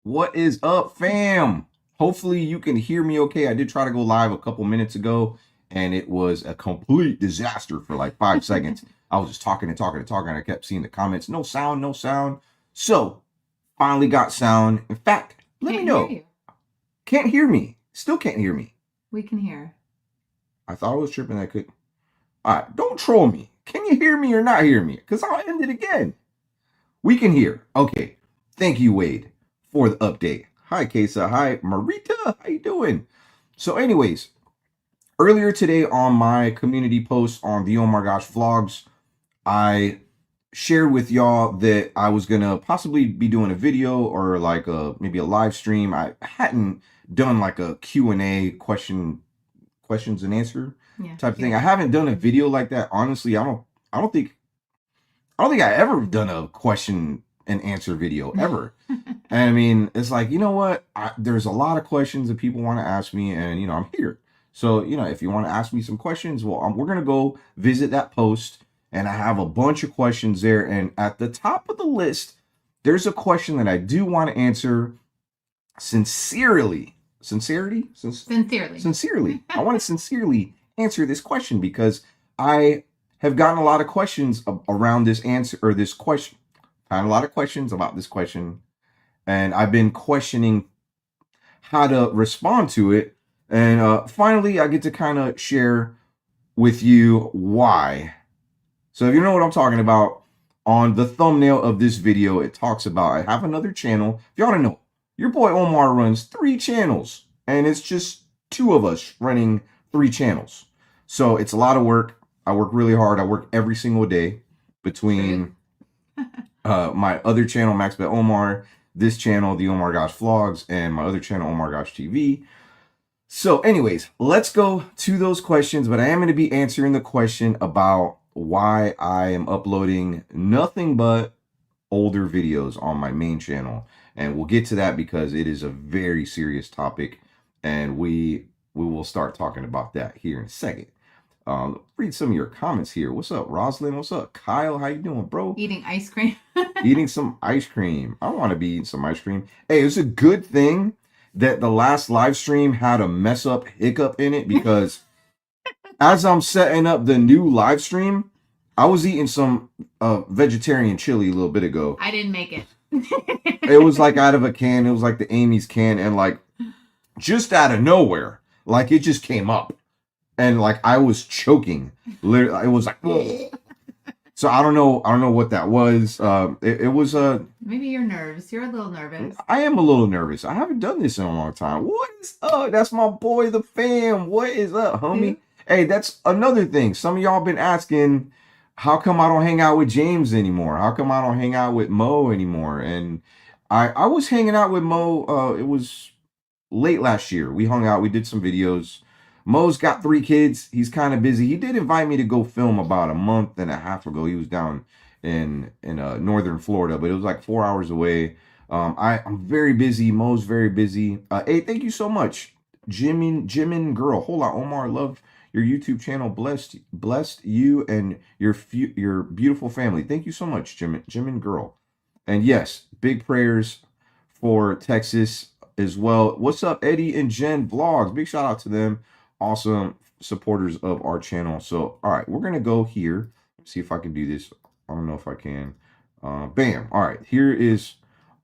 What is up, fam? Hopefully you can hear me okay. I did try to go live a couple minutes ago and it was a complete disaster for like 5 seconds. I was just talking and talking and talking. And I kept seeing the comments, no sound, no sound. So finally got sound. In fact, let me Can't hear know. you. Can't hear me. Still can't hear me. We can hear. I thought I was tripping. I could. All right, don't troll me. Can you hear me or not hear me? Because I'll end it again. We can hear. Okay. Thank you, Wade, for the update. Hi, Kesa. Hi, Marita. How you doing? So, anyways, earlier today on my community post on the Oh My Gosh vlogs, I shared with y'all that I was gonna possibly be doing a video or like maybe a live stream. I hadn't done like a Q&A questions and answer type of thing. I haven't done a video like that. Honestly, I don't think I ever done a question and answer video ever. And I mean, it's like, you know what? There's a lot of questions that people want to ask me, and I'm here. So, if you want to ask me some questions, well, we're gonna go visit that post, and I have a bunch of questions there. And at the top of the list, there's a question that I do want to answer sincerely. Sincerely. I want to sincerely answer this question because I have gotten a lot of questions around this answer or this question. I had a lot of questions about this question, and I've been questioning how to respond to it. And finally, I get to kind of share with you why. So if you know what I'm talking about, on the thumbnail of this video, it talks about I have another channel. If y'all don't know, your boy Omar runs 3 channels, and it's just 2 of us running 3 channels. So it's a lot of work. I work really hard. I work every single day between my other channel, Max Bet Omar, this channel, the Omar Gosh Vlogs, and my other channel, Omar Gosh TV. So anyways, let's go to those questions, but I am going to be answering the question about why I am uploading nothing but older videos on my main channel. And we'll get to that because it is a very serious topic, and we will start talking about that here in a second. Read some of your comments here. What's up, Roslyn? What's up, Kyle? How you doing, bro? Eating ice cream. Eating some ice cream. I want to be eating some ice cream. Hey, it's a good thing that the last live stream had a mess up hiccup in it, because as I'm setting up the new live stream, I was eating some vegetarian chili a little bit ago. I didn't make it. It was like out of a can. It was like the Amy's can, and like just out of nowhere, like it just came up, and like I was choking. Literally, it was like. So I don't know what that was. It was maybe your nerves. You're a little nervous. I am a little nervous. I haven't done this in a long time. What is up? That's my boy, the fam. What is up, homie? Hey, that's another thing. Some of y'all been asking, how come I don't hang out with James anymore? How come I don't hang out with Mo anymore? And I was hanging out with Mo. It was late last year. We hung out. We did some videos. Mo's got 3 kids. He's kind of busy. He did invite me to go film about a month and a half ago. He was down in northern Florida, but it was like 4 hours away. I'm very busy. Mo's very busy. Hey, thank you so much, Jimin girl. Hold on, Omar. Love your YouTube channel. Blessed you and your beautiful family. Thank you so much, Jimin girl. And yes, big prayers for Texas as well. What's up, Eddie and Jen Vlogs? Big shout out to them. Awesome supporters of our channel. So, all right, we're going to go here. See if I can do this. I don't know if I can. Bam. All right, here is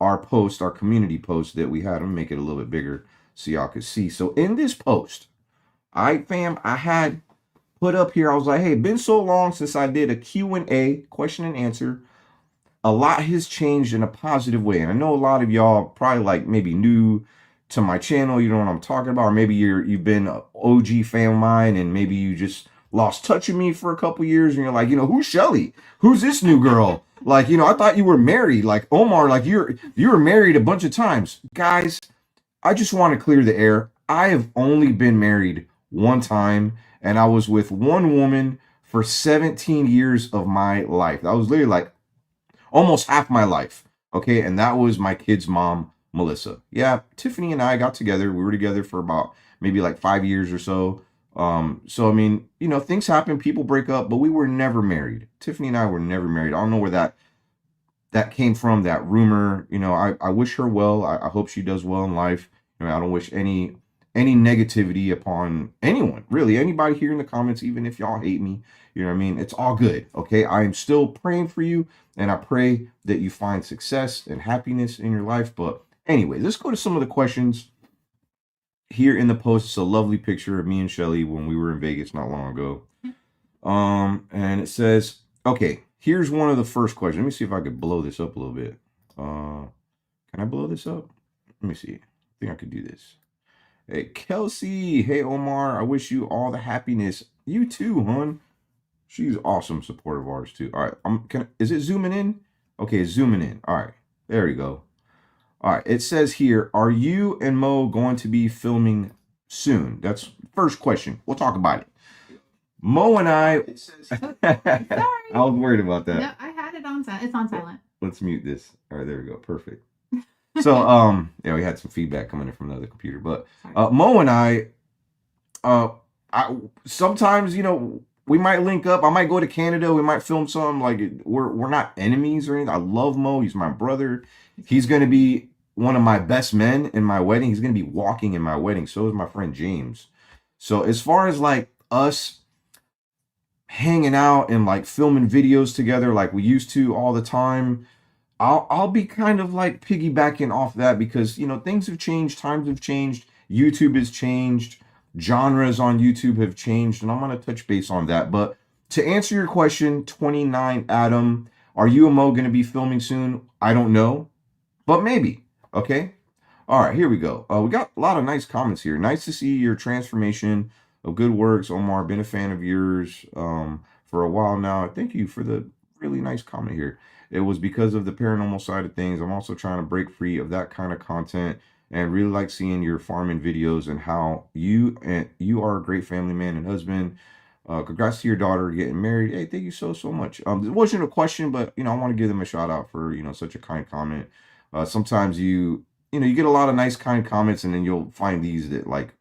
our post, our community post that we had. I'm going to make it a little bit bigger so y'all can see. So in this post, I had put up here, I was like, hey, been so long since I did a Q&A, question and answer. A lot has changed in a positive way. And I know a lot of y'all probably like maybe new to my channel, you know what I'm talking about, or maybe you've been an OG fan of mine, and maybe you just lost touch with me for a couple years, and you're like, who's Shelly? Who's this new girl? Like, I thought you were married. Like, Omar, like you were married a bunch of times. Guys, I just want to clear the air. I have only been married 1 time, and I was with one woman for 17 years of my life. That was literally like almost half my life. Okay, and that was my kid's mom, Melissa. Yeah, Tiffany and I got together. We were together for about maybe like 5 years or so. So I mean, things happen, people break up, but we were never married. Tiffany and I were never married. I don't know where that that came from that rumor. You know, I wish her well. I hope she does well in life. You know, I don't wish any negativity upon anyone, really, anybody here in the comments, even if y'all hate me. You know what I mean? It's all good. Okay. I am still praying for you, and I pray that you find success and happiness in your life. But anyway, let's go to some of the questions here in the post. It's a lovely picture of me and Shelly when we were in Vegas not long ago. And it says, okay, here's one of the first questions. Let me see if I could blow this up a little bit. Can I blow this up? Let me see. I think I could do this. Hey, Kelsey. Hey, Omar. I wish you all the happiness. You too, hon. She's awesome support of ours too. All right. Is it zooming in? Okay, it's zooming in. All right. There we go. All right. It says here, are you and Mo going to be filming soon? That's first question. We'll talk about it. Mo and I. Sorry. I was worried about that. No, I had it on silent. It's on silent. Let's mute this. All right, there we go. Perfect. So, yeah, we had some feedback coming in from the other computer, but Mo and I sometimes, you know, we might link up. I might go to Canada. We might film something. Like, we're not enemies or anything. I love Mo. He's my brother. He's going to be one of my best men in my wedding. He's going to be walking in my wedding. So is my friend James. So as far as like us hanging out and like filming videos together like we used to all the time, I'll be kind of like piggybacking off that, because, you know, things have changed, times have changed, YouTube has changed, genres on YouTube have changed, and I'm going to touch base on that. But to answer your question, 29 Adam, are you and Mo going to be filming soon? I don't know, but maybe. Okay. All right, here we go. We got a lot of nice comments here. Nice to see your transformation of good works, Omar. Been a fan of yours for a while now. Thank you for the really nice comment here. It was because of the paranormal side of things. I'm also trying to break free of that kind of content, and really like seeing your farming videos and how you are a great family man and husband. Congrats to your daughter getting married. Hey, thank you so much. It wasn't a question, but, you know, I want to give them a shout out for, you know, such a kind comment. Sometimes you get a lot of nice kind comments, and then you'll find these that like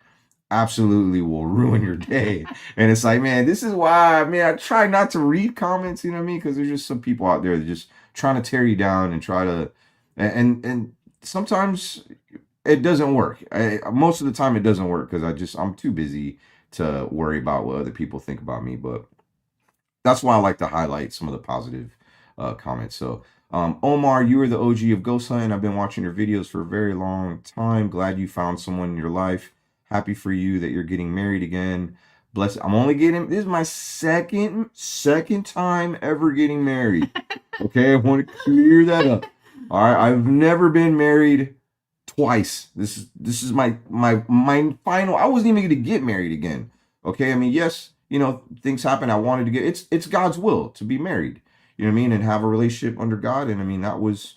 absolutely will ruin your day. And it's like, man, this is why, I try not to read comments, you know what I mean? Because there's just some people out there that just trying to tear you down and try to, and sometimes it doesn't work. Most of the time it doesn't work, because I'm too busy to worry about what other people think about me. But that's why I like to highlight some of the positive comments. So Omar, you are the OG of ghost hunting. I've been watching your videos for a very long time. Glad you found someone in your life. Happy for you that you're getting married again. Bless. I'm only getting, this is my second time ever getting married. Okay, I want to clear that up. All right, I've never been married twice. This is my final. I wasn't even going to get married again. Okay, I mean, yes, you know, things happen. I wanted to get, it's God's will to be married. You know what I mean? And have a relationship under God. And I mean, that was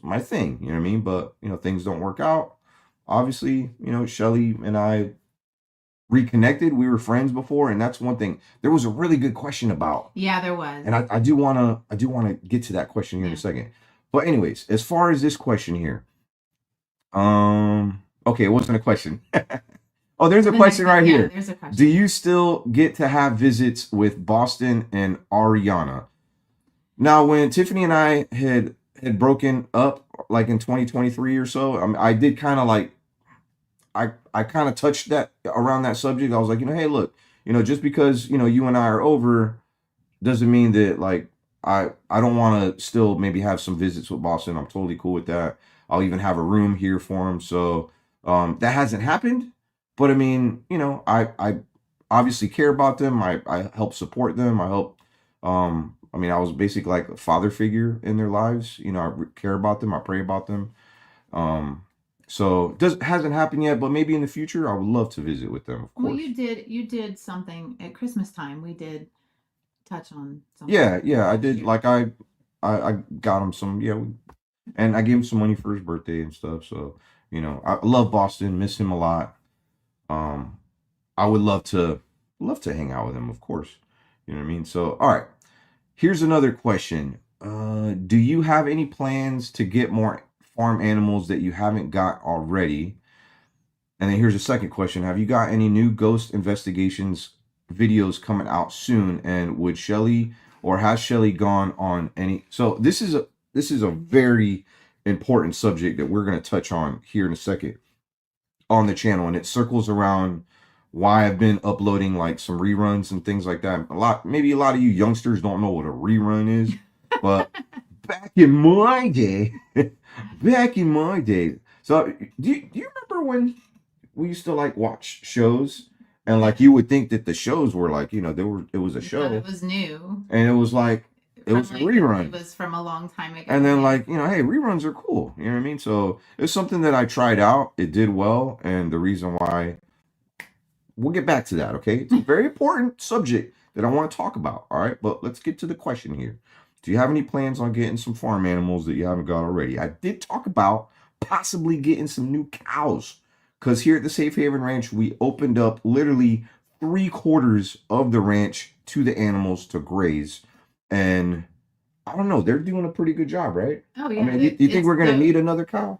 my thing. You know what I mean? But, you know, things don't work out. Obviously, you know, Shelly and I reconnected. We were friends before, and that's one thing. There was a really good question about. Yeah, there was. And I do want to get to that question here in a second. But anyways, as far as this question here, okay, it wasn't a question. Oh, there's a question right here. There's a question. Do you still get to have visits with Boston and Ariana? Now, when Tiffany and I had broken up, like in 2023 or so, I did kind of like, I kind of touched that around that subject. I was like, you know, hey, look, you know, just because, you know, you and I are over doesn't mean that like I don't want to still maybe have some visits with Boston. I'm totally cool with that. I'll even have a room here for him. So that hasn't happened. But I mean, you know, I obviously care about them. I help support them. I help. I mean, I was basically like a father figure in their lives. You know, I care about them. I pray about them. So hasn't happened yet, but maybe in the future I would love to visit with them. Of course. Well, you did something at Christmas time. We did touch on something. Yeah, I did. Like I got him some, and I gave him some money for his birthday and stuff. So, you know, I love Boston, miss him a lot. I would love to hang out with him, of course. You know what I mean? So, all right. Here's another question. Do you have any plans to get more farm animals that you haven't got already? And then here's a second question. Have you got any new ghost investigations videos coming out soon? And would Shelly, or has Shelly gone on any? So this is this is a very important subject that we're going to touch on here in a second on the channel, and it circles around why I've been uploading like some reruns and things like that. Maybe a lot of you youngsters don't know what a rerun is, but back in my day, back in my day. So do you remember when we used to like watch shows and like you would think that the shows were like, it was a show, it was new, and it was like it was a rerun. It was from a long time ago. And then like, hey, reruns are cool. You know what I mean? So it's something that I tried out. It did well. And the reason why, we'll get back to that, okay? It's a very important subject that I want to talk about. All right. But let's get to the question here. Do you have any plans on getting some farm animals that you haven't got already? I did talk about possibly getting some new cows. Because here at the Safe Haven Ranch, we opened up literally 3/4 of the ranch to the animals to graze. And I don't know, they're doing a pretty good job, right? Oh yeah. I mean, you think we're gonna need another cow?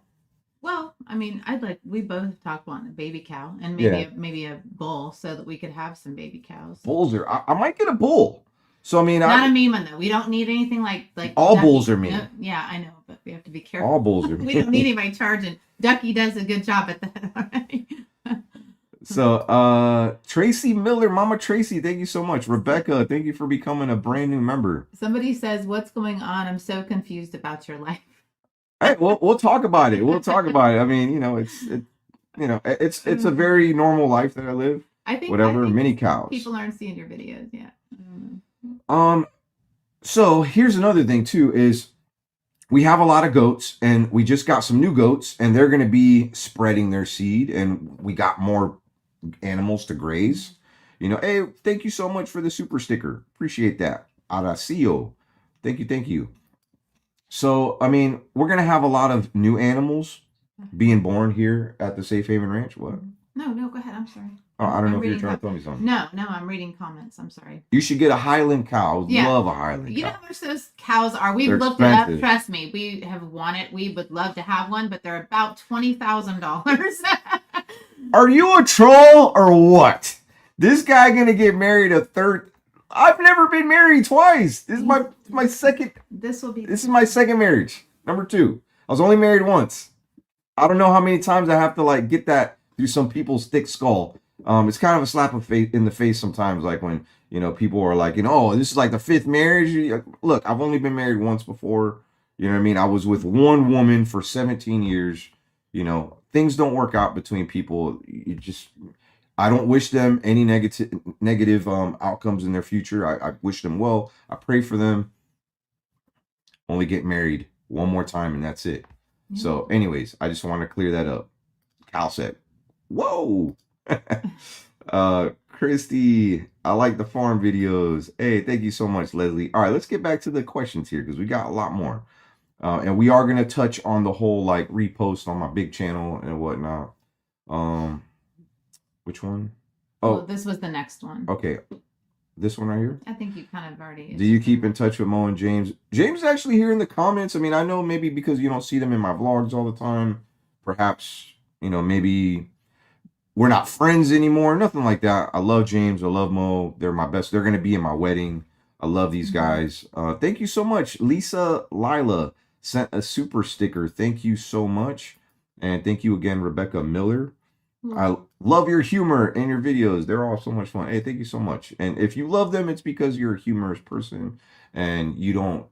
Well, I mean, we both talked about a baby cow and maybe a bull so that we could have some baby cows. Bulls are. I might get a bull. So I mean, not a mean one though. We don't need anything like all Ducky. Bulls are mean. No, yeah, I know, but we have to be careful. All bulls are mean. We don't need anybody charging. Ducky does a good job at that already. So, Tracy Miller, Mama Tracy, thank you so much. Rebecca, thank you for becoming a brand new member. Somebody says, "What's going on? I'm so confused about your life." Hey, we'll talk about it. We'll talk about it. I mean, it's a very normal life that I live. I think mini cows. People aren't seeing your videos yet. So here's another thing too is we have a lot of goats and we just got some new goats and they're going to be spreading their seed and we got more animals to graze. Hey, thank you so much for the super sticker. Appreciate that. Aracio. Thank you. So, I mean, we're going to have a lot of new animals being born here at the Safe Haven Ranch. What? No, go ahead. I'm sorry. Oh, I don't know if you're trying to tell me something. No, I'm reading comments. I'm sorry. You should get a Highland cow. Love a Highland cow. You know how much those cows are? We've looked it up. Trust me. We have wanted. We would love to have one, but they're about $20,000. Are you a troll or what? This guy gonna get married a third? I've never been married twice. This is my second. This is my second marriage. Number 2. I was only married once. I don't know how many times I have to like get that through some people's thick skull. It's kind of a slap in the face sometimes, like when people are like, oh, this is like the 5th marriage. Look, I've only been married once before. You know what I mean? I was with one woman for 17 years. Things don't work out between people. I don't wish them any negative outcomes in their future. I wish them well. I pray for them. Only get married one more time and that's it. So anyways, I just want to clear that up. Cal said, whoa. Christy, I like the farm videos. Hey, thank you so much, Leslie. All right, let's get back to the questions here because we got a lot more. And we are going to touch on the whole like repost on my big channel and whatnot. Which one? Oh, this was the next one. Okay. This one right here? I think you kind of already. Do you keep in touch with Mo and James? James is actually here in the comments. I mean, I know maybe because you don't see them in my vlogs all the time. Perhaps, maybe we're not friends anymore. Nothing like that. I love James. I love Mo. They're my best. They're going to be in my wedding. I love these guys. Thank you so much. Lisa Lila sent a super sticker. Thank you so much. And thank you again, Rebecca Miller. I love your humor and your videos. They're all so much fun. Hey, thank you so much. And if you love them, it's because you're a humorous person and you don't,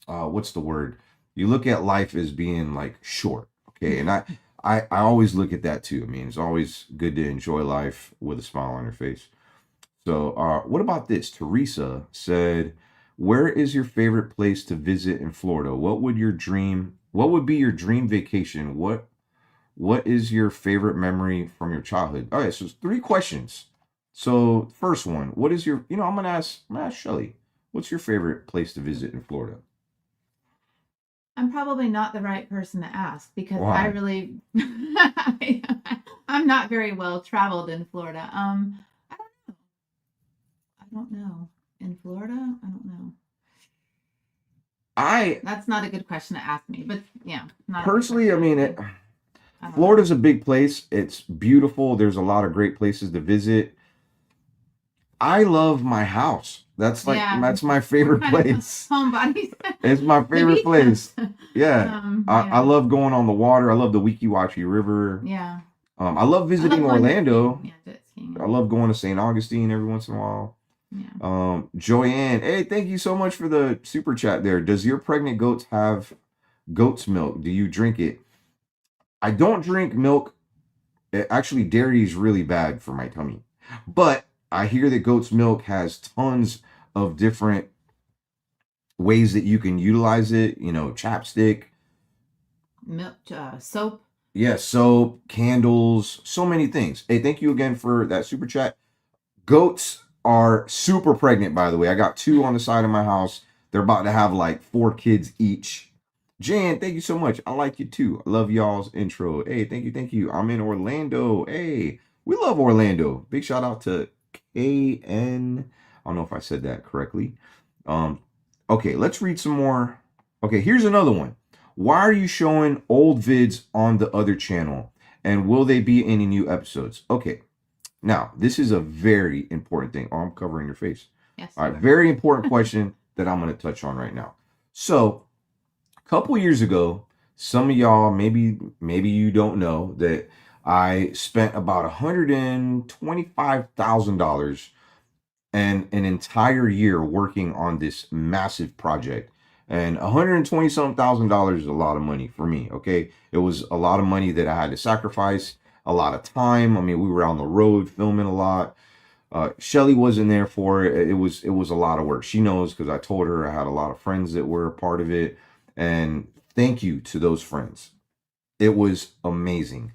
what's the word? You look at life as being like short. Okay. And I always look at that too. I mean, it's always good to enjoy life with a smile on your face. So what about this? Teresa said, where is your favorite place to visit in Florida? What would be your dream vacation? What is your favorite memory from your childhood? All right, so it's 3 questions. So first one, what is your, I'm going to ask Shelly, what's your favorite place to visit in Florida? I'm probably not the right person to ask because Why? I really, I'm not very well traveled in Florida. I don't know. In Florida? I don't know. That's not a good question to ask me, but yeah. Personally, I mean, Florida's a big place. It's beautiful. There's a lot of great places to visit. I love my house. That's my favorite place. Homebodies. It's my favorite place. Yeah. I love going on the water. I love the Weeki Wachee River. Yeah. I love visiting Orlando. Jet skiing. I love going to St. Augustine every once in a while. Yeah. Joyanne, hey, thank you so much for the super chat there. Does your pregnant goats have goat's milk? Do you drink it? I don't drink milk. Actually, dairy is really bad for my tummy. But I hear that goat's milk has tons of different ways that you can utilize it. You know, chapstick, milk, soap. Yeah, soap, candles, so many things. Hey, thank you again for that super chat. Goats are super pregnant, by the way. I got 2 on the side of my house. They're about to have like 4 kids each. Jan, thank you so much. I like you too. I love y'all's intro. Hey, thank you, thank you. I'm in Orlando. Hey, we love Orlando. Big shout out to KN. I don't know if I said that correctly. Okay, let's read some more. Okay, here's another one. Why are you showing old vids on the other channel? And will they be any new episodes? Okay, now this is a very important thing. Oh, I'm covering your face. Yes. All right, very important question that I'm going to touch on right now. So, a couple years ago, some of y'all, maybe you don't know that I spent about $125,000 and an entire year working on this massive project. And $120,000 is a lot of money for me. Okay, it was a lot of money that I had to sacrifice, a lot of time. I mean, we were on the road filming a lot. Shelly wasn't there for it. It was a lot of work. She knows because I told her I had a lot of friends that were a part of it. And thank you to those friends. It was amazing.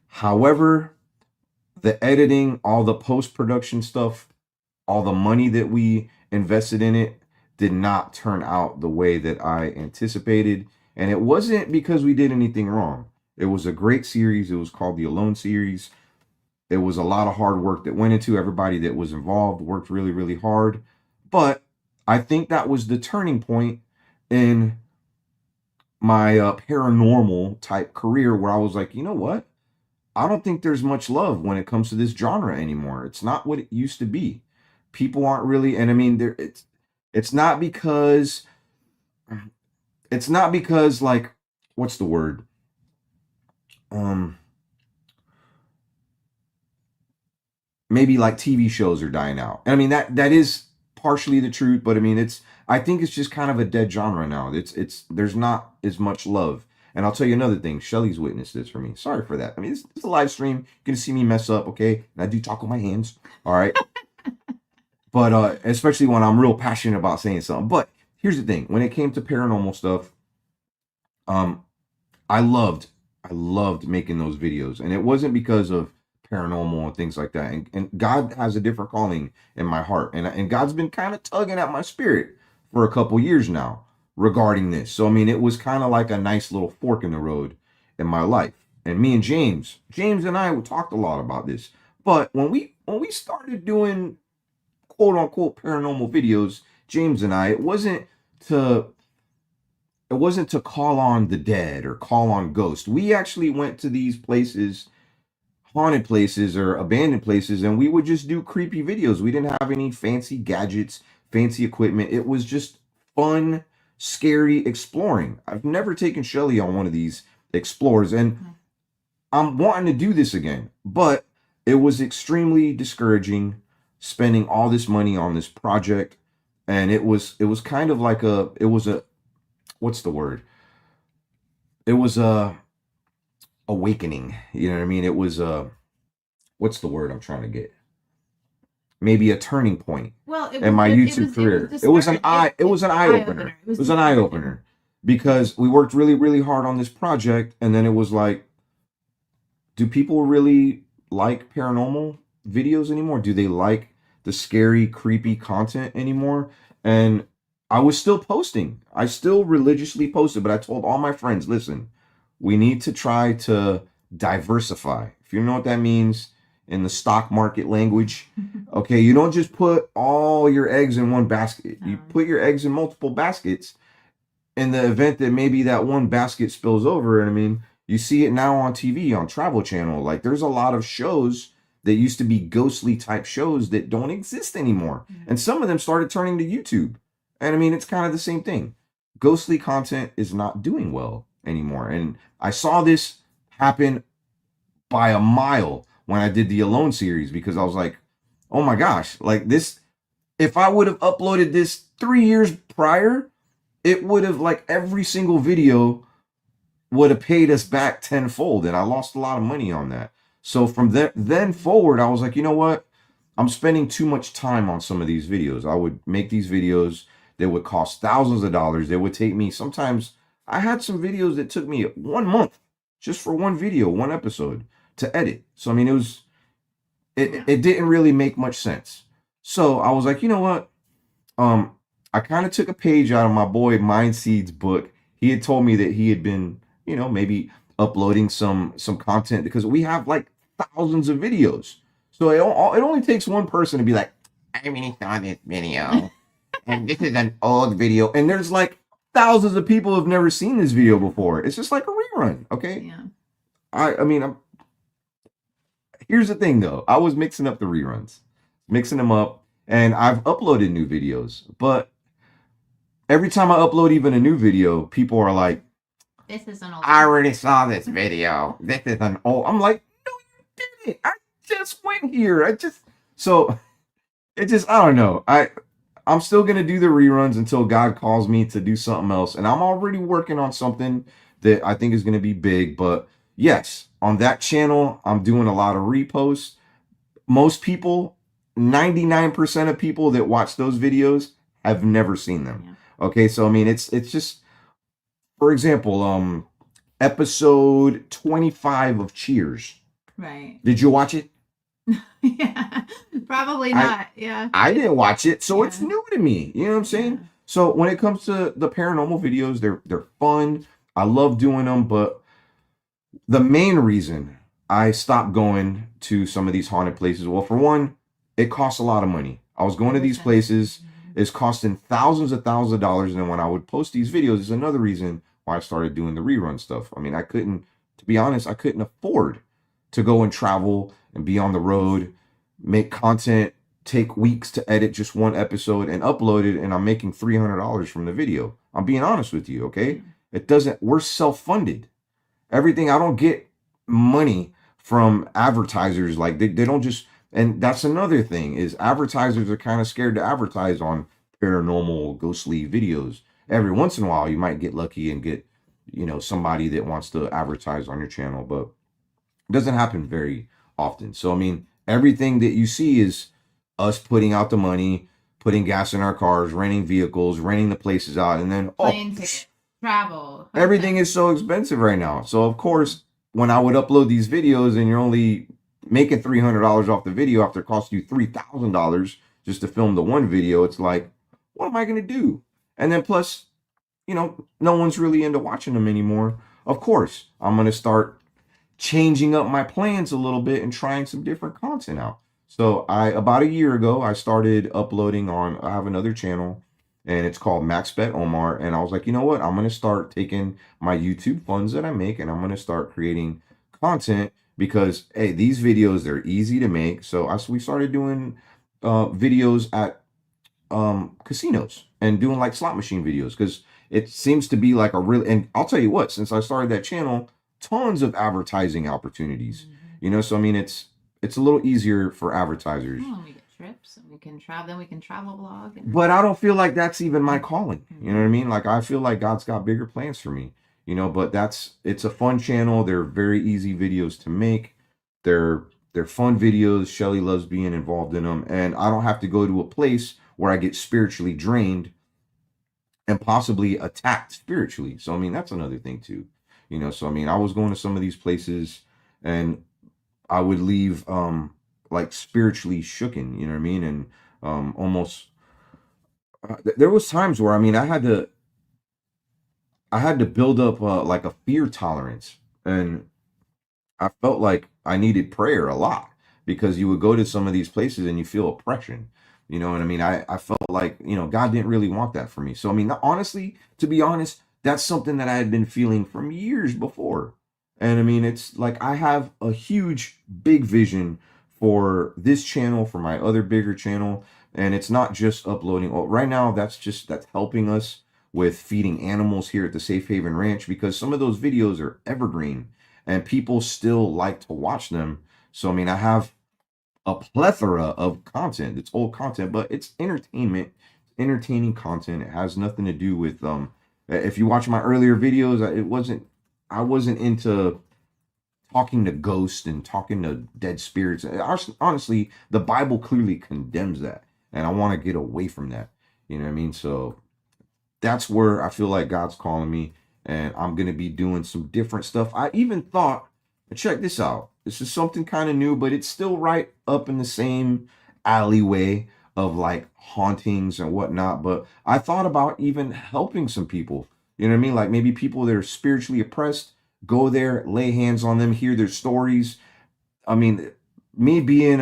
However, the editing, all the post-production stuff, all the money that we invested in it did not turn out the way that I anticipated. And it wasn't because we did anything wrong. It was a great series. It was called the Alone series. It was a lot of hard work that went into. Everybody that was involved worked really, really hard. But I think that was the turning point in my paranormal type career where I was like, you know what? I don't think there's much love when it comes to this genre anymore. It's not what it used to be. People aren't really, and I mean, it's not because like, what's the word? Maybe like TV shows are dying out. And I mean, that is partially the truth, but I mean, I think it's just kind of a dead genre now. There's not as much love. And I'll tell you another thing. Shelly's witnessed this for me. Sorry for that. I mean, it's a live stream. You're going to see me mess up, okay? And I do talk with my hands, all right? But especially when I'm real passionate about saying something. But here's the thing. When it came to paranormal stuff, I loved making those videos. And it wasn't because of paranormal and things like that. And God has a different calling in my heart. And God's been kind of tugging at my spirit for a couple years now regarding this. So, I mean, it was kind of like a nice little fork in the road in my life. And me and James and I talked a lot about this. But when we started doing quote unquote paranormal videos, James and I, it wasn't to call on the dead or call on ghosts. We actually went to these places, haunted places or abandoned places, and we would just do creepy videos. We didn't have any fancy gadgets, fancy equipment. It was just fun, scary exploring. I've never taken Shelly on one of these explores, and I'm wanting to do this again, but it was extremely discouraging spending all this money on this project. And it was kind of like what's the word? It was a awakening. You know what I mean? It was what's the word I'm trying to get? Maybe a turning point. Well, in my YouTube career. It was an eye opener. It was an eye opener because we worked really, really hard on this project, and then it was like, do people really like paranormal videos anymore? Do they like the scary, creepy content anymore? And I was still posting. I still religiously posted, but I told all my friends, listen, we need to try to diversify. If you know what that means in the stock market language, okay, you don't just put all your eggs in one basket. You put your eggs in multiple baskets in the event that maybe that one basket spills over. And I mean, you see it now on TV, on Travel Channel. Like, there's a lot of shows that used to be ghostly type shows that don't exist anymore. Mm-hmm. And some of them started turning to YouTube. And I mean, it's kind of the same thing. Ghostly content is not doing well anymore. And I saw this happen by a mile when I did the Alone series, because I was like, oh my gosh, like this, if I would have uploaded this 3 years prior, it would have, like, every single video would have paid us back tenfold. And I lost a lot of money on that. So from then forward, I was like, you know what? I'm spending too much time on some of these videos. I would make these videos that would cost thousands of dollars. That would take me, sometimes I had some videos that took me 1 month just for one video, one episode to edit. So I mean, it didn't really make much sense. So I was like, you know what? I kind of took a page out of my boy Mindseed's book. He had told me that he had been, maybe uploading some content, because we have like thousands of videos. So it only takes one person to be like, I really saw this video, and this is an old video, and there's like thousands of people who've never seen this video before. It's just like a rerun, okay? Yeah. I mean, here's the thing though. I was mixing up the reruns, mixing them up, and I've uploaded new videos, but every time I upload even a new video, people are like, this is an old I already saw this video. This is an old. I'm like, no, you didn't. I just went here. So it just, I don't know. I'm still going to do the reruns until God calls me to do something else. And I'm already working on something that I think is going to be big. But yes, on that channel, I'm doing a lot of reposts. Most people, 99% of people that watch those videos have never seen them. Yeah. Okay, so I mean, it's just, for example, episode 25 of Cheers. Right. Did you watch it? Yeah, probably not. Yeah. I didn't watch it, so it's new to me. You know what I'm saying? Yeah. So when it comes to the paranormal videos, they're fun. I love doing them, but the main reason I stopped going to some of these haunted places, well, for one, it costs a lot of money. I was going to these places, it's costing thousands of dollars, and then when I would post these videos, is another reason why I started doing the rerun stuff. I mean, to be honest, I couldn't afford to go and travel and be on the road, make content, take weeks to edit just one episode and upload it, and I'm making $300 from the video. I'm being honest with you, okay? We're self-funded. Everything, I don't get money from advertisers. Like they don't just, and that's another thing, is advertisers are kind of scared to advertise on paranormal, ghostly videos. Every once in a while, you might get lucky and get, somebody that wants to advertise on your channel, but it doesn't happen very often. So, I mean, everything that you see is us putting out the money, putting gas in our cars, renting vehicles, renting the places out, and then plane tickets, travel. Everything is so expensive right now. So, of course, when I would upload these videos and you're only making $300 off the video after it costs you $3,000 just to film the one video, it's like, what am I going to do? And then plus, no one's really into watching them anymore. Of course, I'm going to start changing up my plans a little bit and trying some different content out. So about a year ago, I started uploading I have another channel, and it's called MaxBet Omar. And I was like, you know what? I'm going to start taking my YouTube funds that I make, and I'm going to start creating content, because, hey, these videos, they're easy to make. So we started doing videos at casinos and doing like slot machine videos, because it seems to be like and I'll tell you what, since I started that channel, tons of advertising opportunities, so I mean, it's a little easier for advertisers. Oh, we get trips and we can travel, then we can travel vlog. But I don't feel like that's even my calling. You know what I mean? Like, I feel like God's got bigger plans for me, but it's a fun channel. They're very easy videos to make. They're fun videos. Shelly loves being involved in them, and I don't have to go to a place where I get spiritually drained and possibly attacked spiritually. So, I mean, that's another thing too. So, I mean, I was going to some of these places and I would leave like spiritually shooken, you know what I mean? And almost, there was times where, I mean, I had to build up like a fear tolerance, and I felt like I needed prayer a lot, because you would go to some of these places and you feel oppression. You know what I mean? I felt like, God didn't really want that for me. So, I mean, honestly, to be honest, that's something that I had been feeling from years before. And I mean, it's like I have a huge, big vision for this channel, for my other bigger channel. And it's not just uploading. Well, right now, that's helping us with feeding animals here at the Safe Haven Ranch, because some of those videos are evergreen and people still like to watch them. So, I mean, I have a plethora of content. It's old content, but it's entertainment, entertaining content. It has nothing to do with if you watch my earlier videos, I wasn't into talking to ghosts and talking to dead spirits. Honestly, the Bible clearly condemns that, and I want to get away from that. You know what I mean? So that's where I feel like God's calling me, and I'm going to be doing some different stuff. I even thought, check this out. This is something kind of new, but it's still right up in the same alleyway of like hauntings and whatnot. But I thought about even helping some people. You know what I mean? Like maybe people that are spiritually oppressed, go there, lay hands on them, hear their stories. I mean, me being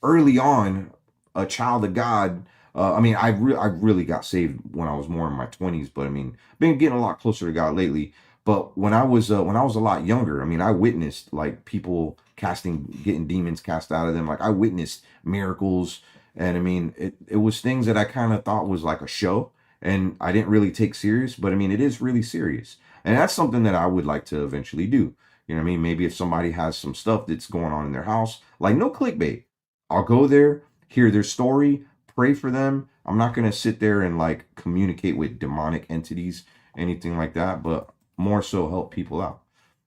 early on a child of God. I mean, I really got saved when I was more in my 20s, but I mean, been getting a lot closer to God lately. But when I was a lot younger, I mean, I witnessed like people getting demons cast out of them. Like I witnessed miracles, and I mean, it was things that I kind of thought was like a show, and I didn't really take serious. But I mean, it is really serious, and that's something that I would like to eventually do. You know what I mean? Maybe if somebody has some stuff that's going on in their house, like no clickbait, I'll go there, hear their story, pray for them. I'm not going to sit there and like communicate with demonic entities, anything like that, but more so help people out.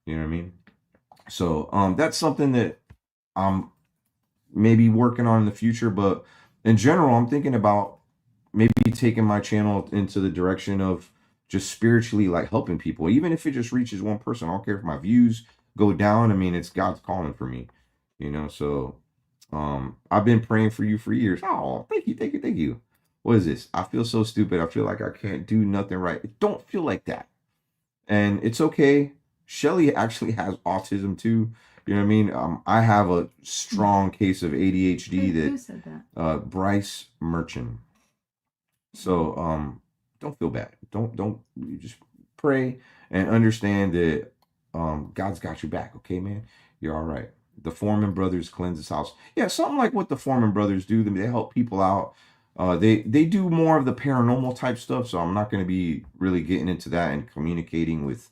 You know what I mean? So that's something that I'm maybe working on in the future, but in general, I'm thinking about maybe taking my channel into the direction of just spiritually like helping people, even if it just reaches one person. I don't care if my views go down. I mean, it's God's calling for me, you know. So I've been praying for you for years. Oh, thank you, thank you, thank you. What is this? I feel so stupid. I feel like I can't do nothing right. It don't feel like that. And it's okay. Shelly actually has autism too. You know what I mean? I have a strong case of ADHD. Who said that? Bryce Merchant. So don't feel bad. Don't you just pray and understand that God's got your back, okay, man? You're all right. The Foreman brothers cleanse his house. Yeah, something like what the Foreman brothers do. They help people out. They do more of the paranormal type stuff, so I'm not going to be really getting into that and communicating with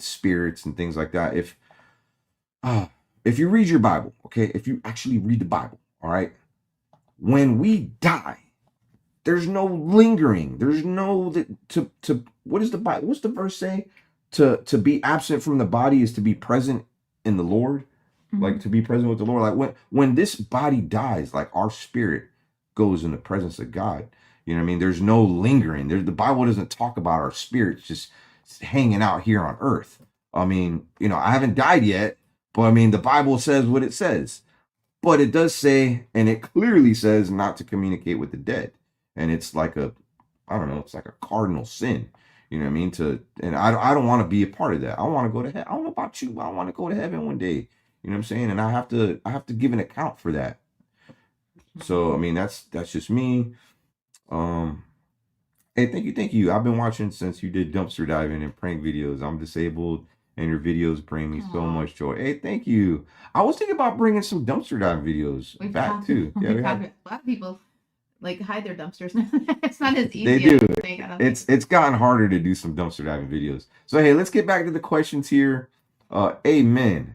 spirits and things like that. If you read your Bible, okay, if you actually read the Bible, all right, when we die, there's no lingering. There's no to what is the Bible? What's the verse say? To be absent from the body is to be present in the Lord. Mm-hmm. Like to be present with the Lord. Like when this body dies, like our spirit goes in the presence of God. You know what I mean? There's no lingering. The Bible doesn't talk about our spirits just hanging out here on earth. I mean, you know, I haven't died yet, but I mean, the Bible says what it says. But it does say, and it clearly says not to communicate with the dead. And it's like I don't know, it's like a cardinal sin. You know what I mean? And I don't want to be a part of that. I want to go to heaven. I don't know about you, but I want to go to heaven one day. You know what I'm saying? And I have to give an account for that. So I mean, that's just me. Hey, thank you. I've been watching since you did dumpster diving and prank videos. I'm disabled, and your videos bring me so much joy. Hey, thank you. I was thinking about bringing some dumpster dive videos back too. Yeah, a lot of people like hide their dumpsters. It's not as easy. They do. It's gotten harder to do some dumpster diving videos. So hey, let's get back to the questions here. Amen.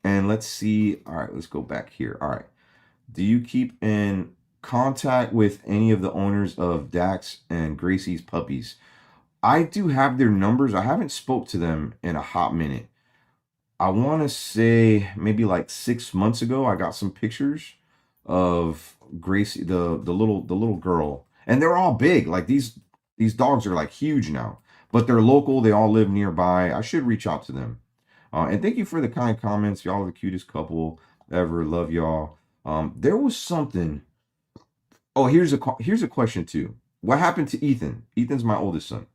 And let's see. All right, let's go back here. All right. Do you keep in contact with any of the owners of Dax and Gracie's puppies? I do have their numbers. I haven't spoke to them in a hot minute. I want to say maybe like 6 months ago, I got some pictures of Gracie, the little girl, and they're all big. Like these dogs are like huge now, but they're local. They all live nearby. I should reach out to them. And thank you for the kind comments. Y'all are the cutest couple ever. Love y'all. There was something. Oh, here's a question too. What happened to Ethan? Ethan's my oldest son.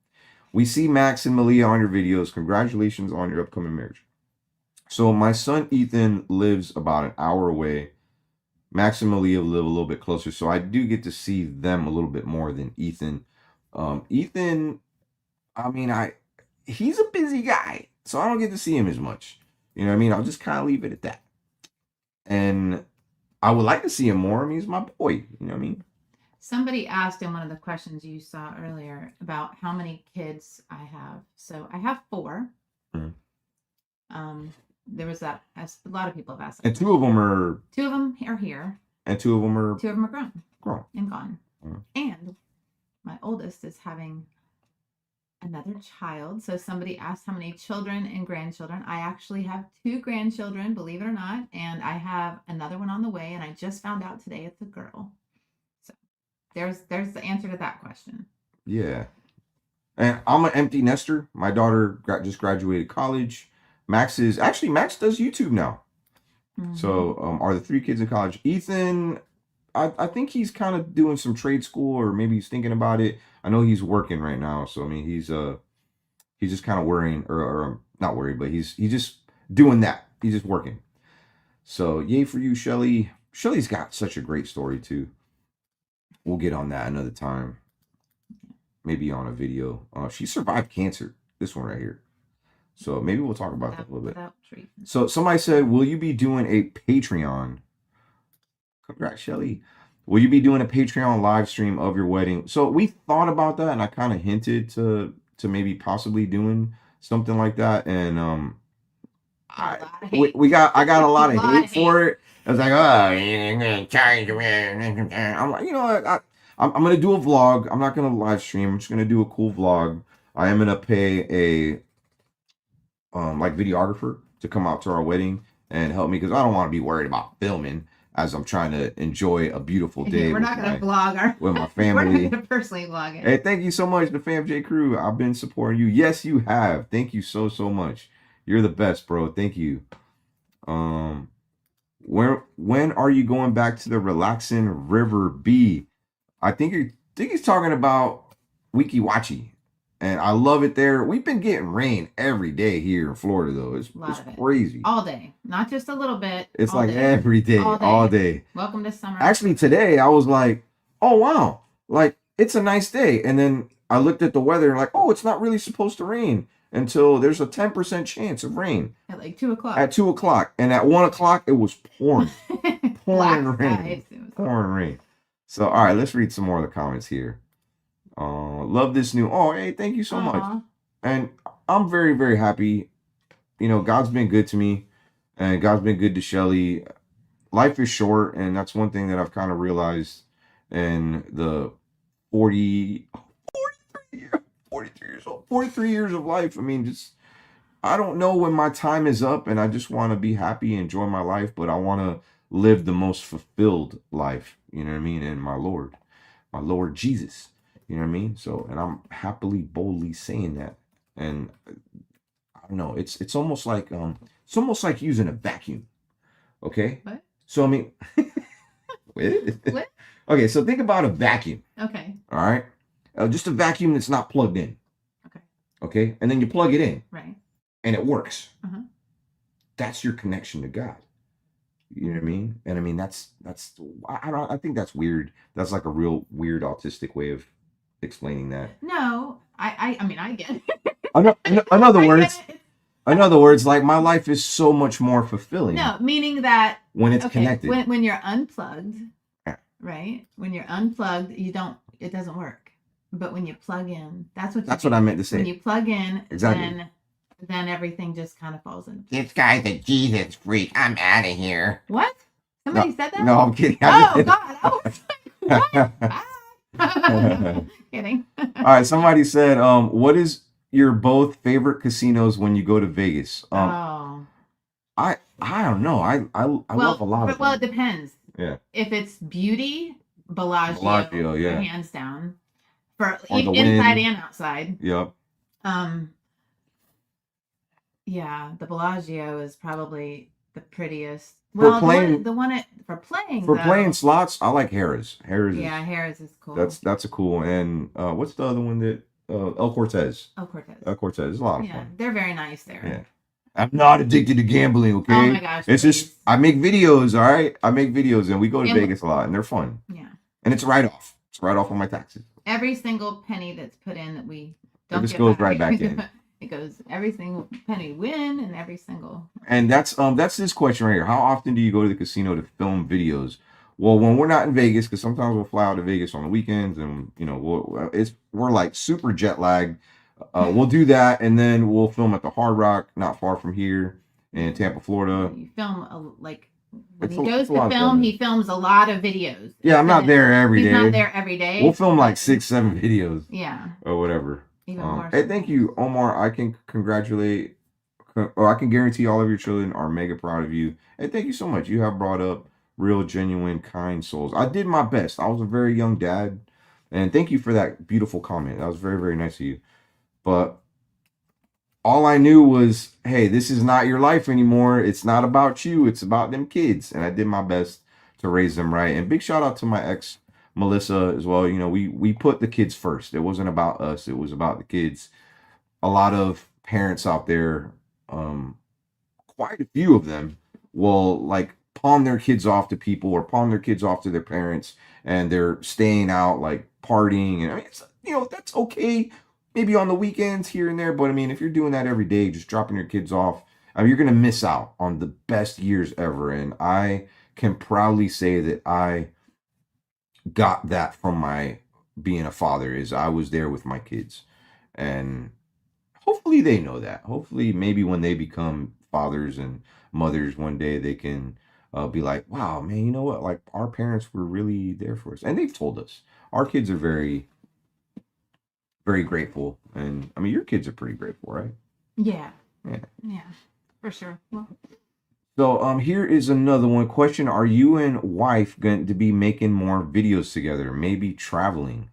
We see Max and Malia on your videos. Congratulations on your upcoming marriage. So my son Ethan lives about an hour away. Max and Malia live a little bit closer, so I do get to see them a little bit more than Ethan. Ethan, I mean, he's a busy guy, so I don't get to see him as much. You know what I mean? I'll just kind of leave it at that. and I would like to see him more. I mean, he's my boy. You know what I mean? Somebody asked in one of the questions you saw earlier about how many kids I have. So I have 4. There was that. A lot of people have asked. And 2 of them are. 2 of them are here. And 2 of them are. 2 of them are grown and gone. And my oldest is having another child. So somebody asked how many children and grandchildren. I actually have 2 grandchildren, believe it or not, and I have another one on the way. And I just found out today it's a girl. So there's the answer to that question. Yeah, and I'm an empty nester. My daughter just graduated college. Max does YouTube now. So are the 3 kids in college? Ethan, I think he's kind of doing some trade school, or maybe he's thinking about it. I know he's working right now, so I mean he's just kind of worrying, or not worried, but he's just doing that. He's just working. So yay for you, Shelly. Shelly's got such a great story too. We'll get on that another time. Maybe on a video. She survived cancer. This one right here. So maybe we'll talk about that a little bit. So somebody said, will you be doing a Patreon? Congrats, Shelly. Will you be doing a Patreon live stream of your wedding? So we thought about that, and I kind of hinted to maybe possibly doing something like that. And I got a lot of hate for it. I was like, oh, you're gonna charge me. I'm like, you know what? I'm gonna do a vlog. I'm not gonna live stream. I'm just gonna do a cool vlog. I am gonna pay a like videographer to come out to our wedding and help me, because I don't want to be worried about filming as I'm trying to enjoy a beautiful day. We're not gonna vlog with my family. We're not gonna personally vlog it. Hey, thank you so much, the Fam J crew. I've been supporting you. Yes, you have. Thank you so much. You're the best, bro. Thank you. When are you going back to the relaxing River B? I think he's talking about Weeki Wachee. And I love it there. We've been getting rain every day here in Florida, though. It's crazy. All day. Not just a little bit. It's like every day. All day. Welcome to summer. Actually, today I was like, oh, wow. Like, it's a nice day. And then I looked at the weather and like, oh, it's not really supposed to rain until there's a 10% chance of rain. At like 2 o'clock. At 2 o'clock. And at 1 o'clock, it was pouring. Pouring rain. Pouring rain. So, all right, let's read some more of the comments here. Love this new. Oh, hey, thank you so much. And I'm very, very happy. You know, God's been good to me, and God's been good to Shelly. Life is short, and that's one thing that I've kind of realized in the 43 years of life. I mean, I don't know when my time is up, and I just want to be happy, enjoy my life, but I want to live the most fulfilled life. You know what I mean? And my Lord Jesus. You know what I mean? So, and I'm happily, boldly saying that. And I don't know, it's almost like using a vacuum. Okay? What? So I mean, what? Okay, so think about a vacuum. Okay. All right? Just a vacuum that's not plugged in. Okay. Okay? And then you plug it in. Right. And it works. Uh-huh. That's your connection to God. You know what I mean? And I mean, I think that's weird. That's like a real weird autistic way of explaining that. No, I mean, I get it. In other words, like my life is so much more fulfilling. No, meaning that when it's connected. When you're unplugged, right? When you're unplugged, it doesn't work. But when you plug in, that's what I meant to say. When you plug in, exactly. Then everything just kind of falls in. This guy's a Jesus freak. I'm out of here. What? Somebody said that? No, I'm kidding. Oh, God. I was like, what? Kidding. All right, somebody said, what is your both favorite casinos when you go to Vegas? I don't know. I love a lot of them. Well, it depends. Yeah. If it's beauty, Bellagio, yeah, hands down. For inside and outside. Yep. Yeah, the Bellagio is probably the prettiest. For playing slots, I like Harrah's. Harrah's is cool. That's a cool. And what's the other one that El Cortez? El Cortez. El Cortez is a lot of fun. They're very nice there. Yeah. I'm not addicted to gambling, okay? Oh my gosh. It's just I make videos, all right? I make videos and we go to Vegas a lot and they're fun. Yeah. And it's right off. It's right off on my taxes. Every single penny that's put in that we don't, it just goes right back in. It goes every single penny win and every single. And that's this question right here. How often do you go to the casino to film videos? Well, when we're not in Vegas, because sometimes we'll fly out to Vegas on the weekends, and we're like super jet lagged. We'll do that, and then we'll film at the Hard Rock, not far from here in Tampa, Florida. You film like when It's he a- goes it's a lot to of film, fun. he films a lot of videos. Yeah, I'm not there every He's day. not there every day. We'll film like but- 6, 7 videos Yeah, or whatever. even more. Hey, thank you, Omar. I can I can guarantee all of your children are mega proud of you. Hey, thank you so much. You have brought up real, genuine, kind souls. I did my best. I was a very young dad. And thank you for that beautiful comment. That was very, very nice of you. But all I knew was, hey, this is not your life anymore. It's not about you. It's about them kids. And I did my best to raise them right. And big shout out to my ex, Melissa, as well. You know, we put the kids first. It wasn't about us. It was about the kids. A lot of parents out there, quite a few of them, will like pawn their kids off to people or pawn their kids off to their parents, and they're staying out like partying. And I mean, it's, that's okay maybe on the weekends here and there, but I mean, if you're doing that every day, just dropping your kids off, I mean, you're gonna miss out on the best years ever. And I can proudly say that I got that from my being a father, is I was there with my kids. And hopefully they know that. Hopefully maybe when they become fathers and mothers one day, they can be like, wow, man, you know what, like our parents were really there for us. And they've told us. Our kids are very, very grateful. And I mean, your kids are pretty grateful, right? Yeah. Yeah. Yeah. For sure. Well, So here is another one. Question: are you and wife going to be making more videos together? Maybe traveling?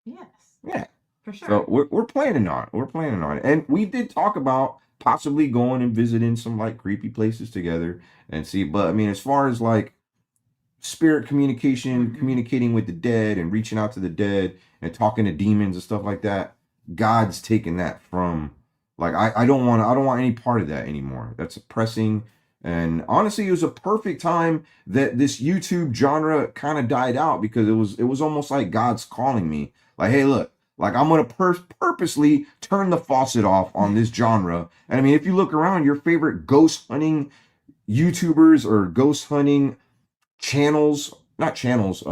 yes. Yeah. For sure. So we're planning on it. We're planning on it. And we did talk about possibly going and visiting some like creepy places together and see. But I mean, as far as like spirit communication, Mhm. communicating with the dead and reaching out to the dead and talking to demons and stuff like that, God's taken that from, like, I don't want any part of that anymore. That's oppressing. And honestly, it was a perfect time that this YouTube genre kind of died out, because it was almost like God's calling me, like, hey, look, like I'm gonna purposely turn the faucet off on this genre. And I mean, if you look around, your favorite ghost hunting YouTubers or ghost hunting channels, not channels,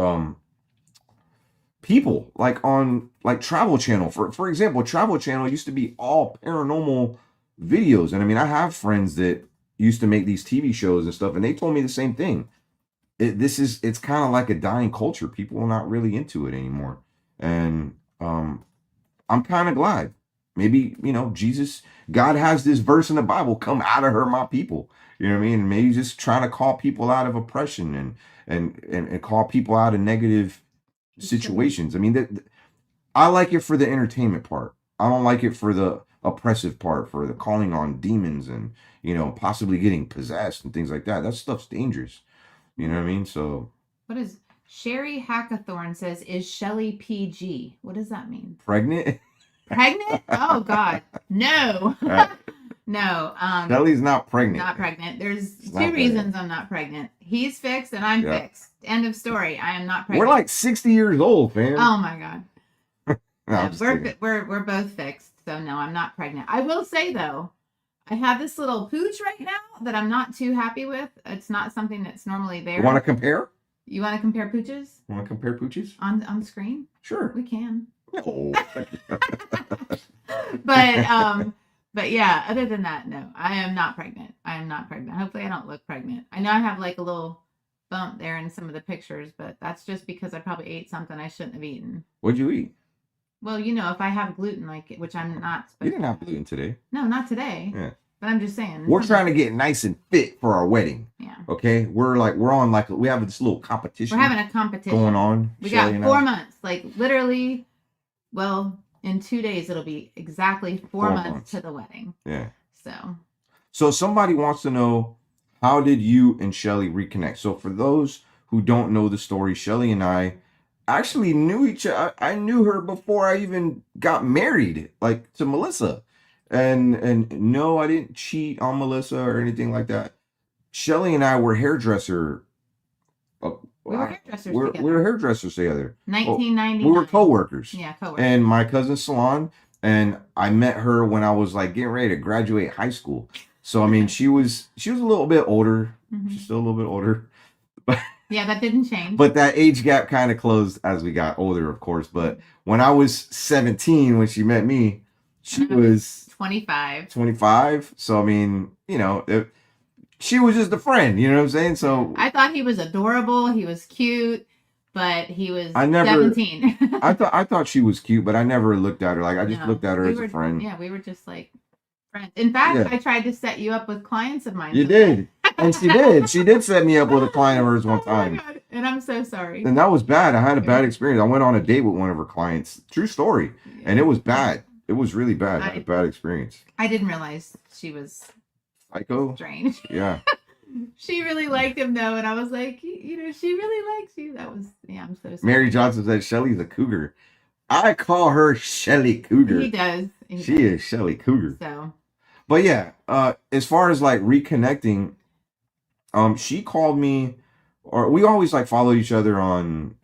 people like on like Travel Channel, for example, Travel Channel used to be all paranormal videos. And I mean, I have friends that used to make these TV shows and stuff, and they told me the same thing. It's kind of like a dying culture. People are not really into it anymore. And I'm kind of glad. Maybe, God has this verse in the Bible, come out of her, my people. You know what I mean? Maybe just trying to call people out of oppression and call people out of negative situations. I mean, I like it for the entertainment part. I don't like it for the oppressive part, for the calling on demons and, possibly getting possessed and things like that. That stuff's dangerous. You know what I mean? So What is Sherry Hackathorn says, is Shelly PG? What does that mean? pregnant? Pregnant? Oh God. No. No. Shelly's not pregnant. Not pregnant. There's She's two not reasons I'm not pregnant. He's fixed and I'm Yeah. fixed. End of story. I am not pregnant. We're like 60 years old, fam. Oh my God. No, Yeah, I'm just kidding. we're both fixed. So no, I'm not pregnant. I will say though, I have this little pooch right now that I'm not too happy with. It's not something that's normally there. You want to compare? You want to compare pooches Want to compare pooches? on screen? Sure. We can. No. But yeah, other than that, no, I am not pregnant. I am not pregnant. Hopefully I don't look pregnant. I know I have like a little bump there in some of the pictures, but that's just because I probably ate something I shouldn't have eaten. What'd you eat? Well, if I have gluten, like, which I'm not supposed You didn't have gluten today. No, not today. Yeah. But I'm just saying. We're trying to get nice and fit for our wedding. Yeah. Okay? We're on we have this little competition We're having a competition going on. We Shelly got and 4 I. months. Like literally, well, in 2 days it'll be exactly 4 4 months months. to the wedding. Yeah. So Somebody wants to know, how did you and Shelly reconnect? So for those who don't know the story, Shelly and I actually knew each other. I knew her before I even got married, like to Melissa. And no, I didn't cheat on Melissa or anything like that. Shelly and I were hairdresser. we were hairdressers We together. were hairdressers together. 1999. We were co-workers. Yeah, co-workers. And my cousin's salon, and I met her when I was like getting ready to graduate high school. So I mean, she was a little bit older. She's still a little bit older, but Yeah, that didn't change. but that age gap kind of closed as we got older, of course. But when I was 17, when she met me, she was 25. 25. So I mean, you know, she was just a friend. You know what I'm saying? So I thought he was adorable. He was cute, but he was I never- 17. I thought she was cute, but I never looked at her like I just No, looked at her we as were, a friend. Yeah, we were just like friends. In fact, Yeah. I tried to set you up with clients of mine. You someday. did, and she did. She did set me up with a client of hers one Oh my time. God. And I'm so sorry. And that was bad. I had a bad experience. I went on a date with one of her clients. True story. And it was bad. It was really bad. I had a bad experience. I didn't realize she was Psycho? strange. Yeah. She really liked him though, and I was like, you know, she really likes you. That was, yeah, I'm so sorry. Mary Johnson said Shelly's a cougar. I call her Shelly Cougar. He does. She is Shelly Cougar. So, But yeah, as far as like reconnecting, she called me, or we always like follow each other on,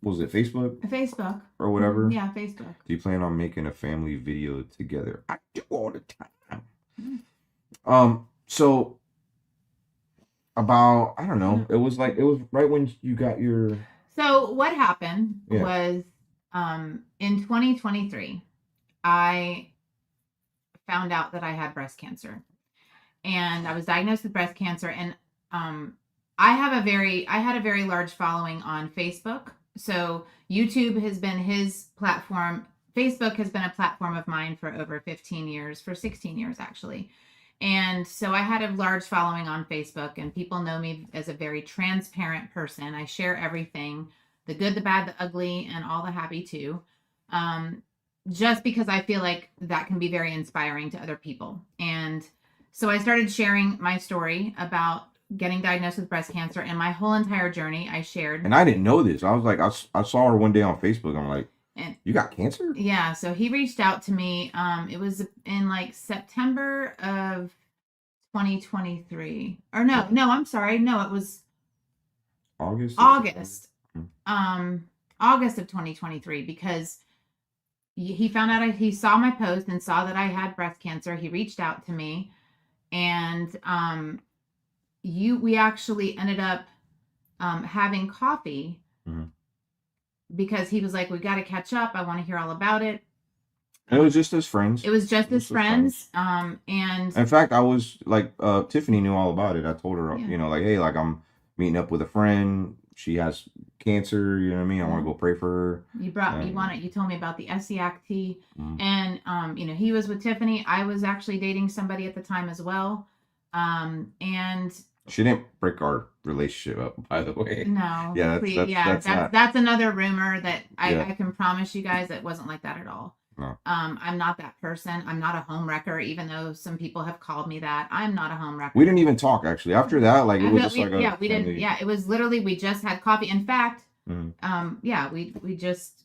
what was it, Facebook Facebook or whatever? Yeah, Facebook. Do you plan on making a family video together? I do all the time. So about, I don't know, it was right when you got your. So what happened Yeah. was, in 2023, I found out that I had breast cancer, and I was diagnosed with breast cancer. And I had a very large following on Facebook. So YouTube has been his platform. Facebook has been a platform of mine for over 15 years, for 16 years actually. And so I had a large following on Facebook, and people know me as a very transparent person. I share everything, the good, the bad, the ugly, and all the happy too. Just because I feel like that can be very inspiring to other people. And so I started sharing my story about getting diagnosed with breast cancer and my whole entire journey. I shared. And I didn't know this. I was like, I saw her one day on Facebook. I'm like, you got cancer? Yeah. So he reached out to me. It was in like September of 2023. Or no, I'm sorry. No, it was August. August of 2023, because he found out, he saw my post and saw that I had breast cancer. He reached out to me, and we actually ended up having coffee. Because he was like, we got to catch up. I want to hear all about it. It was just as friends. It was just as friends. And in fact, I was like, Tiffany knew all about it. I told her, Yeah. you know, like, hey, like I'm meeting up with a friend. She has cancer. You know what I mean? I want to go pray for her. You told me about the SEACT. And, you know, he was with Tiffany. I was actually dating somebody at the time as well. And she didn't break our relationship up, by the way. no, Yeah, that's another rumor that Yeah. I can promise you guys it wasn't like that at all. No. I'm not that person. I'm not a home wrecker, even though some people have called me that. I'm not a home wrecker. We didn't even talk actually. After that, like it was just like a we didn't. Yeah, it was literally, we just had coffee. In fact, we just,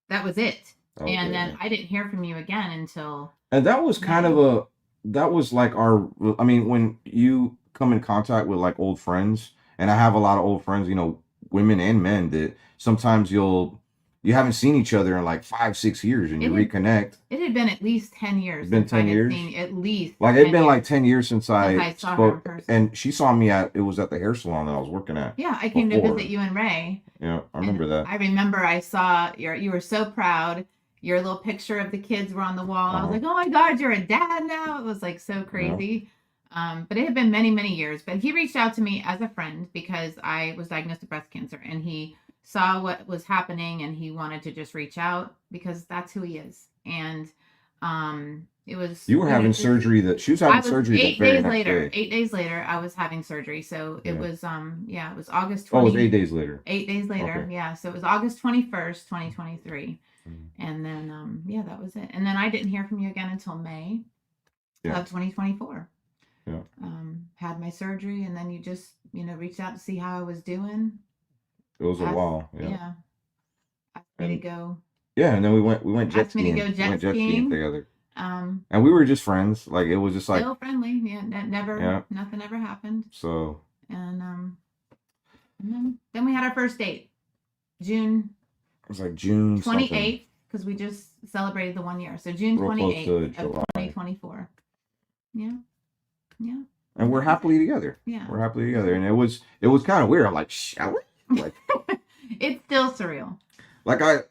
that was it. Okay. And then I didn't hear from you again until. And that was kind of that was like I mean, when you come in contact with like old friends, and I have a lot of old friends, you know, women and men, that sometimes you haven't seen each other in like 5-6 years, and you reconnect. It had been at least 10 years. It's been 10 years. At least. Like it'd been like 10 years since I saw her in spoke, person. and she saw me at the hair salon that I was working at. Yeah, I came to visit you and Ray. Yeah, I remember that. I remember I saw you were so proud. Your little picture of the kids were on the wall. I was like, oh my God, you're a dad now. It was like so crazy. But it had been many, many years. But he reached out to me as a friend because I was diagnosed with breast cancer, and he saw what was happening, and he wanted to just reach out because that's who he is. And it was, you were having surgery she was having surgery 8 days later. 8 days later, I was having surgery. So it was it was August 20. Oh, it was 8 days later. 8 days later. Okay. Yeah. So it was August 21st, 2023. And then that was it. And then I didn't hear from you again until May of 2024. Yeah. Had my surgery, and then you just, reached out to see how I was doing. It was a while. Yeah. Asked me to go. Yeah, and then we went jet skiing. We went jet skiing together. And we were just friends. Like it was just like still friendly. Yeah, nothing ever happened. So and then we had our first date. June. It was like June 28th, because we just celebrated the 1 year. So June Real close 28th to of July. 2024. Yeah. Yeah. And we're happily together. Yeah. We're happily together. And it was kind of weird. I'm like, Shelly? Like, it's still surreal. like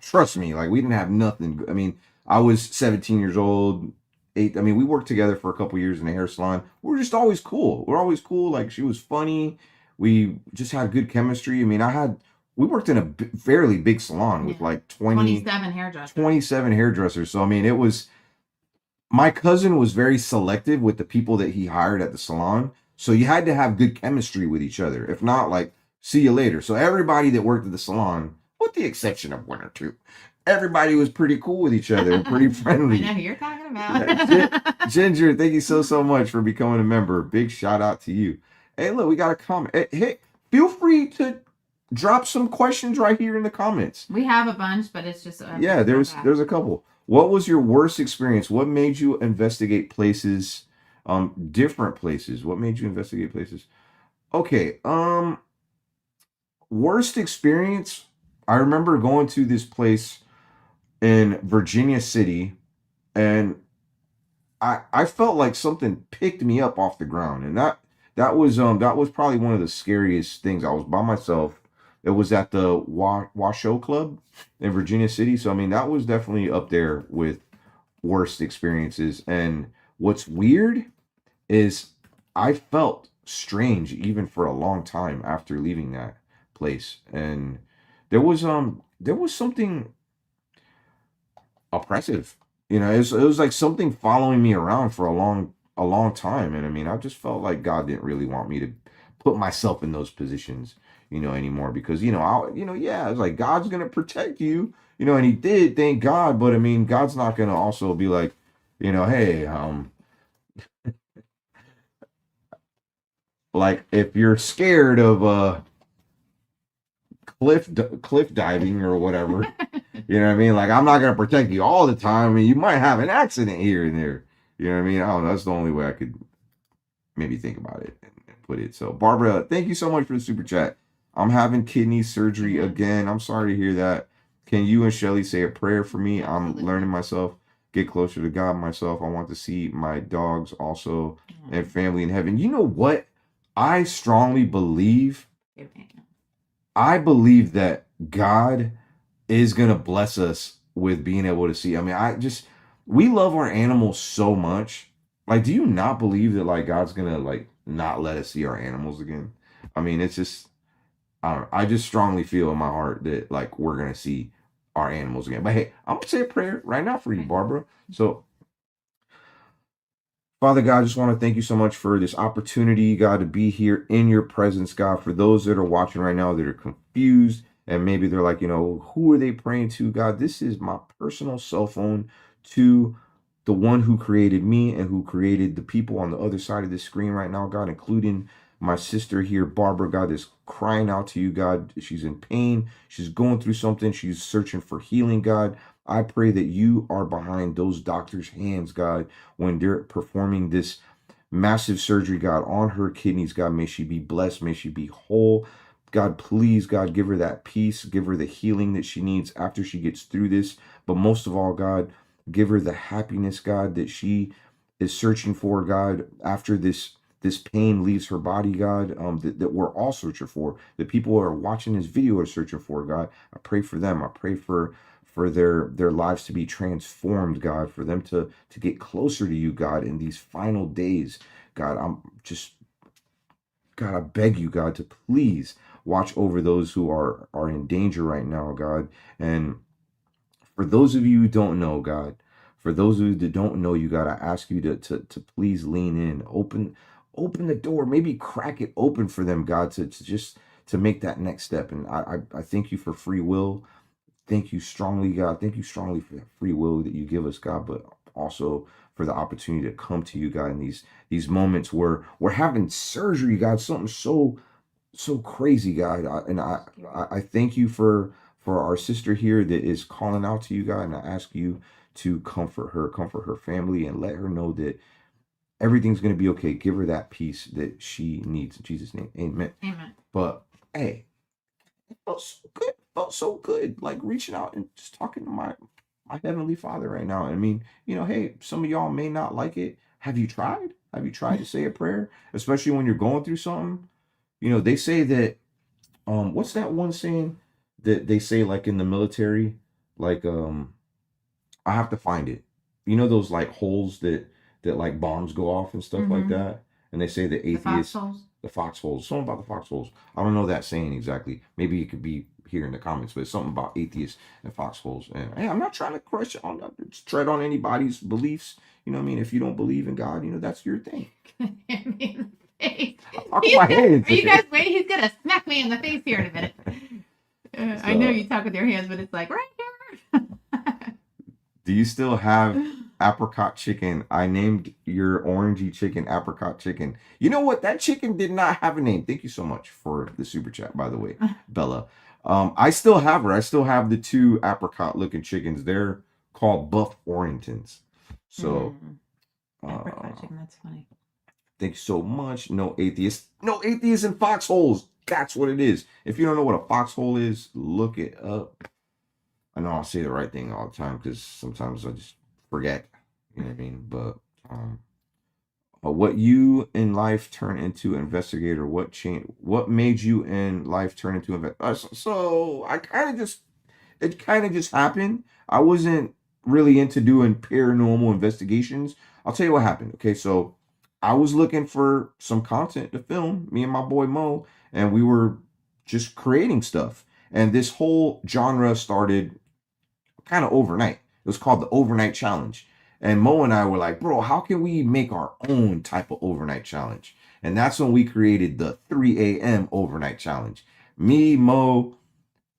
trust me, like we didn't have nothing. I mean, I was 17 years old. I mean, we worked together for a couple years in a hair salon. We were just always cool. We're always cool. Like she was funny. We just had good chemistry. I mean, we worked in a fairly big salon with like 27 hairdressers. 27 hairdressers. So I mean, it was, my cousin was very selective with the people that he hired at the salon. So you had to have good chemistry with each other. If not, like, see you later. So everybody that worked at the salon, with the exception of one or two, everybody was pretty cool with each other and pretty friendly. I know who you're talking about. Ginger, thank you so much for becoming a member. Big shout out to you. Hey, look, we got a comment. Hey, feel free to drop some questions right here in the comments. We have a bunch, but it's just yeah, there's a couple. What was your worst experience? What made you investigate places, different places? What made you investigate places? Okay, worst experience. I remember going to this place in Virginia City, and I felt like something picked me up off the ground, and that was probably one of the scariest things. I was by myself. It was at the Washoe Club in Virginia City. So I mean, that was definitely up there with worst experiences. And what's weird is I felt strange even for a long time after leaving that place, and there was something oppressive. You know, it was like something following me around for a long time. And I mean, I just felt like God didn't really want me to put myself in those positions, you know, anymore, because, you know, yeah, it's like God's going to protect you, you know, and he did, thank God. But I mean, God's not going to also be like, you know, hey, like if you're scared of cliff diving or whatever, you know what I mean? Like, I'm not going to protect you all the time. I mean, you might have an accident here and there. You know what I mean? I don't know. That's the only way I could maybe think about it and put it. So, Barbara, thank you so much for the super chat. I'm having kidney surgery again. I'm sorry to hear that. Can you and Shelly say a prayer for me? Absolutely. I'm learning myself, get closer to God myself. I want to see my dogs also and family in heaven. You know what? I strongly believe, I believe that God is going to bless us with being able to see. I mean, we love our animals so much. Like, do you not believe that, like, God's going to, like, not let us see our animals again? I mean, it's just, I don't know. I just strongly feel in my heart that, like, we're going to see our animals again. But hey, I'm going to say a prayer right now for you, Barbara. So, Father God, I just want to thank you so much for this opportunity, God, to be here in your presence, God. For those that are watching right now that are confused and maybe they're like, you know, who are they praying to, God? This is my personal cell phone to the one who created me and who created the people on the other side of the screen right now, God, including my sister here, Barbara, God, is crying out to you, God. She's in pain. She's going through something. She's searching for healing, God. I pray that you are behind those doctors' hands, God, when they're performing this massive surgery, God, on her kidneys, God. May she be blessed. May she be whole. God, please, God, give her that peace. Give her the healing that she needs after she gets through this. But most of all, God, give her the happiness, God, that she is searching for, God, after this pain leaves her body, God, that we're all searching for. The people who are watching this video are searching for, God. I pray for them. I pray for their lives to be transformed, God, for them to get closer to you, God, in these final days. God, God, I beg you, God, to please watch over those who are in danger right now, God. And for those of you who don't know, God, for those of you that don't know you, God, I ask you to please lean in, open the door, maybe crack it open for them, God, to just to make that next step. And I thank you for free will. Thank you strongly, God. Thank you strongly for that free will that you give us, God, but also for the opportunity to come to you, God, in these moments where we're having surgery, God, something so crazy, God. I thank you for our sister here that is calling out to you, God, and I ask you to comfort her family, and let her know that everything's going to be okay. Give her that peace that she needs. In Jesus' name, amen. Amen. But hey, it felt so good. felt so good, like reaching out and just talking to my heavenly Father right now. I mean, hey, some of y'all may not like it. Have you tried? Have you tried to say a prayer, especially when you're going through something? They say that what's that one saying that they say like in the military, like I have to find it. Those like holes that like bombs go off and stuff like Mm-hmm. that, and they say that The atheists, foxholes. the foxholes, something about the foxholes. I don't know that saying exactly. Maybe it could be here in the comments, but it's something about atheists and foxholes. And hey, I'm not trying to crush on tread on anybody's beliefs. You know what I mean? If you don't believe in God, that's your thing. Hit me in the face. Talk about hands. Are you guys waiting? He's gonna smack me in the face here in a minute. I know So, you talk with your hands, but it's like right here. do you still have apricot chicken? I named your orangey chicken apricot chicken. You know what? That chicken did not have a name. Thank you so much for the super chat, by the way, Bella. I still have her. I still have the two apricot looking chickens. They're called Buff Orringtons. So, apricot chicken. That's funny. thank you so much. No atheists. No atheists in foxholes. That's what it is. If you don't know what a foxhole is, look it up. I know I'll say the right thing all the time because sometimes I just forget. You know what I mean? But what you in life turn into investigator? What change? What made you in life turn into investigator? So it kind of just happened. I wasn't really into doing paranormal investigations. I'll tell you what happened. Okay, so I was looking for some content to film, me and my boy Mo, and we were just creating stuff. And this whole genre started kind of overnight. It was called the Overnight Challenge. And Mo and I were like, bro, how can we make our own type of overnight challenge? And that's when we created the 3 a.m. overnight challenge. Me, Mo,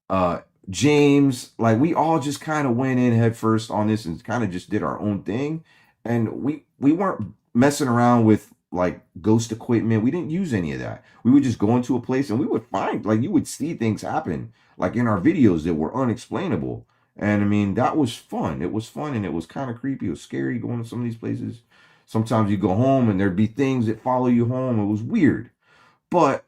uh, James, like we all just kind of went in head first on this and kind of just did our own thing. And we weren't messing around with like ghost equipment. We didn't use any of that. We would just go into a place and we would find like you would see things happen like in our videos that were unexplainable. And I mean, that was fun. It was fun and it was kind of creepy. It was scary going to some of these places. Sometimes you go home and there'd be things that follow you home. It was weird. But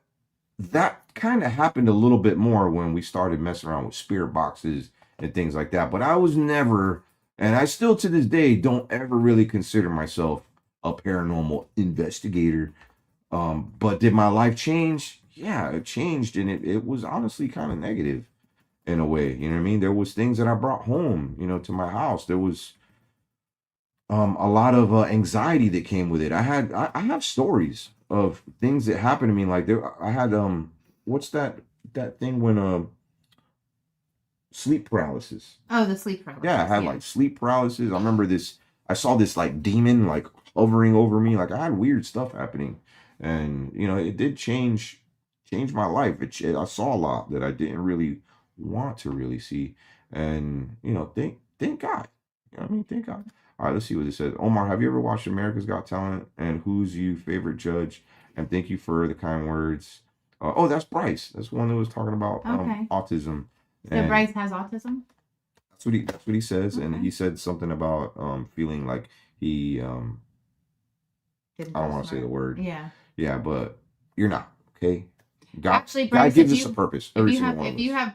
that kind of happened a little bit more when we started messing around with spirit boxes and things like that. But I was never, and I still to this day don't ever really consider myself a paranormal investigator. But did my life change? Yeah, it changed, and it was honestly kind of negative in a way. You know what I mean? There was things that I brought home, to my house. There was a lot of anxiety that came with it. I have stories of things that happened to me. Like I had what's that thing when sleep paralysis. Oh, the sleep paralysis. Yeah, I had like sleep paralysis. I remember this. I saw this like demon like hovering over me. Like I had weird stuff happening, and it did change my life. I saw a lot that I didn't really want to really see, and thank God. You know what I mean? Thank God. All right, let's see what it says. Omar, have you ever watched America's Got Talent? And who's your favorite judge? And thank you for the kind words. Oh, that's Bryce. That's one that was talking about autism. So Bryce has autism? That's what he says. Okay. And he said something about feeling like he I don't want to say the word. Yeah. Yeah, but you're not, okay? Actually, Bryce, God gives us a purpose. If you have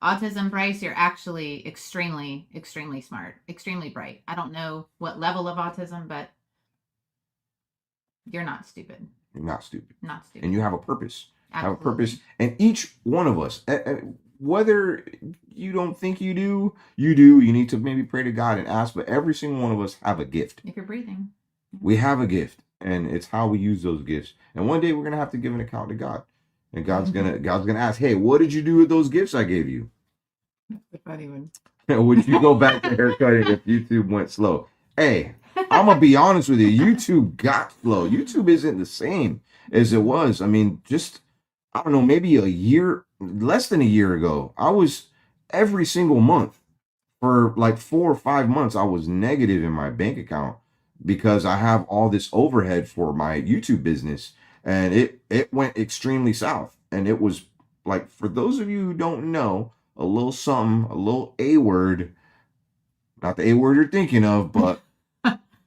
autism, Bryce, you're actually extremely, extremely smart, extremely bright. I don't know what level of autism, but you're not stupid. You're not stupid. Not stupid. And you have a purpose. Absolutely. Have a purpose. And each one of us, whether you don't think you do, you do. You need to maybe pray to God and ask, but every single one of us have a gift. If you're breathing. We have a gift, and it's how we use those gifts. And one day we're gonna have to give an account to God. And God's gonna ask, hey, what did you do with those gifts I gave you? That's a funny one. Would you go back to haircutting if YouTube went slow? Hey, I'm gonna be honest with you. YouTube got slow. YouTube isn't the same as it was. I mean, just I don't know, maybe less than a year ago, I was every single month for like 4 or 5 months, I was negative in my bank account because I have all this overhead for my YouTube business, and it went extremely south. And it was like, for those of you who don't know, a little something, a little A word, not the A word you're thinking of, but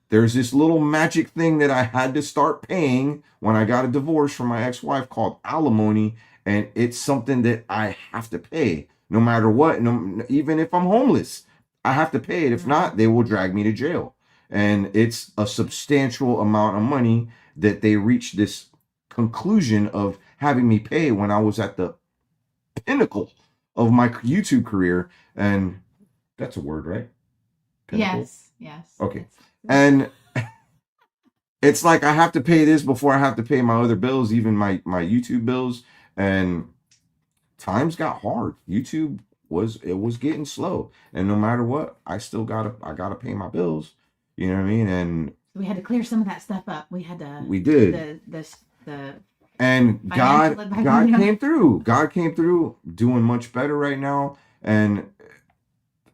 there's this little magic thing that I had to start paying when I got a divorce from my ex-wife called alimony. and it's something that I have to pay no matter what. No, even if I'm homeless, I have to pay it. If not, they will drag me to jail. And it's a substantial amount of money that they reached this conclusion of having me pay when I was at the pinnacle of my YouTube career. And that's a word, right? Pinnacle? Yes. Okay. And it's like I have to pay this before I have to pay my other bills, even my YouTube bills. And times got hard. YouTube was getting slow. And no matter what, I gotta pay my bills. You know what I mean? And we had to clear some of that stuff up. We had to. We did. The and God came through. God came through, doing much better right now. And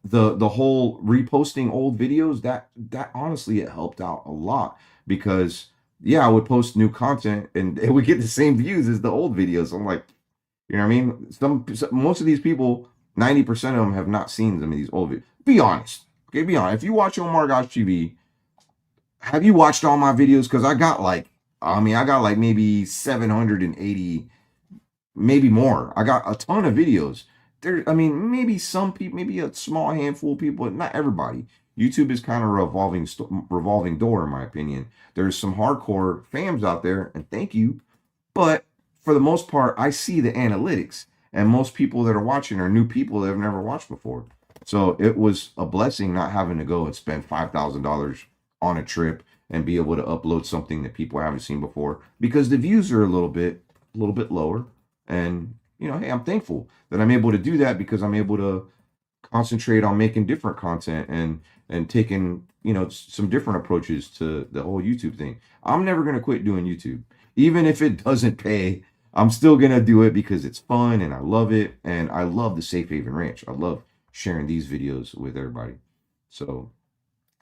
the whole reposting old videos, that honestly, it helped out a lot, because I would post new content and it would get the same views as the old videos. I'm like, you know what I mean? Most of these people, 90% of them have not seen some of these old videos. Be honest. Okay, be honest. If you watch Omar Gosh TV, have you watched all my videos? Because I got like maybe 780, maybe more. I got a ton of videos. Maybe some people, maybe a small handful of people, but not everybody. YouTube is kind of a revolving door, in my opinion. There's some hardcore fans out there, and thank you. But for the most part, I see the analytics, and most people that are watching are new people that have never watched before. So it was a blessing not having to go and spend $5,000 on a trip and be able to upload something that people haven't seen before, because the views are a little bit lower. And hey, I'm thankful that I'm able to do that, because I'm able to concentrate on making different content and taking some different approaches to the whole YouTube thing. I'm never going to quit doing YouTube, even if it doesn't pay. I'm still going to do it because it's fun and I love it, and I love the Safe Haven Ranch. I love sharing these videos with everybody. So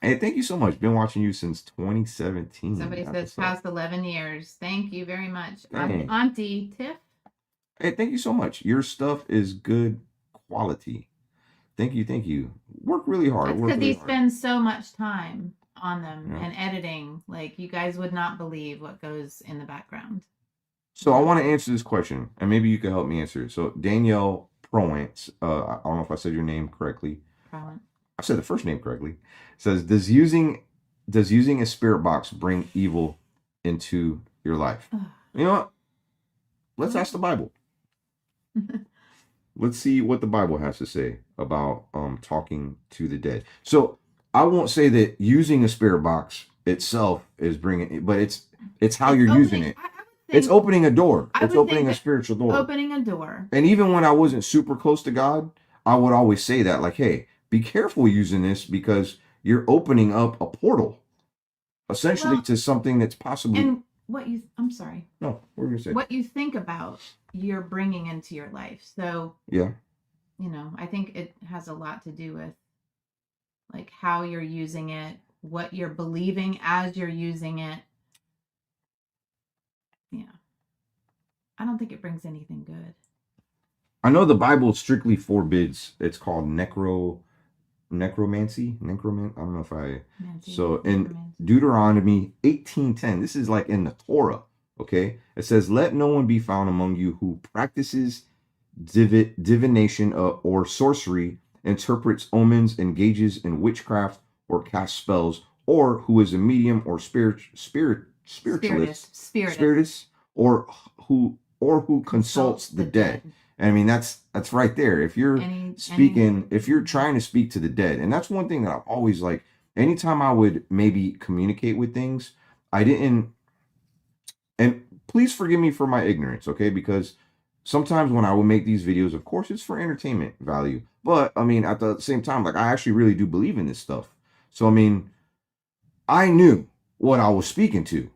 hey, thank you so much. Been watching you since 2017. Somebody says past 11 years. Thank you very much. Dang. Auntie Tiff. Hey, thank you so much. Your stuff is good quality. Thank you. Work really hard. It's because he spends so much time on them and editing. Like, you guys would not believe what goes in the background. So I want to answer this question, and maybe you can help me answer it. So Danielle Prowance, I don't know if I said your name correctly. Prowance. I said the first name correctly. Says, does using a spirit box bring evil into your life? You know what? Let's ask the Bible. Let's see what the Bible has to say about talking to the dead. So I won't say that using a spirit box itself is bringing it, but it's how you're using it. It's opening a door. It's opening a spiritual door. Opening a door. And even when I wasn't super close to God, I would always say that, like, hey, be careful using this, because you're opening up a portal, essentially, to something that's possibly. And I'm sorry. No, what were you gonna say? What you think about, you're bringing into your life. So yeah, I think it has a lot to do with like how you're using it, what you're believing as you're using it. Yeah. I don't think it brings anything good. I know the Bible strictly forbids. It's called necromancy. I don't know if I. So in Deuteronomy 18:10, this is like in the Torah. Okay, it says, "Let no one be found among you who practices divination or sorcery, interprets omens, engages in witchcraft, or casts spells, or who is a medium or spiritualist, or who consults the dead." I mean, that's right there. If you're if you're trying to speak to the dead, and that's one thing that I've always like. Anytime I would maybe communicate with things, I didn't. And please forgive me for my ignorance, okay? Because sometimes when I would make these videos, of course, it's for entertainment value. But I mean, at the same time, like, I actually really do believe in this stuff. So I mean, I knew what I was speaking to.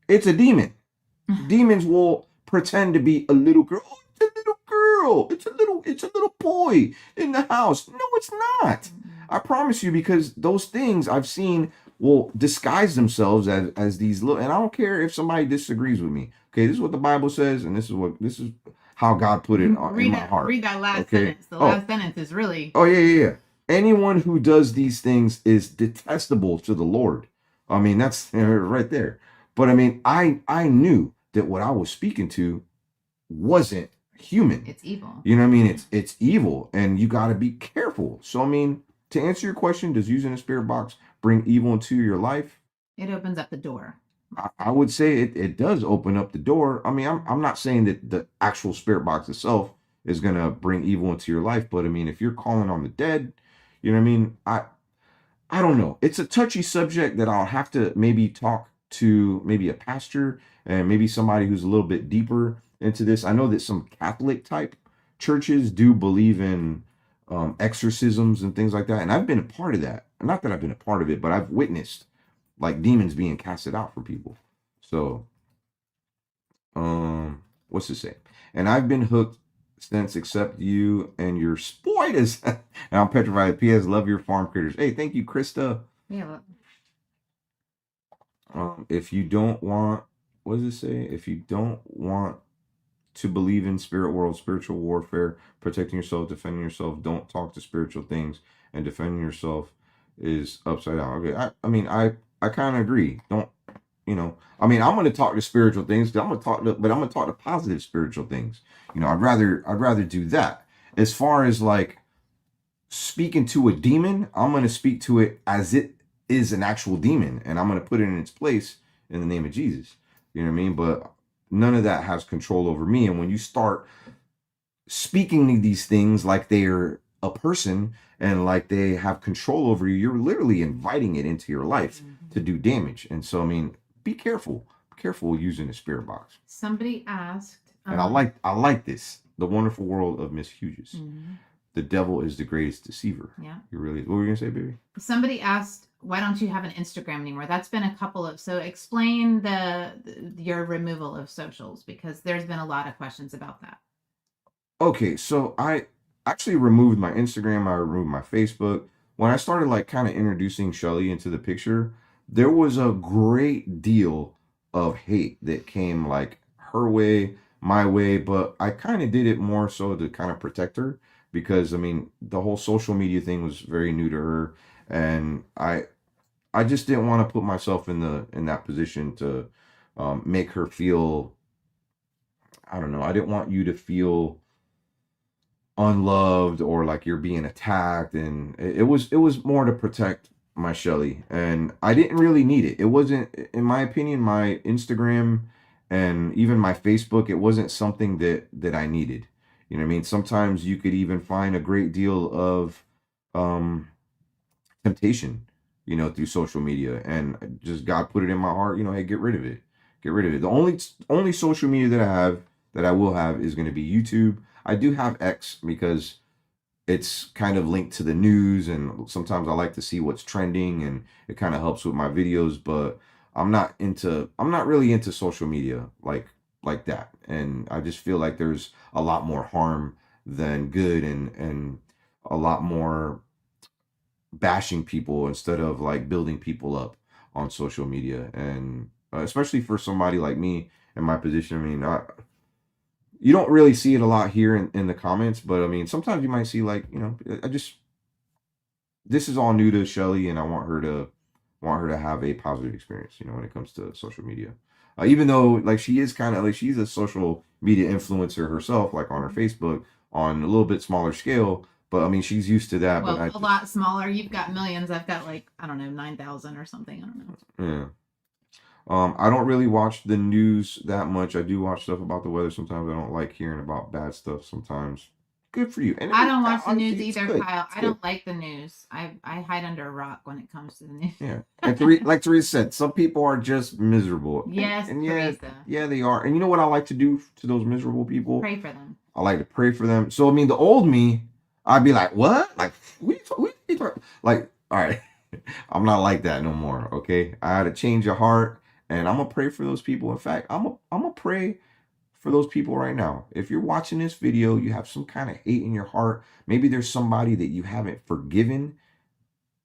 It's a demon. Demons will pretend to be a little girl. Oh, it's a little girl. It's a little boy in the house. No, it's not. I promise you, because those things I've seen will disguise themselves as these little, and I don't care if somebody disagrees with me. Okay, this is what the Bible says, and this is how God put it in my heart. Read that last sentence. The last sentence is really. Oh yeah. Anyone who does these things is detestable to the Lord. I mean, that's right there. But I mean, I knew that what I was speaking to wasn't human. It's evil. You know what I mean? It's evil, and you got to be careful. So I mean, to answer your question, does using a spirit box bring evil into your life? It opens up the door. I would say it does open up the door. I mean, I'm not saying that the actual spirit box itself is gonna bring evil into your life, but I mean, if you're calling on the dead, you know what I mean? I don't know. It's a touchy subject that I'll have to maybe talk to maybe a pastor and maybe somebody who's a little bit deeper into this. I know that some Catholic type churches do believe in exorcisms and things like that, and I've been a part of that. Not that I've been a part of it, but I've witnessed like demons being casted out from people. So, what's it say? And I've been hooked since, except you and your spoilers. And I'm petrified. P.S. Love your farm critters. Hey, thank you, Krista. Yeah. If you don't want, what does it say? If you don't want to believe in spirit world, spiritual warfare, protecting yourself, defending yourself, don't talk to spiritual things, and defending yourself is upside down. Okay, I mean, I kind of agree. Don't, you know, I mean, I'm going to talk to spiritual things. But I'm going to talk to positive spiritual things. You know, I'd rather do that. As far as like speaking to a demon, I'm going to speak to it as it is an actual demon, and I'm going to put it in its place in the name of Jesus. You know what I mean? But none of that has control over me. And when you start speaking these things like they're a person and like they have control over you, you're literally inviting it into your life to do damage. And so, I mean, be careful using a spirit box. Somebody asked, and I like this, the wonderful world of Miss Hughes. The devil is the greatest deceiver. Yeah. You really, what were you gonna say, baby? Somebody asked, why don't you have an Instagram anymore? That's been a couple of, so explain your removal of socials, because there's been a lot of questions about that. Okay, so I actually removed my Instagram, I removed my Facebook. When I started like kind of introducing Shelly into the picture, there was a great deal of hate that came like her way, my way, but I kind of did it more so to kind of protect her, because I mean, the whole social media thing was very new to her, and I just didn't want to put myself in that position to make her feel, I don't know, I didn't want you to feel unloved or like you're being attacked, and it was more to protect my Shelly, and I didn't really need it. It wasn't, in my opinion, my Instagram and even my Facebook, it wasn't something that I needed. You know what I mean? Sometimes you could even find a great deal of temptation, you know, through social media, and just God put it in my heart, you know, hey, get rid of it. Get rid of it. The only social media that I will have is going to be YouTube. I do have X because it's kind of linked to the news, and sometimes I like to see what's trending, and it kind of helps with my videos, but I'm not really into social media like that. And I just feel like there's a lot more harm than good, and a lot more bashing people instead of like building people up on social media. And especially for somebody like me in my position, I mean, you don't really see it a lot here in the comments, but I mean, sometimes you might see like, you know, this is all new to Shelly, and I want her to have a positive experience, you know, when it comes to social media. Even though like she is kind of like, she's a social media influencer herself, like on her Facebook on a little bit smaller scale, but I mean, she's used to that. Well, but a lot smaller. You've got millions. I've got like, I don't know, 9,000 or something. I don't know. Yeah. I don't really watch the news that much. I do watch stuff about the weather sometimes. I don't like hearing about bad stuff sometimes. Good for you. And I don't watch the news honestly, it's either, good. Kyle. It's I good. don't like the news. I hide under a rock when it comes to the news. Yeah. And like Teresa said, some people are just miserable. Yes, and Teresa. yeah, they are. And you know what I like to do to those miserable people? Pray for them. I like to pray for them. So I mean, the old me, I'd be like, what? Like, like, all right, I'm not like that no more. Okay, I had to change your heart, and I'm gonna pray for those people. In fact, I'm gonna pray for those people right now. If you're watching this video, you have some kind of hate in your heart. Maybe there's somebody that you haven't forgiven.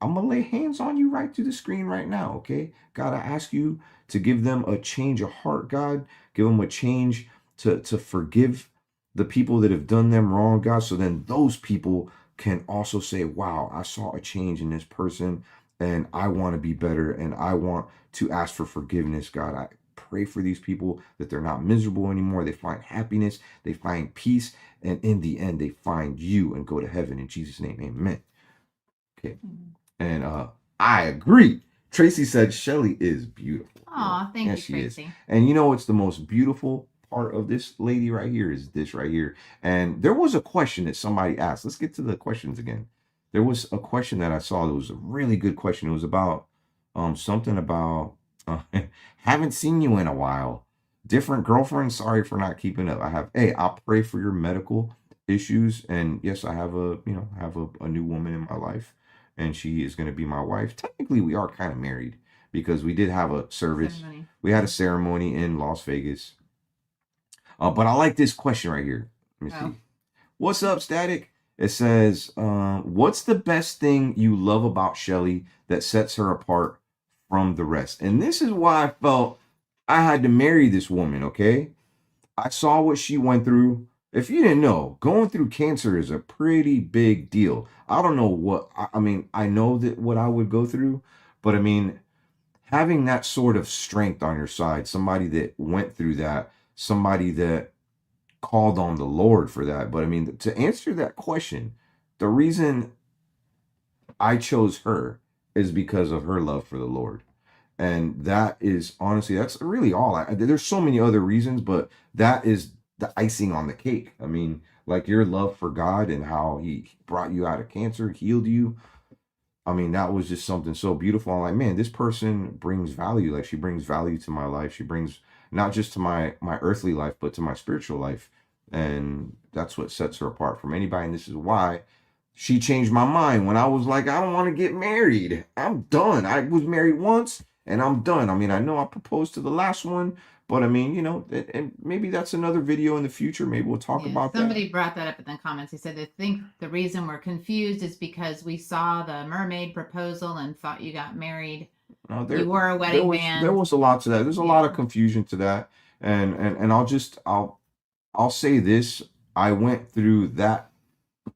I'm gonna lay hands on you right through the screen right now, okay? God, I ask you to give them a change of heart, God. Give them a change to forgive the people that have done them wrong, God. So then those people can also say, wow, I saw a change in this person, and I want to be better, and I want to ask for forgiveness, God. I pray for these people that they're not miserable anymore. They find happiness, they find peace, and in the end, they find you and go to heaven. In Jesus' name, amen. Okay. And I agree. Tracy said Shelly is beautiful. Aw, thank Yeah, you, she is. Tracy. And you know what's the most beautiful part of this lady right here is this right here. And there was a question that somebody asked. Let's get to the questions again. There was a question that I saw that was a really good question. It was about something about haven't seen you in a while. Different girlfriend. Sorry for not keeping up. I'll pray for your medical issues. And yes, I have a new woman in my life, and she is going to be my wife. Technically, we are kind of married because we did have a service. Ceremony. We had a ceremony in Las Vegas. But I like this question right here. Let me see. What's up, Static? It says, what's the best thing you love about Shelly that sets her apart from the rest? And this is why I felt I had to marry this woman, okay? I saw what she went through. If you didn't know, going through cancer is a pretty big deal. I don't know what, I mean, I know that what I would go through, but I mean, having that sort of strength on your side, somebody that went through that, somebody that called on the Lord for that. But I mean, to answer that question, the reason I chose her is because of her love for the Lord. And that is honestly, that's really all. There's so many other reasons, but that is the icing on the cake. I mean, like your love for God and how he brought you out of cancer, healed you. I mean, that was just something so beautiful. I'm like, man, this person brings value. Like she brings value to my life. She brings not just to my earthly life, but to my spiritual life. And that's what sets her apart from anybody. And this is why she changed my mind when I was like, I don't want to get married. I'm done. I was married once and I'm done. I mean, I know I proposed to the last one, but I mean, and maybe that's another video in the future. Maybe we'll talk about that. Somebody brought that up in the comments. He said they think the reason we're confused is because we saw the mermaid proposal and thought you got married. You wore a wedding band. There was a lot to that. There's a lot of confusion to that. And I'll say this. I went through that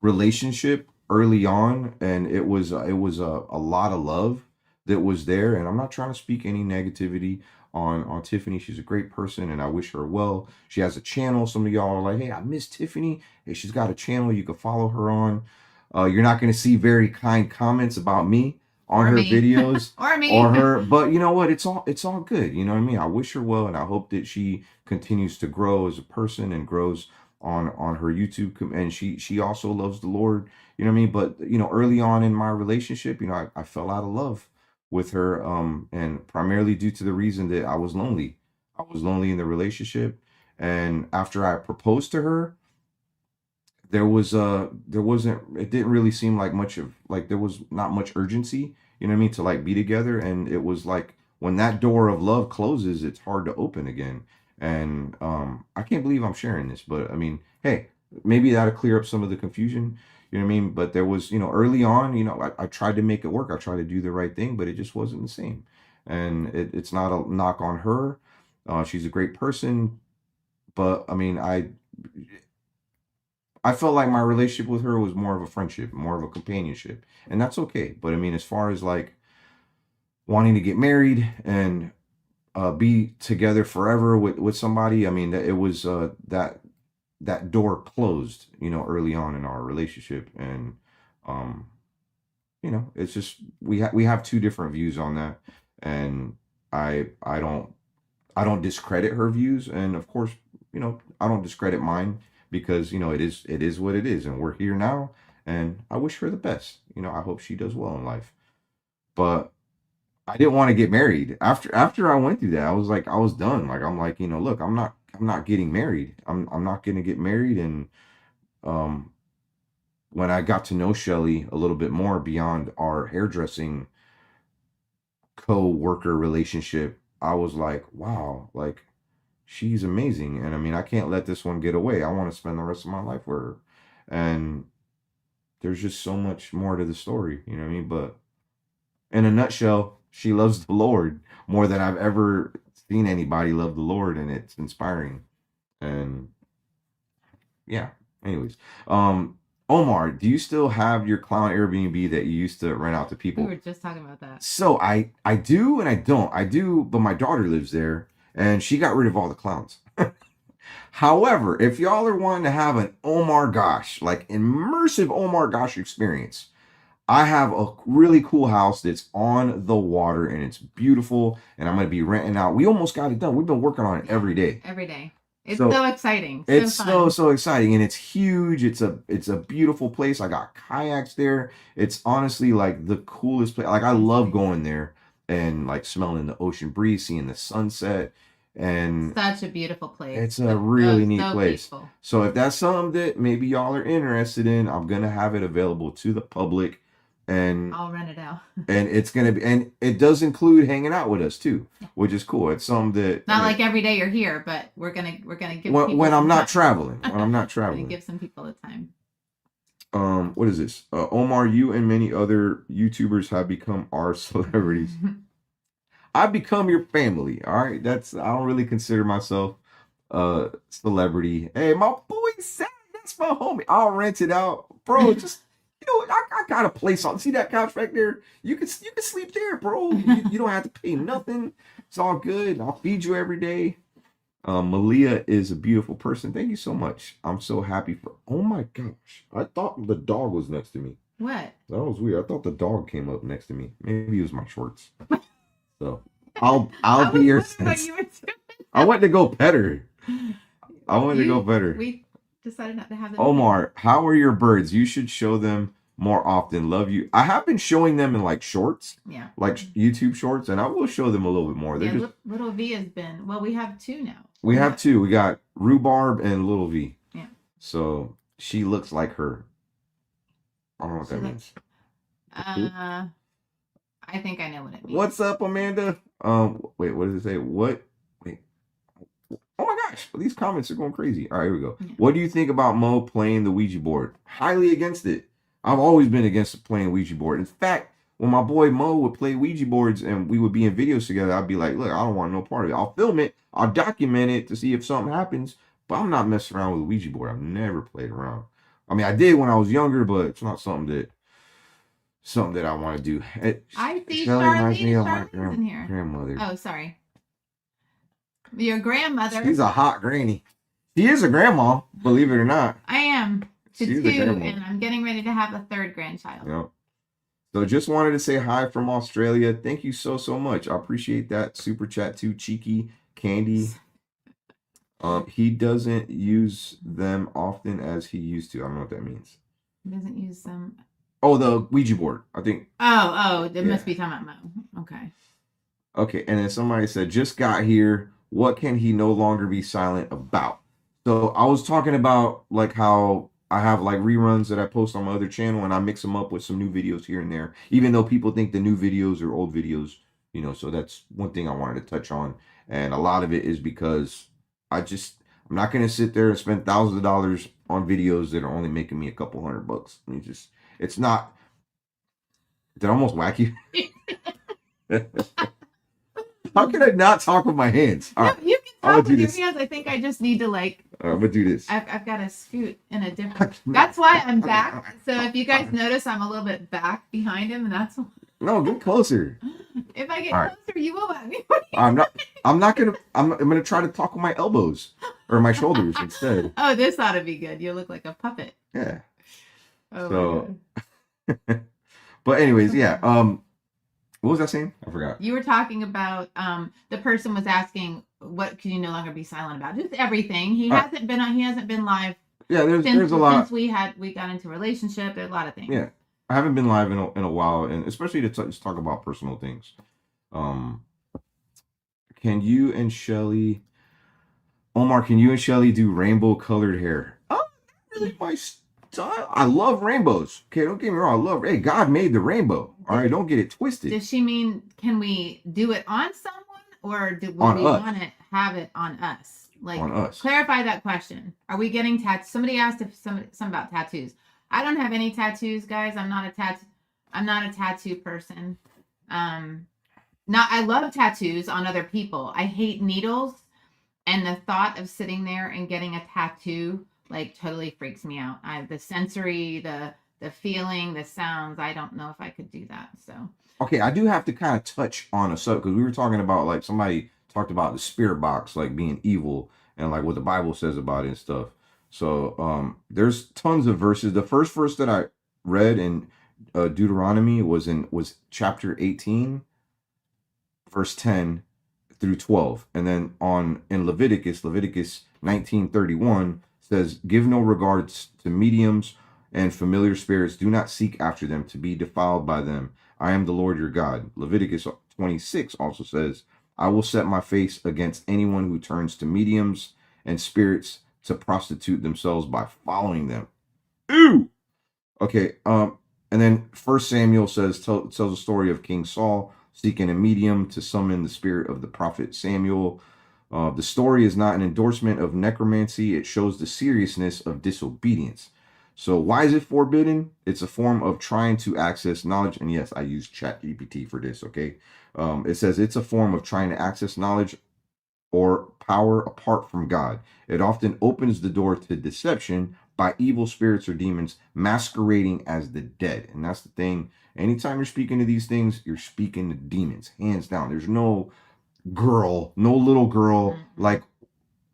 relationship early on, and it was a lot of love that was there. And I'm not trying to speak any negativity on Tiffany. She's a great person, and I wish her well. She has a channel. Some of y'all are like, hey, I miss Tiffany. Hey, she's got a channel you can follow her on. You're not going to see very kind comments about me on her videos or her, but you know what? It's all good. You know what I mean? I wish her well, and I hope that she continues to grow as a person and grows on her YouTube, and she also loves the Lord. You know what I mean? But early on in my relationship, I fell out of love with her, and primarily due to the reason that I was lonely. I was lonely in the relationship, and after I proposed to her, there wasn't, it didn't really seem like there was not much urgency, you know what I mean, to like be together. And it was like when that door of love closes, it's hard to open again. And I can't believe I'm sharing this, but I mean, hey, maybe that'll clear up some of the confusion, you know what I mean? But there was, early on, I tried to make it work. I tried to do the right thing, but it just wasn't the same. And it's not a knock on her. She's a great person, but I mean, I felt like my relationship with her was more of a friendship, more of a companionship, and that's okay. But I mean, as far as like wanting to get married and be together forever with somebody, I mean, it was that door closed, early on in our relationship, and it's just we have two different views on that, and I don't discredit her views, and of course, I don't discredit mine. Because it is what it is, and we're here now, and I wish her the best. I hope she does well in life. But I didn't want to get married after I went through that. I was done. Like I'm like, look, I'm not getting married. I'm not going to get married. And when I got to know Shelly a little bit more beyond our hairdressing co-worker relationship, I was like, wow, like she's amazing. And I mean, I can't let this one get away. I want to spend the rest of my life with her. And there's just so much more to the story, you know what I mean? But in a nutshell, she loves the Lord more than I've ever seen anybody love the Lord, and it's inspiring. And yeah, anyways. Omar, do you still have your clown Airbnb that you used to rent out to people? We were just talking about that. So I do and I don't. I do, but my daughter lives there. and she got rid of all the clowns. However, if y'all are wanting to have an oh my gosh, like immersive oh my gosh experience, I have a really cool house that's on the water and it's beautiful, and I'm gonna be renting out. We almost got it done. We've been working on it every day. Every day. It's So so exciting. So it's fun. so exciting, and it's huge. It's a beautiful place. I got kayaks there. It's honestly like the coolest place. Like I love going there and like smelling the ocean breeze, seeing the sunset, and Such a beautiful place. it's a really neat so place. peaceful. So if that's something that maybe y'all are interested in, I'm gonna have it available to the public, and I'll rent it out. and it's gonna be, and it does include hanging out with us too, Yeah. which is cool. It's something that Not like every day you're here, but we're gonna give when people I'm some not time. traveling. When I'm not We're gonna traveling. give some people the time. What is this? Omar, you and many other YouTubers have become our celebrities. I've become your family. All right, I don't really consider myself a celebrity. Hey, my boy Zach, that's my homie. I'll rent it out, bro. Just I got a place on. See that couch right there? You can sleep there, bro. You don't have to pay nothing. It's all good. I'll feed you every day. Malia is a beautiful person. Thank you so much. I'm so happy for. Oh my gosh! I thought the dog was next to me. What? That was weird. I thought the dog came up next to me. Maybe it was my shorts. So I'll be your sense. I went to go pet her. I wanted to go pet her. We decided not to have them. Omar, how are your birds? You should show them more often. Love you. I have been showing them in like shorts. Yeah. Like YouTube shorts, and I will show them a little bit more. They're Yeah, just, little V has been. Well, we have two now. we have two. We got Rhubarb and Little V. Yeah. So she looks like her. I don't know what She that looks- means. I think I know what it means. What's up, Amanda? Wait, what does it say? What? Wait. Oh my gosh, these comments are going crazy. All right, here we go. Yeah. What do you think about Mo playing the Ouija board? Highly against it. I've always been against playing Ouija board. In fact, when my boy Mo would play Ouija boards and we would be in videos together, I'd be like, look, I don't want no part of it. I'll film it, I'll document it to see if something happens, but I'm not messing around with a Ouija board. I've never played around. I mean, I did when I was younger, but it's not something that I want to do. I see Shelly reminds me of Charlene's my in here. grandmother. Oh, sorry. Your grandmother. She's a hot granny. She is a grandma, believe it or not. I am to She's a two, grandma. and I'm getting ready to have a third grandchild. Yep. So just wanted to say hi from Australia. Thank you so much. I appreciate that super chat too, Cheeky Candy. He doesn't use them often as he used to. I don't know what that means. He doesn't use them. Oh, the Ouija board, I think. Oh, it must be talking about Mo. Okay. Okay, and then somebody said, just got here. What can he no longer be silent about? So I was talking about like how I have like reruns that I post on my other channel, and I mix them up with some new videos here and there, even though people think the new videos are old videos, so that's one thing I wanted to touch on. And a lot of it is because I'm not going to sit there and spend thousands of dollars on videos that are only making me a couple $100. I mean, it's not. Did I almost whack you? How can I not talk with my hands? All No, right, you can I'm talk gonna do with your this. hands. I think I just need to like. I'm gonna do this. I've got to scoot in a different. That's why I'm back. So if you guys notice, I'm a little bit back behind him, and that's. No, get closer. If I get All right. closer, you will whack me. I'm gonna try to talk with my elbows or my shoulders instead. Oh, this ought to be good. You look like a puppet. Yeah. Oh, So- my God. But anyways, yeah. What was I saying? I forgot. You were talking about the person was asking what can you no longer be silent about? Just everything. He hasn't been live Yeah, there's since a lot. since we got into a relationship. There's a lot of things. Yeah, I haven't been live in a while, and especially to just talk about personal things. Can you and Shelly, Omar? Can you and Shelly do rainbow colored hair? Oh, not really my style. I love rainbows. Okay, don't get me wrong. I love. Hey, God made the rainbow. All right, don't get it twisted. Does she mean can we do it on someone or would On we us. want to have it on us? Like On us. clarify that question. Are we getting tattoos? Somebody asked if something about tattoos. I don't have any tattoos, guys. I'm not a tattoo person. I love tattoos on other people. I hate needles, and the thought of sitting there and getting a tattoo like totally freaks me out. The sensory, the feeling, the sounds. I don't know if I could do that. So Okay, I do have to kind of touch on a subject because we were talking about like somebody talked about the spirit box like being evil and like what the Bible says about it and stuff. So there's tons of verses. The first verse that I read in Deuteronomy was chapter 18, verse 10 through 12. And then in Leviticus 19:31 says, "Give no regards to mediums and familiar spirits. Do not seek after them to be defiled by them. I am the Lord your God." Leviticus 26 also says, "I will set my face against anyone who turns to mediums and spirits to prostitute themselves by following them." Ooh. Okay. And then First Samuel tells a story of King Saul seeking a medium to summon the spirit of the prophet Samuel. The story is not an endorsement of necromancy. It shows the seriousness of disobedience. So why is it forbidden? It's a form of trying to access knowledge. And yes, I use ChatGPT for this, okay? It says it's a form of trying to access knowledge or power apart from God. It often opens the door to deception by evil spirits or demons masquerading as the dead. And that's the thing. Anytime you're speaking to these things, you're speaking to demons, hands down. There's no little girl. Like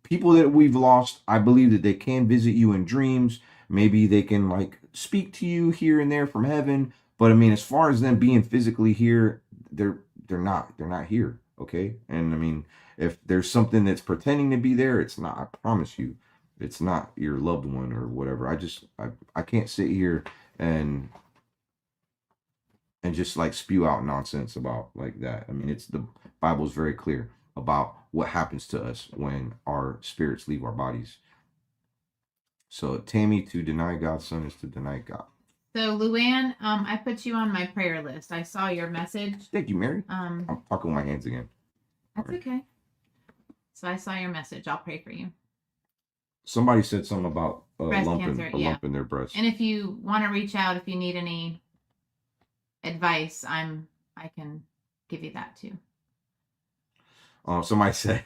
people that we've lost, I believe that they can visit you in dreams. Maybe they can like speak to you here and there from heaven. But I mean, as far as them being physically here, they're not here. Okay. And I mean, if there's something that's pretending to be there, it's not. I promise you, it's not your loved one or whatever. I can't sit here and just like spew out nonsense about like that. I mean, the Bible is very clear about what happens to us when our spirits leave our bodies. So Tammy, to deny God's son is to deny God. So Luann, I put you on my prayer list. I saw your message. Thank you, Mary. I'm talking with my hands again. That's okay. So I saw your message. I'll pray for you. Somebody said something about breast lump in their breast. And if you want to reach out, if you need any advice, I can give you that too. Somebody said,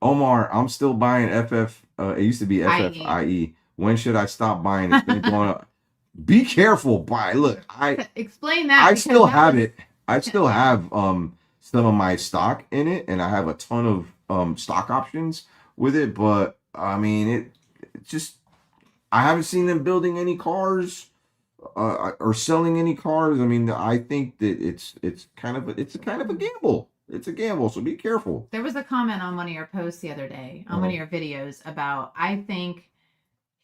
Omar, I'm still buying FF. It used to be FFIE. When should I stop buying? It's been going up. Be careful. Look, explain that. I still have it. I still have some of my stock in it, and I have a ton of stock options with it. But I mean, it just I haven't seen them building any cars or selling any cars. I mean, I think that it's kind of a gamble. It's a gamble, so be careful. There was a comment on one of your posts the other day, on one of your videos, about I think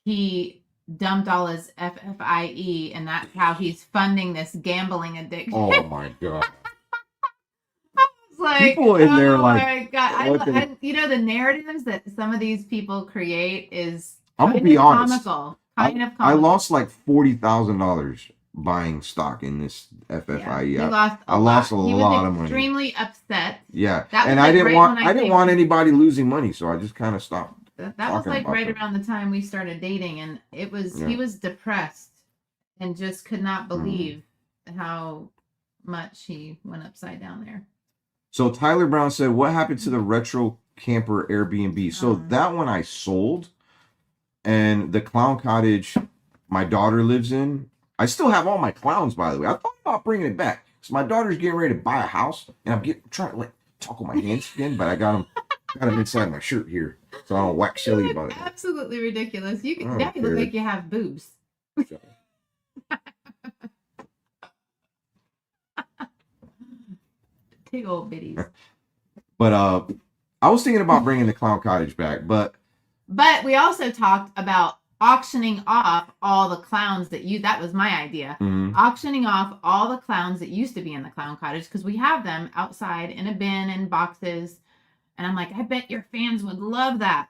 he dumped all his FFIE and that's how he's funding this gambling addiction. Oh my God. I was like, people in there like, my God. You know, the narratives that some of these people create is I'm gonna be honest. Comical. I lost like $40,000 buying stock in this FFIE. Yeah, I lost a lot of money. He was extremely upset. Yeah, and I didn't want anybody losing money, so I just kind of stopped. That was like right around the time we started dating, and it was he was depressed and just could not believe how much he went upside down there. So Tyler Brown said, "What happened to the retro camper Airbnb?" So that one I sold, and the clown cottage my daughter lives in. I still have all my clowns, by the way. I thought about bringing it back because my daughter's getting ready to buy a house, and I'm trying to like talk with my hands again, but I got them inside my shirt here, so I don't whack Shelly about it. Absolutely ridiculous. You can now you look like you have boobs. Big old bitties. But I was thinking about bringing the clown cottage back, but we also talked about auctioning off all the clowns that was my idea. Auctioning off all the clowns that used to be in the clown cottage, because we have them outside in a bin and boxes, and I'm like, I bet your fans would love that.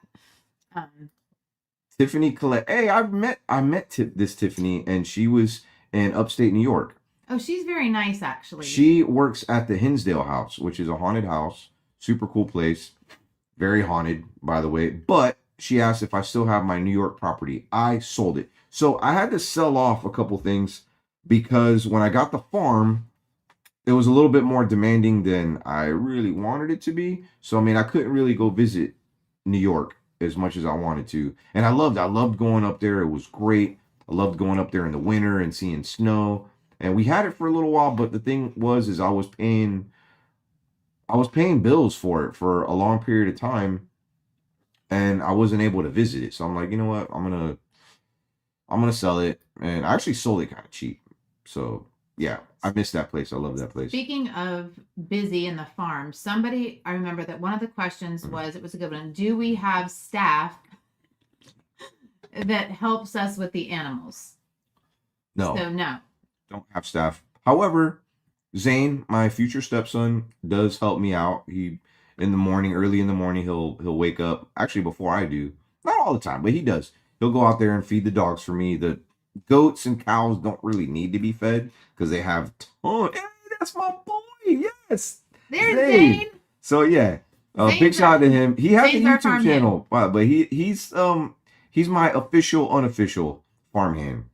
Tiffany Collette. Hey, I met this Tiffany, and she was in upstate New York. Oh, she's very nice, actually. She works at the Hinsdale House, which is a haunted house. Super cool place. Very haunted, by the way. But she asked if I still have my New York property. I sold it. So I had to sell off a couple things because when I got the farm, it was a little bit more demanding than I really wanted it to be. So, I mean, I couldn't really go visit New York as much as I wanted to. And I loved going up there. It was great. I loved going up there in the winter and seeing snow. And we had it for a little while, but the thing is I was paying I was paying bills for it for a long period of time, and I wasn't able to visit it. So I'm like, you know what? I'm gonna sell it, and I actually sold it kind of cheap. So yeah, I miss that place. I love that place. Speaking of busy in the farm, I remember that one of the questions was, it was a good one. Do we have staff that helps us with the animals? No, So no. don't have staff. However, Zane, my future stepson, does help me out. He in the morning, early in the morning, he'll wake up. Actually, before I do, not all the time, but he does. He'll go out there and feed the dogs for me. The goats and cows don't really need to be fed because they have ton. Hey, that's my boy. Yes, There's Zane. Zane. So yeah, Zane's big shout out to him. He has a Zane's our YouTube farm channel, but he's my official, unofficial farmhand,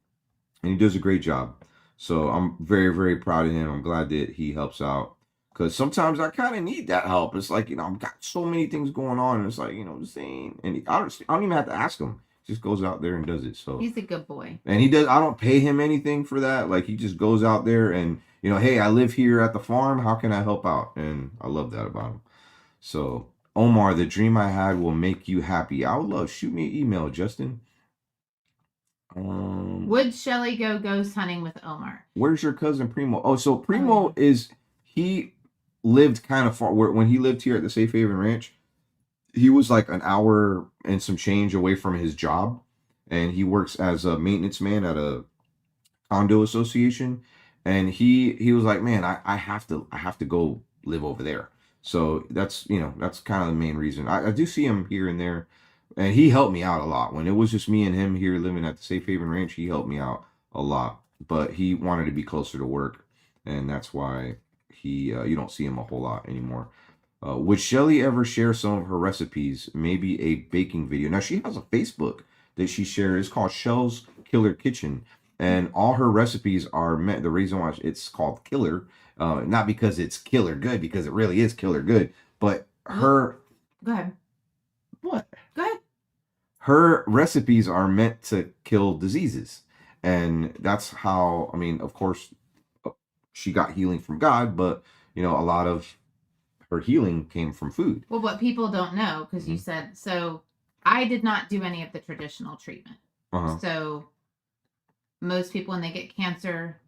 and he does a great job. So I'm very, very proud of him. I'm glad that he helps out because sometimes I kind of need that help. It's like, I've got so many things going on, and it's like, Zane, and I don't even have to ask him. He just goes out there and does it. So He's a good boy. and he does. I don't pay him anything for that. Like, he just goes out there and, hey, I live here at the farm. How can I help out? And I love that about him. So Omar, the dream I had will make you happy. I would love, shoot me an email, Justin. Would Shelly go ghost hunting with Omar? Where's your cousin Primo? Oh, so Primo he lived kind of far. When he lived here at the Safe Haven Ranch, he was like an hour and some change away from his job, and he works as a maintenance man at a condo association. And he was like, man, I have to go live over there. So that's kind of the main reason. I do see him here and there, and he helped me out a lot when it was just me and him here living at the Safe Haven Ranch. He helped me out a lot, but he wanted to be closer to work, and that's why you don't see him a whole lot anymore. Would Shelly ever share some of her recipes? Maybe a baking video. Now she has a Facebook that she shares. It's called Shell's Killer Kitchen, and all her recipes are meant. The reason why it's called Killer, not because it's killer good, because it really is killer good, but her. Go ahead. What? Go ahead. Her recipes are meant to kill diseases, and that's how. I mean, of course, she got healing from God, but a lot of her healing came from food. Well, what people don't know, because you said, so I did not do any of the traditional treatment. So most people, when they get cancer,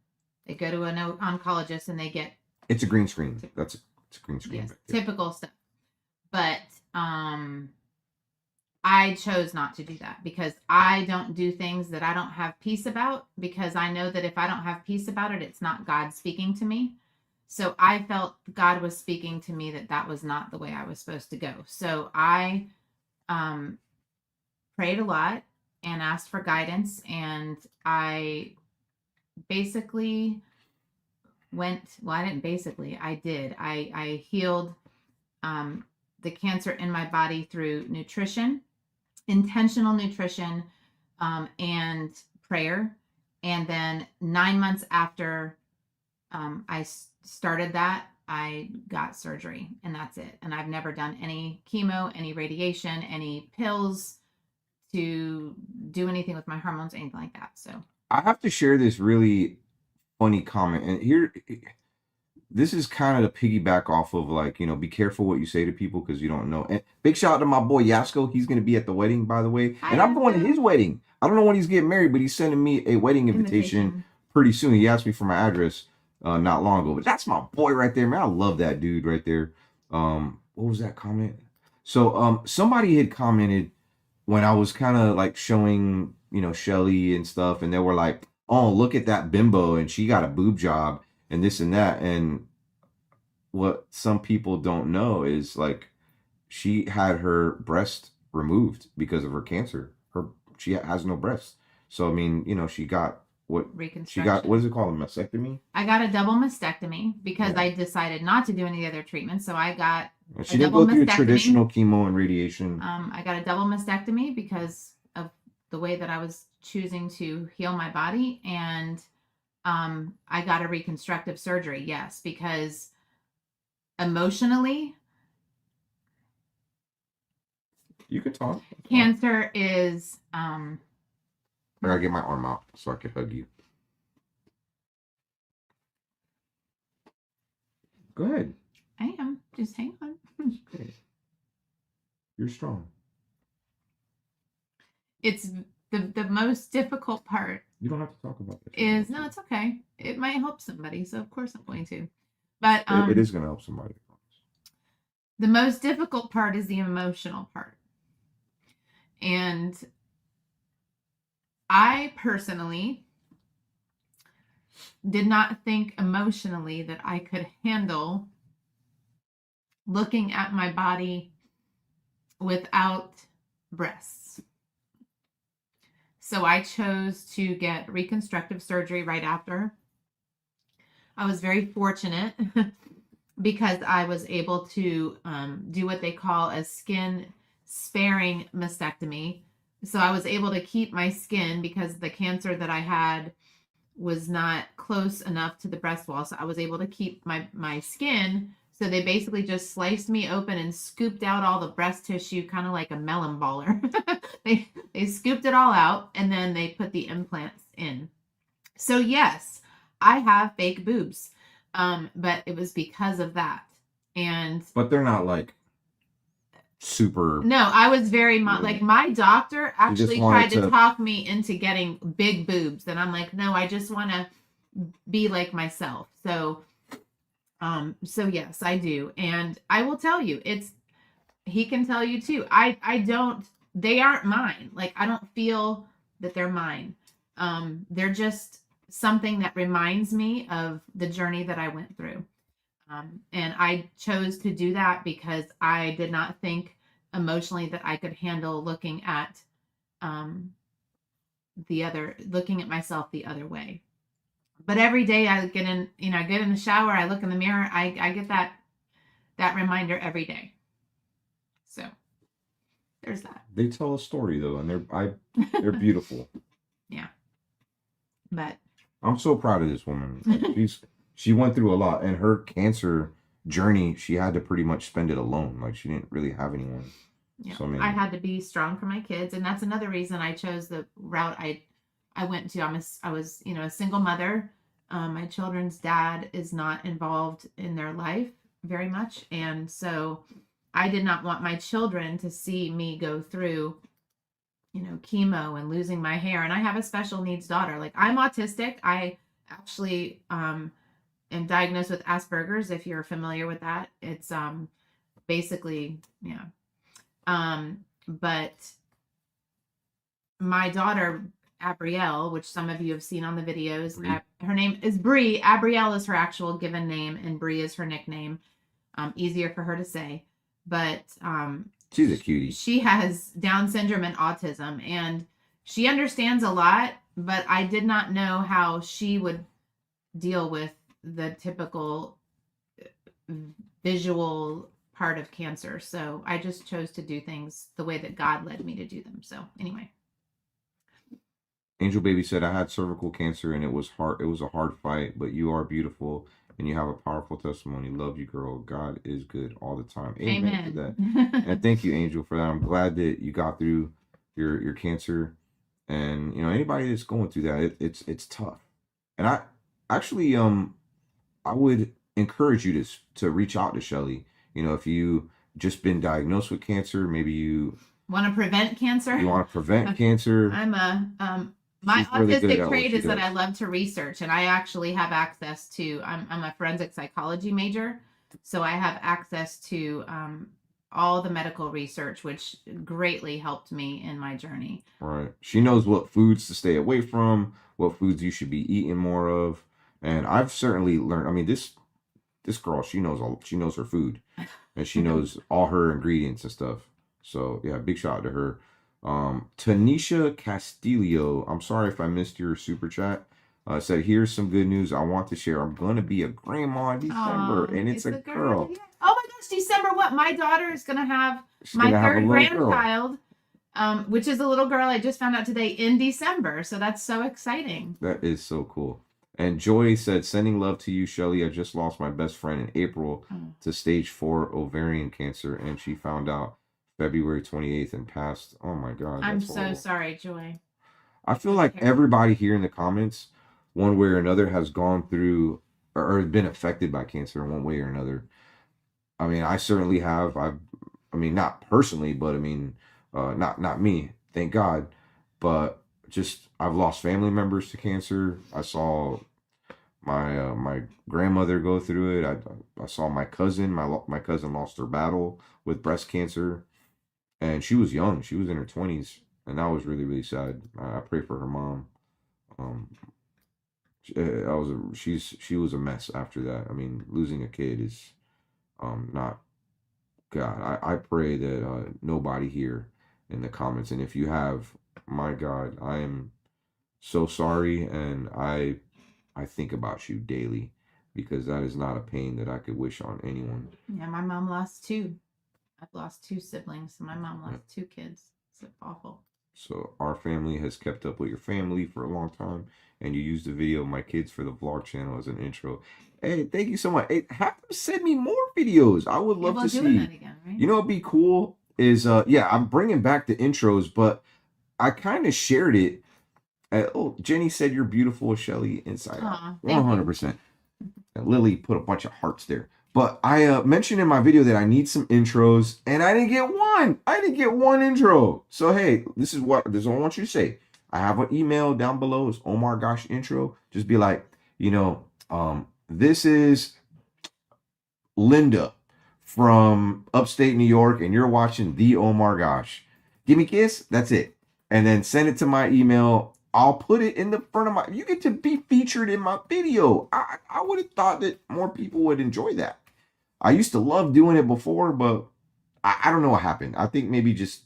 they go to an oncologist and they get. It's a green screen. It's a green screen. Yes, typical stuff. But I chose not to do that because I don't do things that I don't have peace about, because I know that if I don't have peace about it, it's not God speaking to me. So I felt God was speaking to me that was not the way I was supposed to go. So I prayed a lot and asked for guidance, and I basically I did. I healed the cancer in my body through nutrition, intentional nutrition, and prayer. And then 9 months after I started that, I got surgery, and that's it. And I've never done any chemo, any radiation, any pills to do anything with my hormones, anything like that. So I have to share this really funny comment, and this is kind of to piggyback off of, like, be careful what you say to people because you don't know. And big shout out to my boy Yasko. He's going to be at the wedding, by the way. Hi, and I'm going to Yasko. his wedding. I don't know when he's getting married, but he's sending me a wedding invitation pretty soon. He asked me for my address not long ago, but that's my boy right there, man. I love that dude right there. What was that comment? So somebody had commented when I was kind of like showing, Shelly and stuff, and they were like, oh, look at that bimbo, and she got a boob job and this and that. And what some people don't know is, like, she had her breast removed because of her cancer. She has no breasts. So I mean, she got reconstruction. What is it called? A mastectomy? I got a double mastectomy because I decided not to do any other treatments. So I got she didn't go through traditional chemo and radiation. I got a double mastectomy because of the way that I was choosing to heal my body. And I got a reconstructive surgery, yes, because emotionally, you could talk. Cancer is I gotta get my arm out so I can hug you. Go ahead. I am. Just hang on. You're strong. It's the most difficult part You don't have to talk about this. is no, it's okay. It might help somebody, so of course I'm going to. But It is going to help somebody. the most difficult part is the emotional part. And I personally did not think emotionally that I could handle looking at my body without breasts. So I chose to get reconstructive surgery right after. I was very fortunate because I was able to do what they call a skin sparing mastectomy. So I was able to keep my skin because the cancer that I had was not close enough to the breast wall. So I was able to keep my skin. So they basically just sliced me open and scooped out all the breast tissue, kind of like a melon baller. they scooped it all out and then they put the implants in. So yes, I have fake boobs, but it was because of that. But they're not like super. No, I was very like my doctor actually tried to talk me into getting big boobs, and I'm like, no, I just want to be like myself. So yes, I do, and I will tell you, he can tell you too. I don't. They aren't mine. Like I don't feel that they're mine. They're just something that reminds me of the journey that I went through. And I chose to do that because I did not think emotionally that I could handle looking at looking at myself the other way. But every day I get in, I get in the shower, I look in the mirror, I get that reminder every day. So there's that. They tell a story though, and they're beautiful. Yeah. But I'm so proud of this woman. Like, she went through a lot, and her cancer journey, she had to pretty much spend it alone. Like she didn't really have anyone. Yeah, so, I had to be strong for my kids, and that's another reason I chose the route I went to. I was a single mother. My children's dad is not involved in their life very much, and so I did not want my children to see me go through chemo and losing my hair. And I have a special needs daughter. Like I'm autistic. I actually am diagnosed with Asperger's, if you're familiar with that. It's basically, yeah. But my daughter Abrielle, which some of you have seen on the videos, her name is Bree. Abrielle is her actual given name, and Bree is her nickname. Easier for her to say, but she's a cutie. She has Down syndrome and autism, and she understands a lot, but I did not know how she would deal with the typical visual part of cancer. So I just chose to do things the way that God led me to do them. So anyway. Angel Baby said, I had cervical cancer and it was hard. It was a hard fight, but you are beautiful and you have a powerful testimony. Love you, girl. God is good all the time. Amen. To that. And thank you, Angel, for that. I'm glad that you got through your cancer. And anybody that's going through that, it's tough. And I actually I would encourage you to reach out to Shelly. If you just been diagnosed with cancer, maybe you want to prevent cancer. You want to prevent cancer. My autistic trait is that I love to research, and I actually have access to. I'm a forensic psychology major, so I have access to all the medical research, which greatly helped me in my journey. Right. She knows what foods to stay away from, what foods you should be eating more of, and I've certainly learned. I mean, this girl, she knows her food, and she knows all her ingredients and stuff. So yeah, big shout out to her. Tanisha Castillo, I'm sorry if I missed your super chat. Said, here's some good news I want to share. I'm going to be a grandma in December, and it's a girl. Yeah. Oh my gosh, December what? My daughter is going to have my third grandchild, which is a little girl. I just found out today in December. So that's so exciting. That is so cool. And Joy said, sending love to you, Shelly. I just lost my best friend in April to stage 4 ovarian cancer, and she found out February 28th and passed. Oh my God. I'm so sorry, Joy. I feel like everybody here in the comments, one way or another, has gone through or been affected by cancer in one way or another. I mean, I certainly have. I mean, not personally, but I mean, not me, thank God. But just I've lost family members to cancer. I saw my grandmother go through it. I saw my cousin. My cousin lost her battle with breast cancer, and she was young. She was in her 20s, and that was really sad. I pray for her mom. Um, she was a mess after that. I mean, losing a kid is not God. I pray that nobody here in the comments, and if you have, my God, I am so sorry, and I think about you daily because that is not a pain that I could wish on anyone. Yeah, my mom lost two. I've lost two siblings, and my mom lost two kids. It's awful. So our family has kept up with your family for a long time, and you used the video of my kids for the vlog channel as an intro. Hey, thank you so much. Hey, have them send me more videos. I would love to see. That again, right? You know what'd be cool is yeah, I'm bringing back the intros, but I kind of shared it. Oh, Jenny said you're beautiful, Shelly, inside out. 100%. And Lily put a bunch of hearts there. But I mentioned in my video that I need some intros, and I didn't get one. I didn't get one intro. So hey, this is what I want you to say. I have an email down below. It's Omar Gosh intro. Just be like, this is Linda from upstate New York, and you're watching the Omar Gosh. Give me a kiss. That's it. And then send it to my email. I'll put it in the front of my. You get to be featured in my video. I would have thought that more people would enjoy that. I used to love doing it before, but I don't know what happened. I think maybe just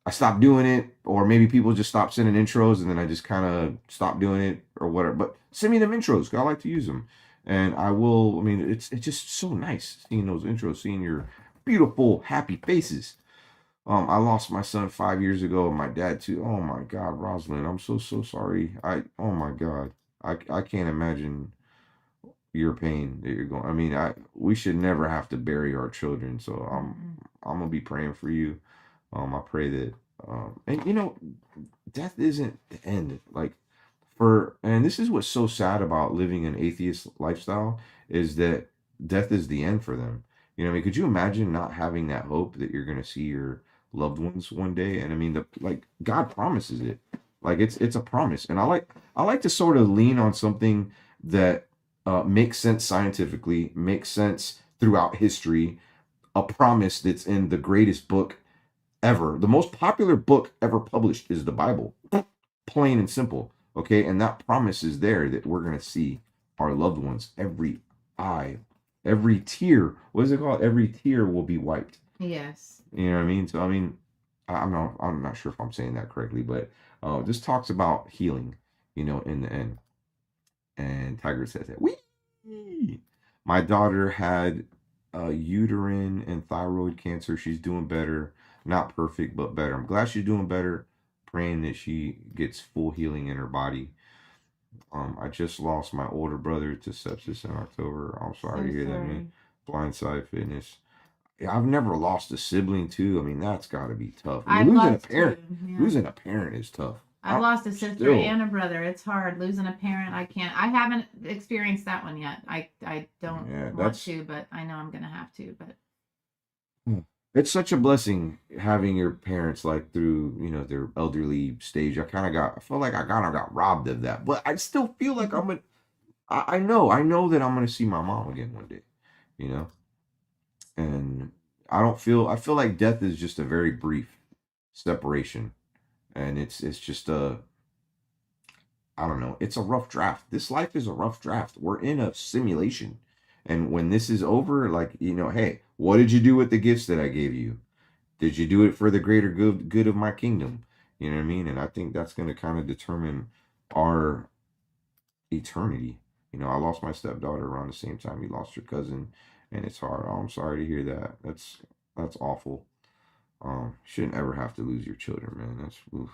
I stopped doing it, or maybe people just stopped sending intros, and then I just kind of stopped doing it or whatever. But send me them intros, because I like to use them, and I will. I mean, it's just so nice seeing those intros, seeing your beautiful, happy faces. I lost my son 5 years ago, and my dad too. Oh my God, Rosalind, I'm so sorry. Oh my God, I can't imagine your pain that you're going. I mean, we should never have to bury our children. So I'm gonna be praying for you. I pray that and death isn't the end. Like and this is what's so sad about living an atheist lifestyle is that death is the end for them. I mean, could you imagine not having that hope that you're gonna see your loved ones one day? And I mean, God promises it. Like it's a promise, and I like to sort of lean on something that makes sense scientifically, makes sense throughout history, a promise that's in the greatest book ever. The most popular book ever published is the Bible, plain and simple. Okay, and that promise is there that we're going to see our loved ones, every eye, every tear. What is it called? Every tear will be wiped. Yes. You know what I mean? So I mean, I'm not sure if I'm saying that correctly, but this talks about healing, in the end. And Tiger says that my daughter had uterine and thyroid cancer. She's doing better. Not perfect, but better. I'm glad she's doing better. Praying that she gets full healing in her body. I just lost my older brother to sepsis in October. I'm sorry to hear that, man. Blindside Fitness. I've never lost a sibling too. I mean, that's got to be tough. I mean, losing a parent is tough. I've lost a sister and a brother. It's hard losing a parent. I haven't experienced that one yet. I don't want to, but I know I'm gonna have to. But it's such a blessing having your parents like through their elderly stage. I feel like I kind of got robbed of that, but I still feel like I know that I'm gonna see my mom again one day, and I feel like death is just a very brief separation. And it's just I don't know. It's a rough draft. This life is a rough draft. We're in a simulation. And when this is over, like, hey, what did you do with the gifts that I gave you? Did you do it for the greater good of my kingdom? You know what I mean? And I think that's going to kind of determine our eternity. I lost my stepdaughter around the same time you lost your cousin, and it's hard. Oh, I'm sorry to hear that. That's awful. Shouldn't ever have to lose your children, man. That's oof.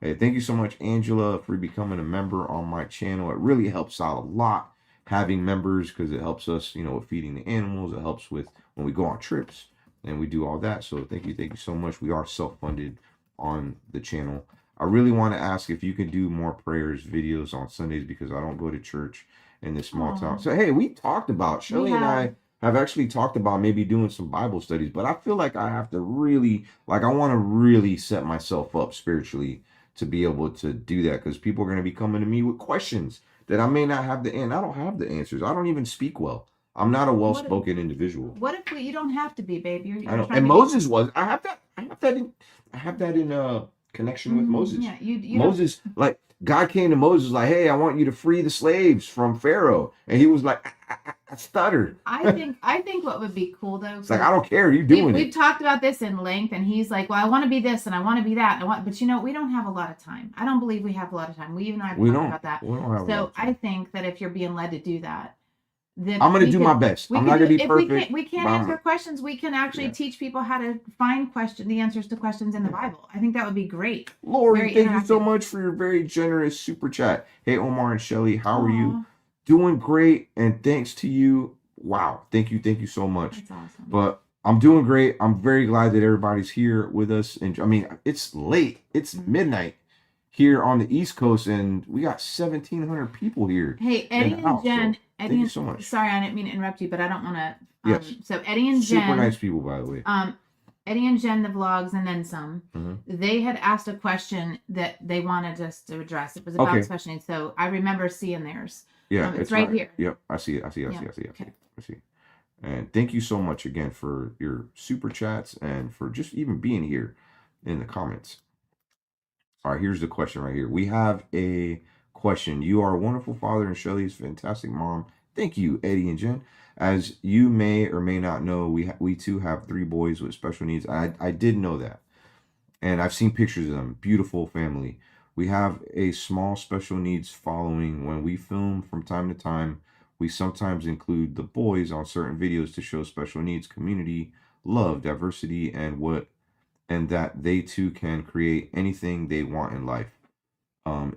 Hey, thank you so much, Angela, for becoming a member on my channel. It really helps out a lot having members because it helps us, with feeding the animals. It helps with when we go on trips and we do all that. So thank you so much. We are self-funded on the channel. I really want to ask if you can do more prayers videos on Sundays because I don't go to church in this small town. So hey, we talked about Shelly and I have actually talked about maybe doing some Bible studies, but I feel like I have to really, like, I want to really set myself up spiritually to be able to do that because people are going to be coming to me with questions that I may not have the I don't have the answers. I don't even speak well. I'm not a well-spoken individual. What if you don't have to be, babe? You're I know. trying And to Moses was. I have that. I have that in connection with Moses. Yeah, you Moses, like God came to Moses like, "Hey, I want you to free the slaves from Pharaoh," and he was like, "I stuttered." I think what would be cool though. It's like I don't care. You doing We've it. talked about this in length, and he's like, "Well, I want to be this, and I want to be that, but you know, we don't have a lot of time. I don't believe we have a lot of time. We even have talked about that. We don't have. So I think that if you're being led to do that, then I'm gonna do my best. I'm not gonna be perfect. We can't answer questions. We can actually teach people how to find the answers to questions in the Bible. I think that would be great. Lori, thank you so much for your very generous super chat. Hey, Omar and Shelly, how are you? Doing great, and thanks to you. Wow, thank you so much. That's awesome. But I'm doing great. I'm very glad that everybody's here with us. And I mean, it's late. It's midnight here on the East Coast, and we got 1,700 people here. Hey, Eddie and Jen. So thank you so much. Sorry, I didn't mean to interrupt you, but I don't want to. Yes. So Eddie and Jen. Super nice people, by the way. Eddie and Jen, the vlogs, and then some. They had asked a question that they wanted us to address. It was about special needs. So I remember seeing theirs. Yeah, it's right here. Yep, I see it. I see. And thank you so much again for your super chats and for just even being here in the comments. All right, here's the question right here. We have a question. You are a wonderful father and Shelly's fantastic mom. Thank you, Eddie and Jen. As you may or may not know, we too have 3 boys with special needs. I did know that. And I've seen pictures of them. Beautiful family. We have a small special needs following. When we film from time to time, we sometimes include the boys on certain videos to show special needs community, love, diversity, and that they too can create anything they want in life.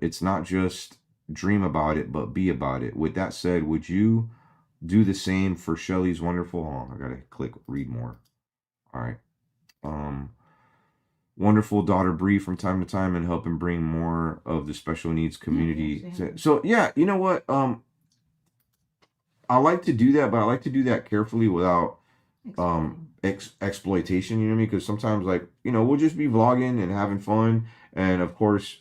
It's not just dream about it, but be about it. With that said, would you do the same for Shelly's wonderful home? I gotta click read more. All right. Wonderful daughter Bree from time to time and helping bring more of the special needs community. So yeah, you know what? I like to do that, but I like to do that carefully without exploitation, you know what I mean? Because sometimes, like, you know, we'll just be vlogging and having fun, and of course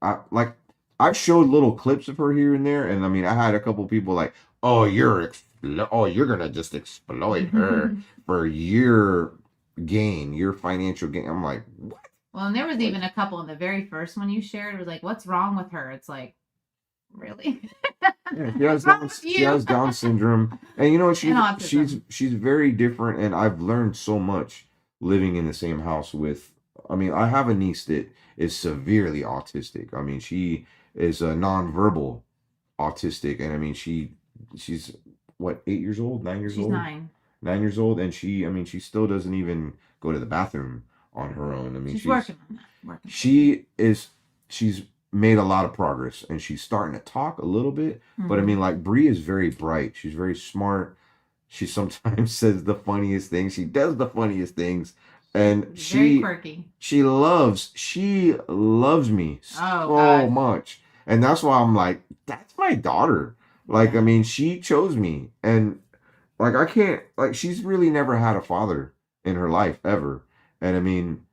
I've showed little clips of her here and there, and I mean, I had a couple people like, you're gonna just exploit her for your gain, your financial gain. I'm like, what? Well, and there was even a couple in the very first one you shared. It was like, what's wrong with her? It's like, really? Yeah, she has Down syndrome, and you know what? She's very different, and I've learned so much living in the same house with. I mean, I have a niece that is severely autistic. I mean, she is a nonverbal autistic, and I mean, she's what, 8 years old, 9 years old? She's 9. 9 years old, and she still doesn't even go to the bathroom on her own. I mean, she's working on that. She's made a lot of progress, and she's starting to talk a little bit. But I mean, like, Bree is very bright. She's very smart. She sometimes says the funniest things. She does the funniest things, and very quirky. She loves me so much, and that's why I'm like, that's my daughter. Like, I mean, she chose me, and like, I can't, like, she's really never had a father in her life ever. And I mean,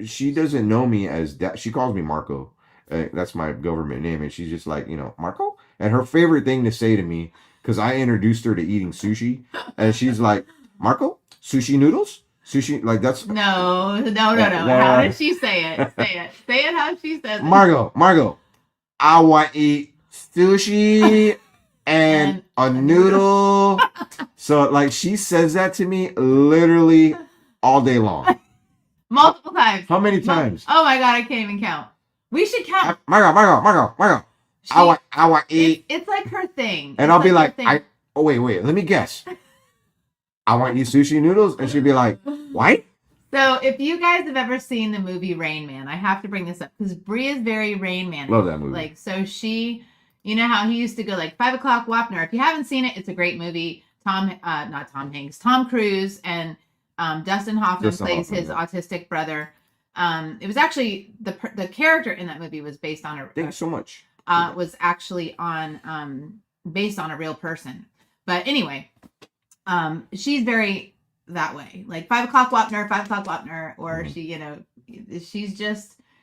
she doesn't know me as that. She calls me Marco. That's my government name. And she's just like, you know, Marco. And her favorite thing to say to me, because I introduced her to eating sushi, and she's like, Marco, sushi noodles? Sushi, like, that's. No. How did she say it? Say it how she says it. Marco, I want to eat sushi and a noodle. So, like, she says that to me literally all day long. Multiple times. How many times? Oh my God, I can't even count. We should count. Margo. I want to eat. It's like her thing. And I'll be like, wait, let me guess. I want to eat sushi noodles. And she'd be like, what? So if you guys have ever seen the movie Rain Man, I have to bring this up because Brie is very Rain Man. Love that movie. Like, so she, you know how he used to go like 5 o'clock Wapner. If you haven't seen it, it's a great movie. Not Tom Hanks, Tom Cruise and Dustin Hoffman plays his autistic brother. It was actually the character in that movie was based on Thanks so much. Was actually on based on a real person. But anyway, She's very that way, like 5 o'clock Wapner, 5 o'clock Wapner, or Mhm. she,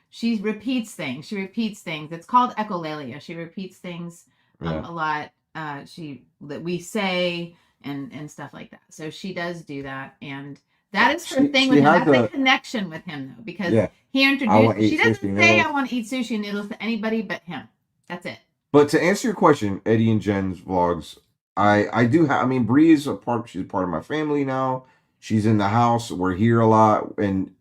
she repeats things. She repeats things. It's called echolalia. She repeats things Yeah. a lot. That we say and stuff like that. So she does do that, and that is her thing She with him. has That's a a connection with him though, because yeah. he I introduced. want to She eat sushi doesn't say I noodles. want to eat sushi and noodles to anybody but him. That's it. But to answer your question, Eddie and Jen's vlogs, I do have. I mean, Bree is a part. She's a part of my family now. She's in the house. We're here a lot, and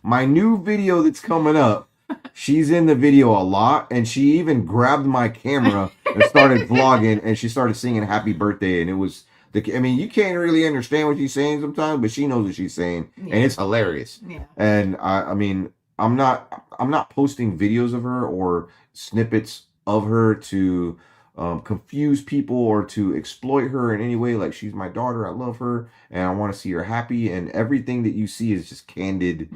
my new video that's coming up, she's in the video a lot, and she even grabbed my camera and started vlogging, and she started singing "Happy Birthday," and it was the. I mean, you can't really understand what she's saying sometimes, but she knows what she's saying, Yeah. and it's hilarious. Yeah. And I mean, I'm not posting videos of her or snippets of her to confuse people or to exploit her in any way. Like, she's my daughter. I love her and I want to see her happy. And everything that you see is just candid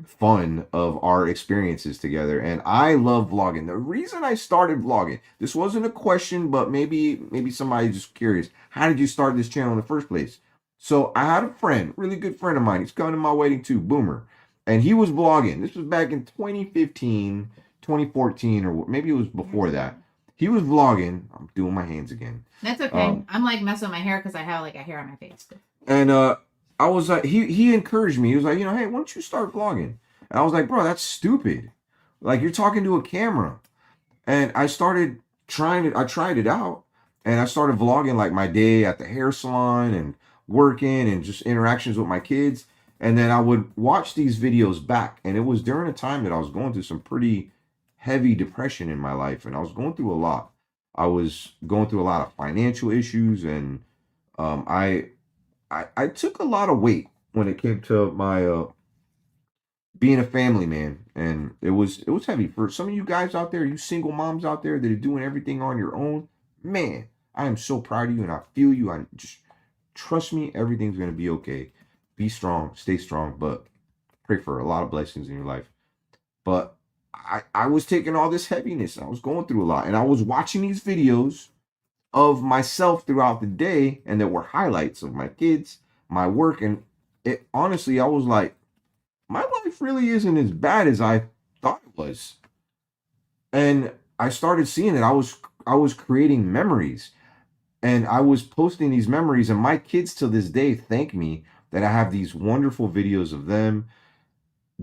fun of our experiences together. And I love vlogging. The reason I started vlogging, this wasn't a question, but maybe somebody just curious. How did you start this channel in the first place? So I had a friend, really good friend of mine. He's coming to my wedding too, Boomer. And he was vlogging. This was back in 2015, 2014, or maybe it was before that. He was vlogging. I'm doing my hands again. That's okay. I'm like messing with my hair because I have like a hair on my face. And I was like, he encouraged me. He was like, hey, why don't you start vlogging? And I was like, bro, that's stupid. Like, you're talking to a camera. And I started I tried it out. And I started vlogging like my day at the hair salon and working and just interactions with my kids. And then I would watch these videos back. And it was during a time that I was going through some pretty heavy depression in my life. And I was going through a lot. I was going through a lot of financial issues. And I took a lot of weight when it came to my being a family man, and it was heavy for some of you guys out there, you single moms out there that are doing everything on your own. Man, I am so proud of you, and I feel you. I just trust me, everything's gonna be okay. Be strong, stay strong, but pray for a lot of blessings in your life. But I was taking all this heaviness, and I was going through a lot, and I was watching these videos of myself throughout the day, and there were highlights of my kids, my work, and it honestly, I was like, my life really isn't as bad as I thought it was. And I started seeing it. I was creating memories, and I was posting these memories, and my kids to this day thank me that I have these wonderful videos of them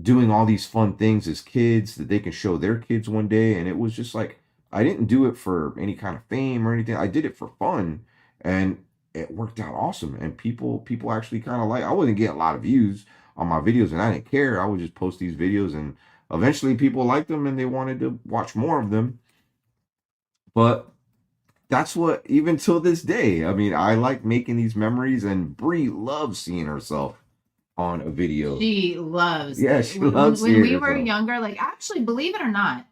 doing all these fun things as kids that they can show their kids one day. And it was just like, I didn't do it for any kind of fame or anything. I did it for fun, and it worked out awesome. And people actually kind of like, I wasn't getting a lot of views on my videos, and I didn't care. I would just post these videos, and eventually people liked them and they wanted to watch more of them. But that's what, even till this day, I mean, I like making these memories, and Brie loves seeing herself on a video. She loves. Yeah, she loves when seeing we were herself. younger, like, actually, believe it or not,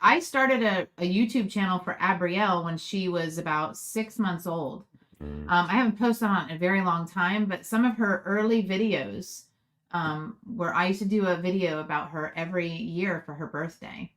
I started a YouTube channel for Abrielle when she was about 6 months old. I haven't posted on it in a very long time, but some of her early videos, where I used to do a video about her every year for her birthday.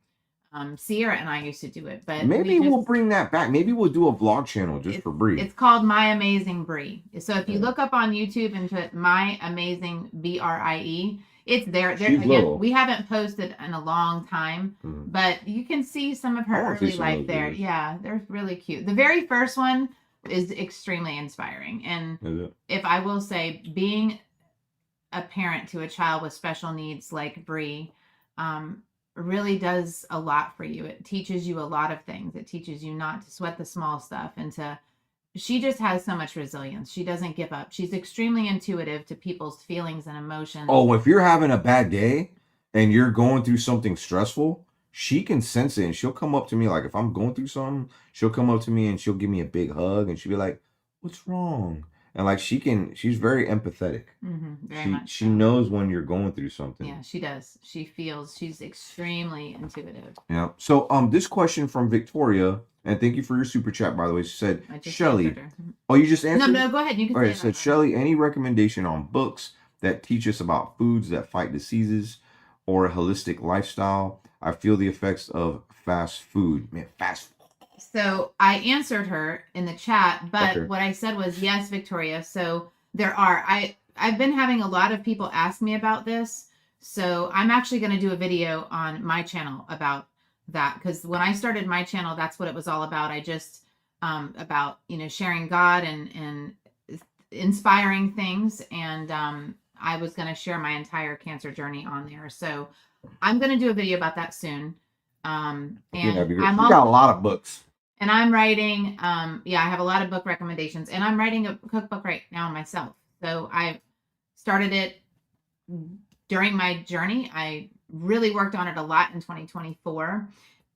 Sierra and I used to do it, but Maybe we'll bring that back. Maybe we'll do a vlog channel just for Brie. It's called My Amazing Brie. So if you look up on YouTube and put My Amazing BRIE, it's there. There again, we haven't posted in a long time, but you can see some of her early life there. Videos. Yeah, they're really cute. The very first one is extremely inspiring. And if I will say, being a parent to a child with special needs like Brie, really does a lot for you. It teaches you a lot of things. It teaches you not to sweat the small stuff, and she just has so much resilience. She doesn't give up. She's extremely intuitive to people's feelings and emotions. Oh, if you're having a bad day and you're going through something stressful, she can sense it, and she'll come up to me. Like, if I'm going through something, she'll come up to me and she'll give me a big hug, and she'll be like, "What's wrong?" And like, she's very empathetic. Very much. She knows when you're going through something. Yeah, she does. She's extremely intuitive. Yeah. So this question from Victoria, and thank you for your super chat, by the way. She said, Shelly. Oh, you just answered? No, go ahead. You can say it. Said, Shelly, any recommendation on books that teach us about foods that fight diseases or a holistic lifestyle? I feel the effects of fast food. Man, fast food. So I answered her in the chat, but Okay. what I said was yes, Victoria. So there are I've been having a lot of people ask me about this. So I'm actually going to do a video on my channel about that, because when I started my channel, that's what it was all about. I just about sharing God and inspiring things, and I was going to share my entire cancer journey on there. So I'm going to do a video about that soon. Yeah, And because I'm you got a all lot of books. and I'm writing, I have a lot of book recommendations, and I'm writing a cookbook right now myself. So I started it during my journey. I really worked on it a lot in 2024,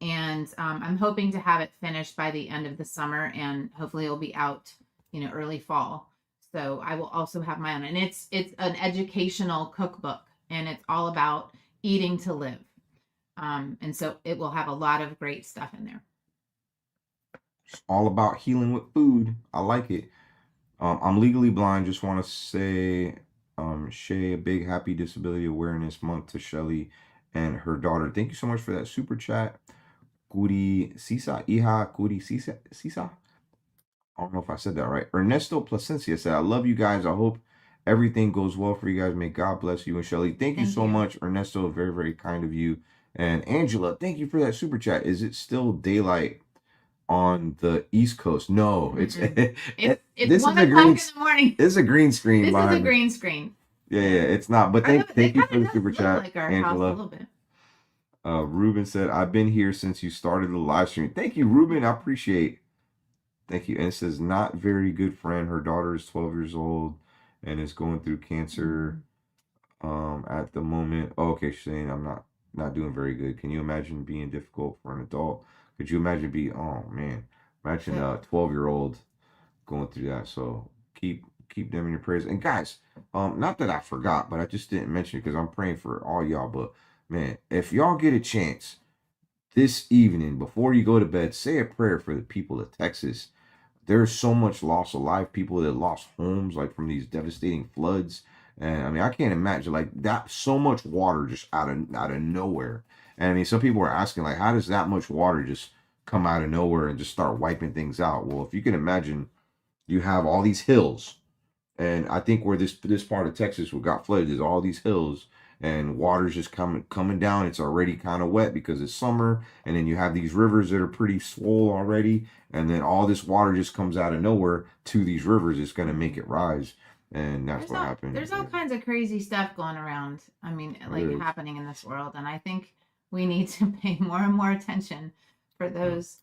and I'm hoping to have it finished by the end of the summer, and hopefully it'll be out, early fall. So I will also have my own, and it's an educational cookbook, and it's all about eating to live. And so it will have a lot of great stuff in there. It's all about healing with food. I like it. I'm legally blind. Just want to say, Shay, a big happy Disability Awareness Month to Shelly and her daughter. Thank you so much for that super chat. Kuri Sisa, Iha Kuri Sisa. I don't know if I said that right. Ernesto Placencia said, I love you guys. I hope everything goes well for you guys. May God bless you and Shelly. Thank you Thank so you. much, Ernesto. Very, very kind of you. And Angela, thank you for that super chat. Is it still daylight on the East Coast? No, it's It's this 1 is a o'clock green in the morning. this is a green screen This is behind a me. green screen. Yeah, it's not. But It thank you kind for the of super does chat, look like our house a Angela. little bit. Ruben said, I've been here since you started the live stream. Thank you, Ruben. I appreciate. Thank you. And it says, not very good friend. Her daughter is 12 years old and is going through cancer at the moment. Oh, okay, she's saying I'm not doing very good. Can you imagine being difficult for an adult? Could you imagine oh man, imagine a 12-year-old going through that. So keep them in your prayers. And guys, not that I forgot, but I just didn't mention it because I'm praying for all y'all. But man, if y'all get a chance this evening before you go to bed, say a prayer for the people of Texas. There's so much loss of life, people that lost homes like from these devastating floods. And I mean, I can't imagine like that, so much water just out of nowhere. And I mean, some people are asking like, how does that much water just come out of nowhere and just start wiping things out? Well, if you can imagine, you have all these hills, and I think where this part of Texas got flooded is all these hills, and water's just coming down. It's already kind of wet because it's summer, and then you have these rivers that are pretty swole already, and then all this water just comes out of nowhere to these rivers. It's going to make it rise, and that's what happened. There's all kinds of crazy stuff going around. I mean, like happening in this world, and I think we need to pay more and more attention for those.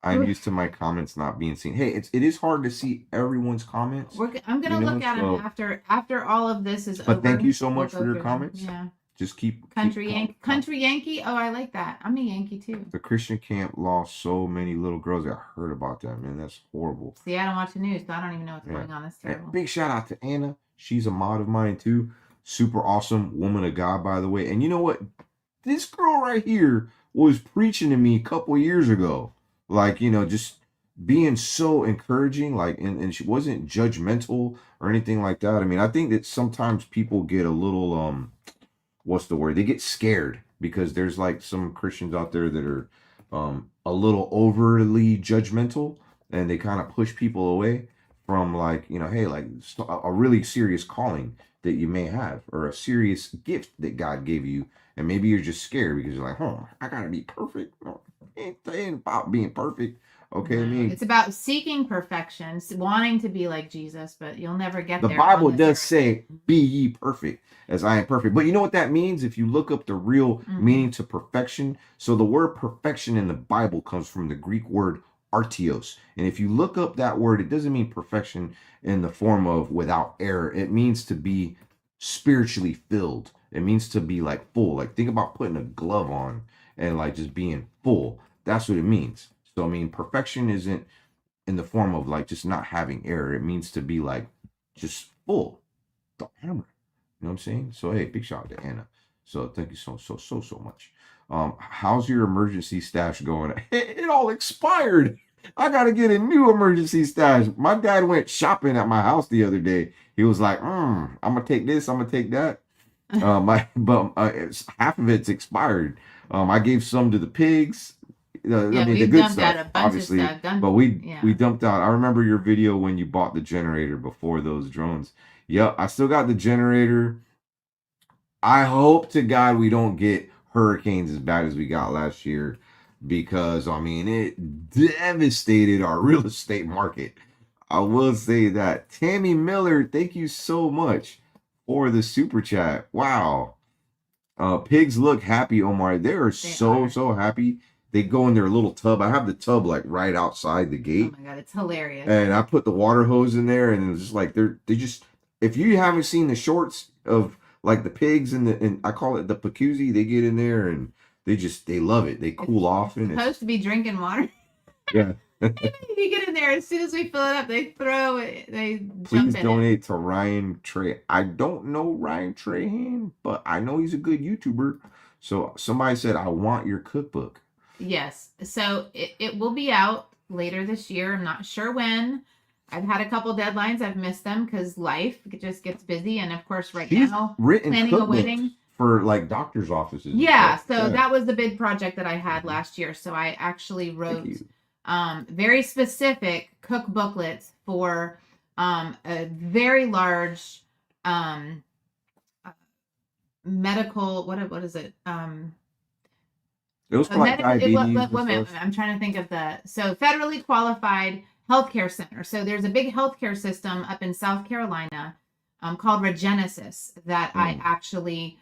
I'm used to my comments not being seen. Hey, it is hard to see everyone's comments. I'm gonna look at them after all of this is over. But thank you so much for your comments. Yeah. Just keep Country Yankee. Oh, I like that. I'm a Yankee too. The Christian camp lost so many little girls. I heard about that, man. That's horrible. See, I don't watch the news, so I don't even know what's going on. That's terrible. And big shout out to Anna. She's a mod of mine too. Super awesome woman of God, by the way. And you know what? This girl right here was preaching to me a couple years ago. Like, just being so encouraging, like, and she wasn't judgmental or anything like that. I mean, I think that sometimes people get a little, what's the word? They get scared because there's like some Christians out there that are a little overly judgmental, and they kind of push people away from like, hey, like a really serious calling that you may have, or a serious gift that God gave you. And maybe you're just scared because you're like, I gotta be perfect. No, it ain't about being perfect. Okay, I mean, it's about seeking perfection, wanting to be like Jesus, but you'll never get there. The Bible does say, be ye perfect as I am perfect. But you know what that means? If you look up the real meaning to perfection. So the word perfection in the Bible comes from the Greek word artios. And if you look up that word, it doesn't mean perfection in the form of without error. It means to be spiritually filled. It means to be like full. Like think about putting a glove on and like just being full. That's what it means. So I mean, perfection isn't in the form of like just not having error. It means to be like just full. The hammer. You know what I'm saying? So hey, big shout out to Anna. So thank you so much. How's your emergency stash going? It all expired. I gotta get a new emergency stash. My dad went shopping at my house the other day. He was like, I'm gonna take this, I'm gonna take that. Half of it's expired. I gave some to the pigs. Yeah, the we've good dumped out stuff, a bunch of obviously, stuff. but we Yeah. dumped out. I remember your video when you bought the generator before those drones. Yep, I still got the generator. I hope to God we don't get hurricanes as bad as we got last year, because I mean it devastated our real estate market. I will say that. Tammy Miller, thank you so much for the super chat. Wow. Pigs look happy, Omar. They are so happy. They go in their little tub. I have the tub like right outside the Oh gate, my God, it's hilarious. and I put the water hose in there, and it's just like they just, if you haven't seen the shorts of like the pigs and I call it the pacuzzi, they get in there and they love it. They cool off and Supposed to be drinking water. yeah. You get in there, as soon as we fill it up, they throw it. They Please jump in it. donate to Ryan Trey. I don't know Ryan Trahan, but I know he's a good YouTuber. So somebody said, I want your cookbook. Yes. So it will be out later this year. I'm not sure when. I've had a couple deadlines. I've missed them because life just gets busy. And of course, right He's now, written planning a cookbooks wedding. for like doctor's offices. and Yeah. stuff. So that was the big project that I had last year. So I actually Thank wrote you. very specific cook booklets for a very large medical, what is it? It was for like diabetes and I'm stuff. trying to think of federally qualified healthcare center. So there's a big healthcare system up in South Carolina called Regenesis that I actually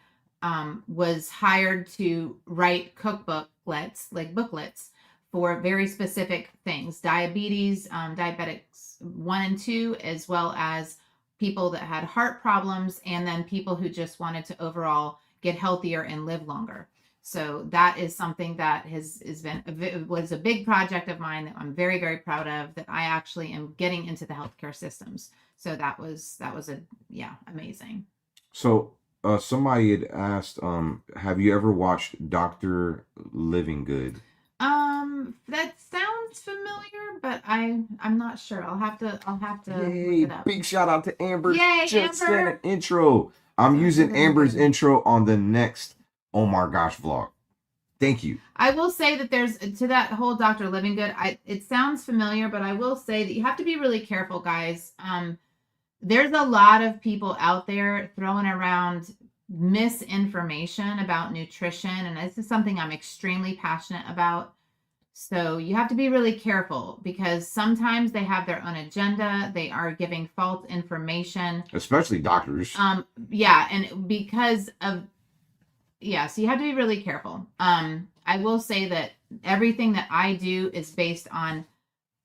was hired to write booklets for very specific things: diabetes, diabetics 1 and 2, as well as people that had heart problems, and then people who just wanted to overall get healthier and live longer. So that is something that was a big project of mine that I'm very, very proud of, that I actually am getting into the healthcare systems. So that was amazing. So somebody had asked, have you ever watched Dr. Living Good? That sounds familiar, but I'm not sure. I'll have to Yay, look it up. big shout out to Amber. Yay, just Amber. sent an intro. I'm using Amber's intro on the next Oh My Gosh vlog. Thank you. I will say that there's to that whole Dr. Living Good. It sounds familiar, but I will say that you have to be really careful, guys. There's a lot of people out there throwing around misinformation about nutrition, and this is something I'm extremely passionate about. So you have to be really careful, because sometimes they have their own agenda. They are giving false information, especially doctors. Yeah, and because of so you have to be really careful. I will say that everything that I do is based on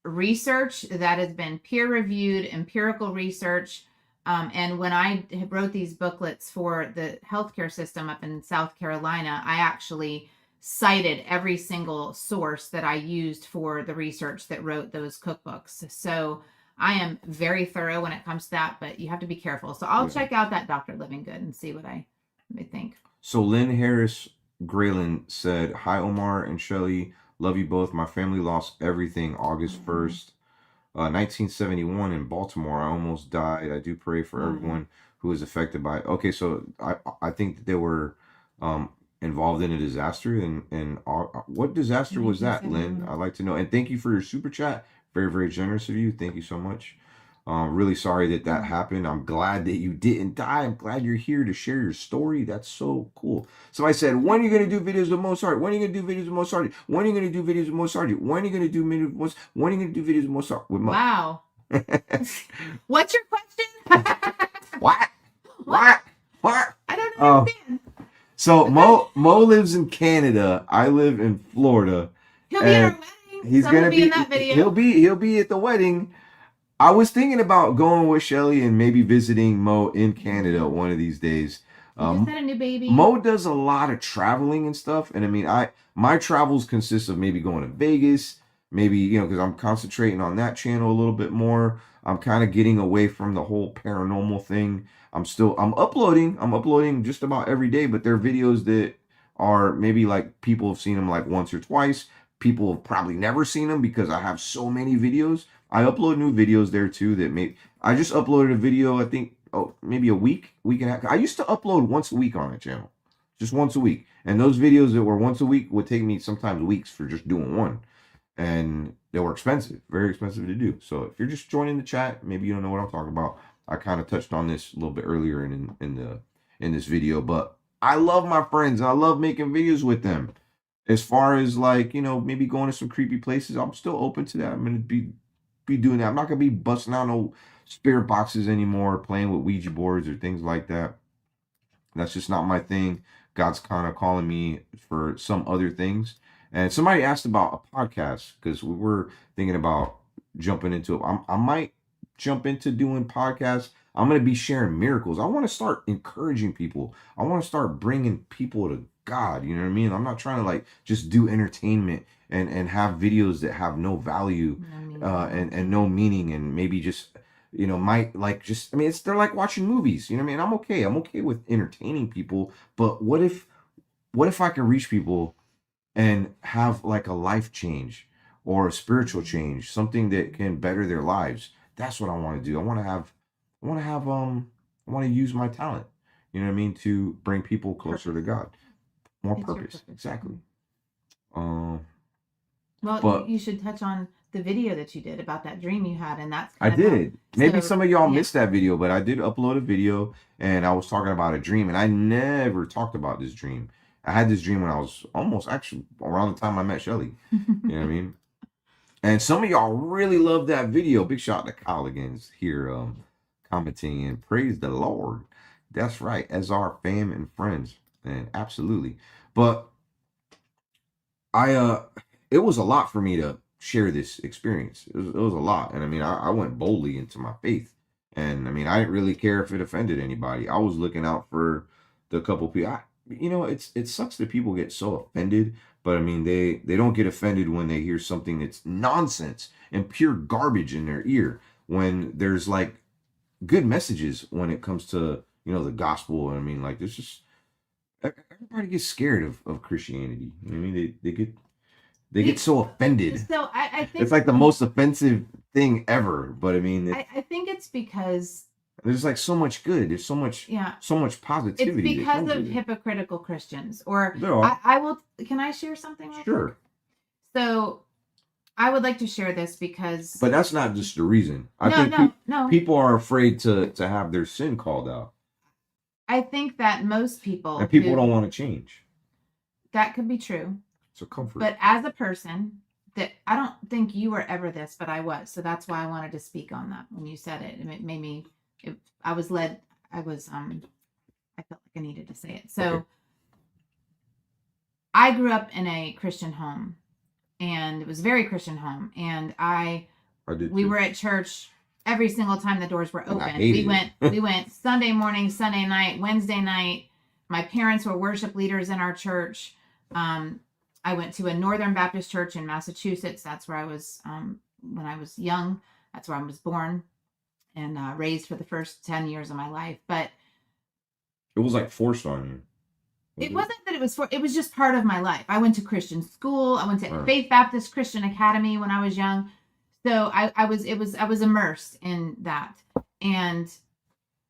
research that has been peer-reviewed, empirical research. And when I wrote these booklets for the healthcare system up in South Carolina, I actually cited every single source that I used for the research that wrote those cookbooks. So I am very thorough when it comes to that, but you have to be careful. So I'll check out that Dr. Living Good and see what I think. So Lynn Harris Grayland said, hi, Omar and Shelly. Love you both. My family lost everything August 1st, 1971 in Baltimore. I almost died. I do pray for everyone who was affected by it. Okay, so I think that they were involved in a disaster. And what disaster was that, Lynn? I'd like to know. And thank you for your super chat. Very, very generous of you. Thank you so much. Really sorry that happened. I'm glad that you didn't die. I'm glad you're here to share your story. That's so cool. So I said, when are you going to do videos with Mozart? When are you going to do videos with Mozart? When are you going to do videos with Mozart? When are you going to do videos with Mozart? When are you going to do videos with Mozart? Wow. What's your question? What? I don't understand. So Mo lives in Canada. I live in Florida. He'll be at our wedding. He's going to be in that video. He'll be at the wedding. I was thinking about going with Shelly and maybe visiting Mo in Canada one of these days. Just had a new baby. Mo does a lot of traveling and stuff, and I mean, my travels consist of maybe going to Vegas, maybe because I'm concentrating on that channel a little bit more. I'm kind of getting away from the whole paranormal thing. I'm uploading just about every day, but they're videos that are maybe like people have seen them like once or twice. People have probably never seen them because I have so many videos. I upload new videos there too. I just uploaded a video, I think, maybe a week and a half. I used to upload once a week on that channel. just once a week. And those videos that were once a week would take me sometimes weeks for just doing one, and they were expensive, very expensive to do. So if you're just joining the chat, maybe you don't know what I'm talking about. I kind of touched on this a little bit earlier in this video, but I love my friends and I love making videos with them. As far as like, maybe going to some creepy places, I'm still open to that. I'm gonna be doing that. I'm not gonna be busting out no spirit boxes anymore, playing with Ouija boards or things like that. That's just not my thing. God's kind of calling me for some other things. And somebody asked about a podcast because we were thinking about jumping into it. I might jump into doing podcasts. I'm going to be sharing miracles. I want to start encouraging people. I want to start bringing people to God. You know what I mean? I'm not trying to like just do entertainment and have videos that have no value and no meaning, and maybe just might like just, I mean, they're like watching movies, you know what I mean? I'm okay with entertaining people, but what if I can reach people and have like a life change or a spiritual change, something that can better their lives? That's what I want to do. I want to use my talent, you know what I mean, to bring people closer to God. More purpose. Exactly. Well, but you should touch on the video that you did about that dream you had, and that's I did. Maybe so, some of y'all missed that video, but I did upload a video and I was talking about a dream, and I never talked about this dream. I had this dream when I was almost actually around the time I met Shelly. You know what I mean? And some of y'all really love that video. Big shout out to Kyle again here commenting, and praise the Lord. That's right, as our fam and friends. And absolutely. But it was a lot for me to share this experience. It was a lot. And I mean, I went boldly into my faith. And I mean, I didn't really care if it offended anybody. I was looking out for the couple people. It sucks that people get so offended, but I mean, they don't get offended when they hear something that's nonsense and pure garbage in their ear, when there's like good messages when it comes to, the gospel. I mean, like, there's just, everybody gets scared of Christianity. You know what I mean? They get so offended. So I think it's like the most offensive thing ever. But I mean, I think it's because there's like so much good. There's so much positivity. It's because of hypocritical Christians. Or I will. Can I share something? Sure. So I would like to share this because. But that's not just the reason. I think people are afraid to have their sin called out. I think that most people. And people don't want to change. That could be true. It's a comfort. But as a person, that I don't think you were ever this, but I was. So that's why I wanted to speak on that when you said it. And it made me. I felt like I needed to say it. So okay. I grew up in a Christian home, and it was a very Christian home. And we were at church every single time the doors were open. We went Sunday morning, Sunday night, Wednesday night. My parents were worship leaders in our church. I went to a Northern Baptist church in Massachusetts. That's where I was when I was young. That's where I was born and raised for the first 10 years of my life. But it was like forced on you. It wasn't that it was it was just part of my life. I went to Christian school. I went to Faith Baptist Christian Academy when I was young. So I was immersed in that. And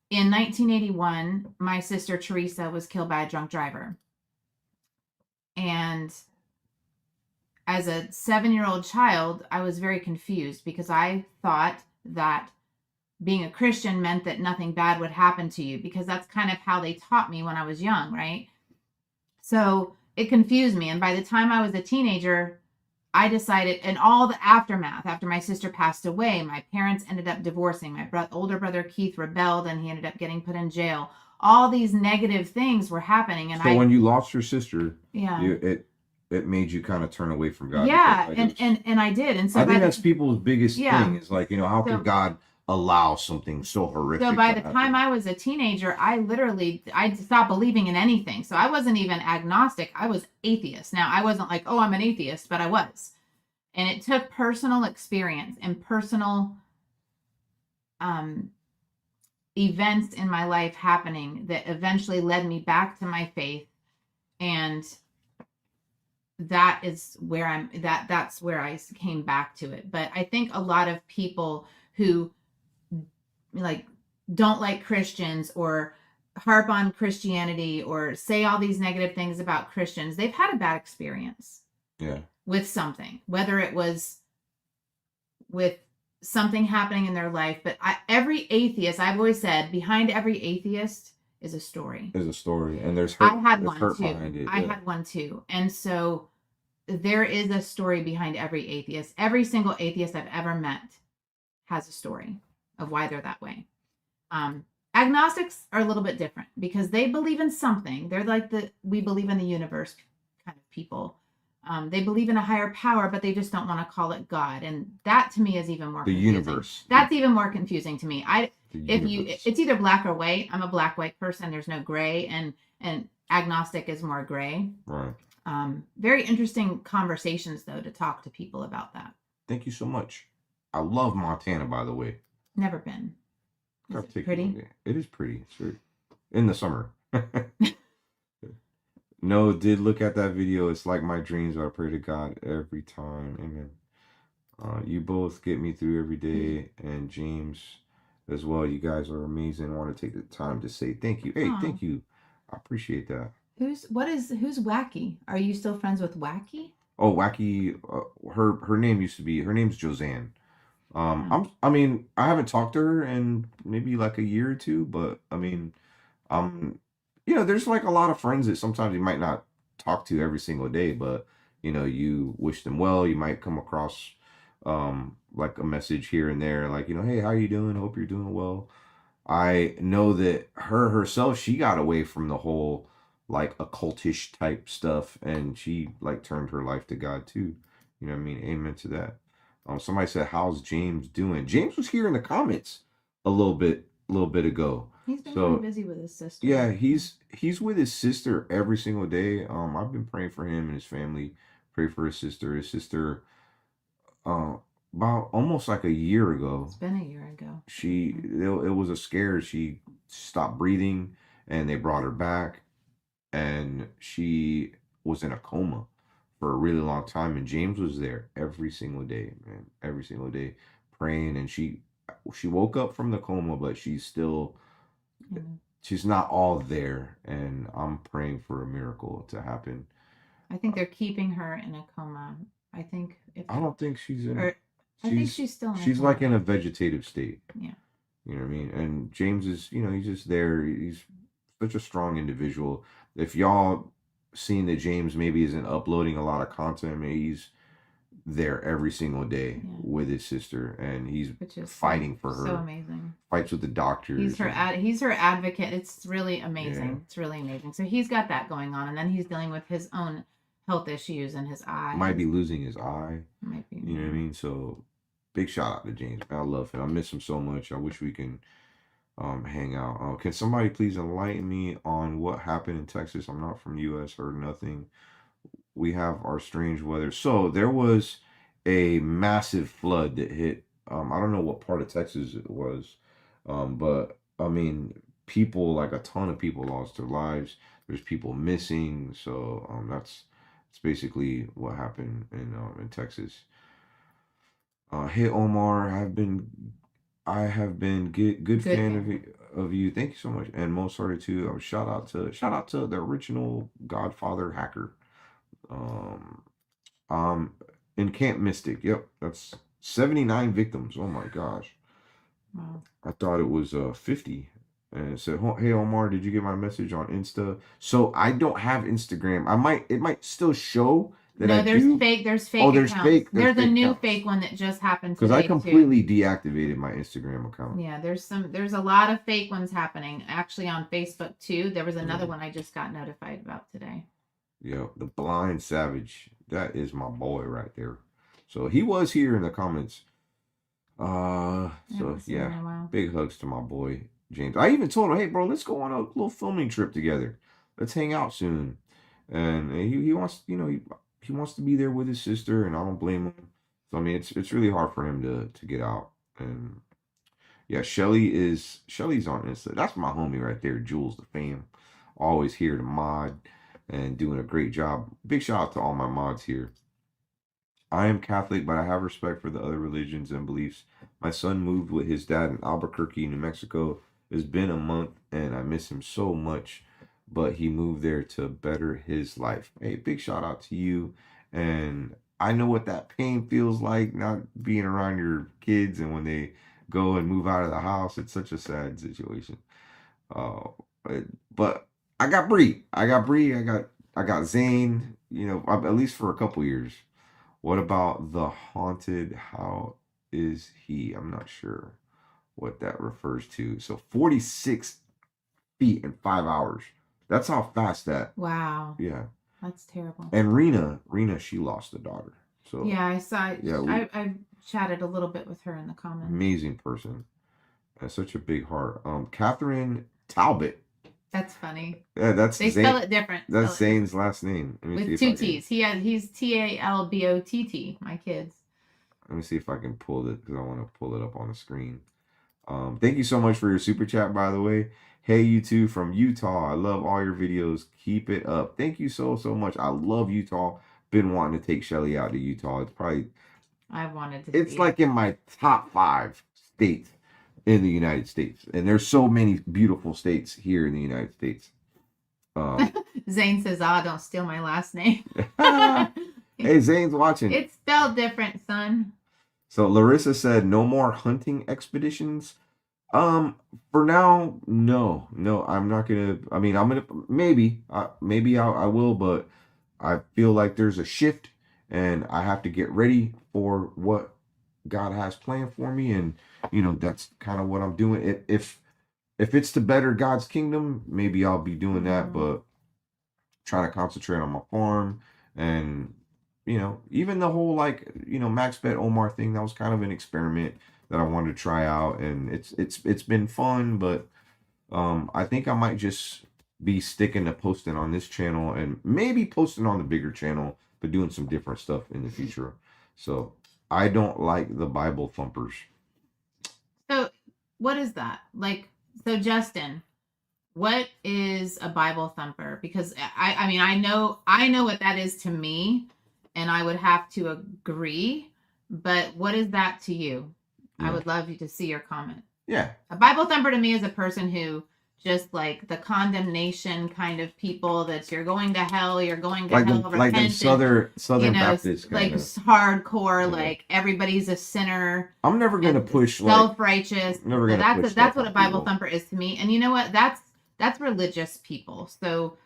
in 1981, my sister Teresa was killed by a drunk driver. And as a 7-year-old child, I was very confused because I thought that being a Christian meant that nothing bad would happen to you, because that's kind of how they taught me when I was young, right? So it confused me. And by the time I was a teenager, I decided, and all the aftermath, after my sister passed away, my parents ended up divorcing. My older brother Keith rebelled and he ended up getting put in jail. All these negative things were happening. And when you lost your sister, it made you kind of turn away from God. Yeah, and I did. And so I think that's people's biggest thing is like, how can God allow something so horrific? So by the time I was a teenager, I stopped believing in anything. So I wasn't even agnostic. I was atheist. Now, I wasn't like, oh, I'm an atheist, but I was. And it took personal experience and personal events in my life happening that eventually led me back to my faith. And that is where that's where I came back to it. But I think a lot of people who like don't like Christians or harp on Christianity or say all these negative things about Christians, they've had a bad experience. Yeah. With something, whether it was with something happening in their life. But every atheist, I've always said, behind every atheist is a story. There's a story, and there's hurt. I had there's one hurt too. behind it. I Yeah. had one too. And so there is a story behind every atheist. Every single atheist I've ever met has a story of why they're that way. Agnostics are a little bit different because they believe in something. They're like we believe in the universe kind of people. They believe in a higher power, but they just don't want to call it God. And that to me is even more The confusing. universe. That's even more confusing to me. Universe. It's either black or white. I'm a black-white person. There's no gray, and agnostic is more gray. Right. Very interesting conversations though to talk to people about that. Thank you so much. I love Montana, by the way. Never been. Is it pretty? It is pretty. It's very, in the summer. No, did look at that video. It's like my dreams. I pray to God every time. Amen. You both get me through every day, and James as well. You guys are amazing. I want to take the time to say thank you. Hey, Aw. thank you. I appreciate that. Who's Wacky? Are you still friends with Wacky? Oh, Wacky. Her name's Josanne. I haven't talked to her in maybe like a year or two, but I mean, there's like a lot of friends that sometimes you might not talk to every single day, but you wish them well. You might come across like a message here and there, like, hey, how you doing? Hope you're doing well. I know that her herself, she got away from the whole like occultish type stuff, and she like turned her life to God too. You know what I mean? Amen to that. Somebody said, "How's James doing?" James was here in the comments a little bit ago. He's been really busy with his sister. Yeah, he's with his sister every single day. I've been praying for him and his family. Pray for his sister. His sister, about almost like a year ago. It's been a year ago. It was a scare. She stopped breathing, and they brought her back, and she was in a coma for a really long time. And James was there every single day, man, every single day, praying. And she woke up from the coma, but she's still. She's not all there, and I'm praying for a miracle to happen. I think they're keeping her in a coma. I don't think she's in. I think she's still in a she's coma. like in a vegetative state. Yeah. You know what I mean? And James is, he's just there. He's such a strong individual. If y'all seen that James maybe isn't uploading a lot of content, maybe he's there every single day with his sister, and he's fighting for her. So amazing. Fights with the doctors. He's her advocate. It's really amazing. Yeah. It's really amazing. So he's got that going on, and then he's dealing with his own health issues in his eye. Might be losing his eye. Might be. You know what I mean? So big shout out to James. I love him. I miss him so much. I wish we can hang out. Can somebody please enlighten me on what happened in Texas? I'm not from the U.S. Heard nothing. We have our strange weather. So there was a massive flood that hit. I don't know what part of Texas it was, but I mean, like a ton of people lost their lives. There's people missing. So that's basically what happened in Texas. Hey Omar, I have been good fan of you. Thank you so much, and most sorted too. Shout out to the original Godfather hacker. In Camp Mystic. Yep, that's 79 victims. Oh my gosh. Wow. I thought it was 50. And it said, "Hey Omar, did you get my message on Insta?" So I don't have Instagram. It might still show that there's do. Fake. There's fake. Oh, there's accounts. fake. There's a new fake one that just happened today. Because I completely deactivated my Instagram account. Yeah, there's a lot of fake ones happening. Actually, on Facebook too. There was another one I just got notified about today. Yeah, the Blind Savage. That is my boy right there. So he was here in the comments. Big hugs to my boy James. I even told him, "Hey, bro, let's go on a little filming trip together. Let's hang out soon." And he wants, he wants to be there with his sister, and I don't blame him. So I mean, it's really hard for him to get out. And yeah, Shelly's on Insta. That's my homie right there, Jules the fam. Always here to mod and doing a great job. Big shout out to all my mods here. I am Catholic, but I have respect for the other religions and beliefs. My son moved with his dad in Albuquerque, New Mexico. It's been a month and I miss him so much. But he moved there to better his life. Hey, big shout out to you. And I know what that pain feels like, not being around your kids, and when they go and move out of the house. It's such a sad situation. Uh, but I got Bree. I got Bree. I got Zane. You know, at least for a couple years. What about the haunted? How is he? I'm not sure what that refers to. So 46 feet in 5 hours. That's how fast that. Wow. Yeah. That's terrible. And Rena, she lost a daughter. So yeah, I saw. Yeah, I chatted a little bit with her in the comments. amazing person. Has such a big heart. Catherine Talbot. That's funny. Yeah, that's They Zane, spell it different. That's Zane's last name. Let me see With if two I can- T's. He's Talbott. My kids. Let me see if I can pull it because I want to pull it up on the screen. Thank you so much for your super chat, by the way. Hey, you two from Utah. I love all your videos. Keep it up. Thank you so much. I love Utah. Been wanting to take Shelly out to Utah. It's probably I wanted to. it's like in my top 5 states in the United States, and there's so many beautiful states here in the United States. Zane says, don't steal my last name. Hey, Zane's watching. It's spelled different, son. So Larissa said, no more hunting expeditions. For now, no, I'm not gonna. I mean, I'm gonna maybe I will, but I feel like there's a shift, and I have to get ready for what God has planned for me, and you know that's kind of what I'm doing. If it's to better God's kingdom, maybe I'll be doing that, but trying to concentrate on my farm and you know, even the whole like, you know, Max Bet Omar thing, that was kind of an experiment that I wanted to try out, and it's been fun, but I think I might just be sticking to posting on this channel and maybe posting on the bigger channel, but doing some different stuff in the future. So I don't like the Bible thumpers. So what is that? Like, so Justin, what is a Bible thumper? Because I mean, I know what that is to me, and I would have to agree, but what is that to you? I would love you to see your comment. Yeah. A Bible thumper to me is a person who just like the condemnation kind of people that you're going to hell, you're going to hell, like them Southern Baptist like kinda. hardcore, like everybody's a sinner. I'm never gonna push self-righteous. Never gonna that's push that's stuff what a on Bible people. thumper is to me. And you know what? That's religious people. So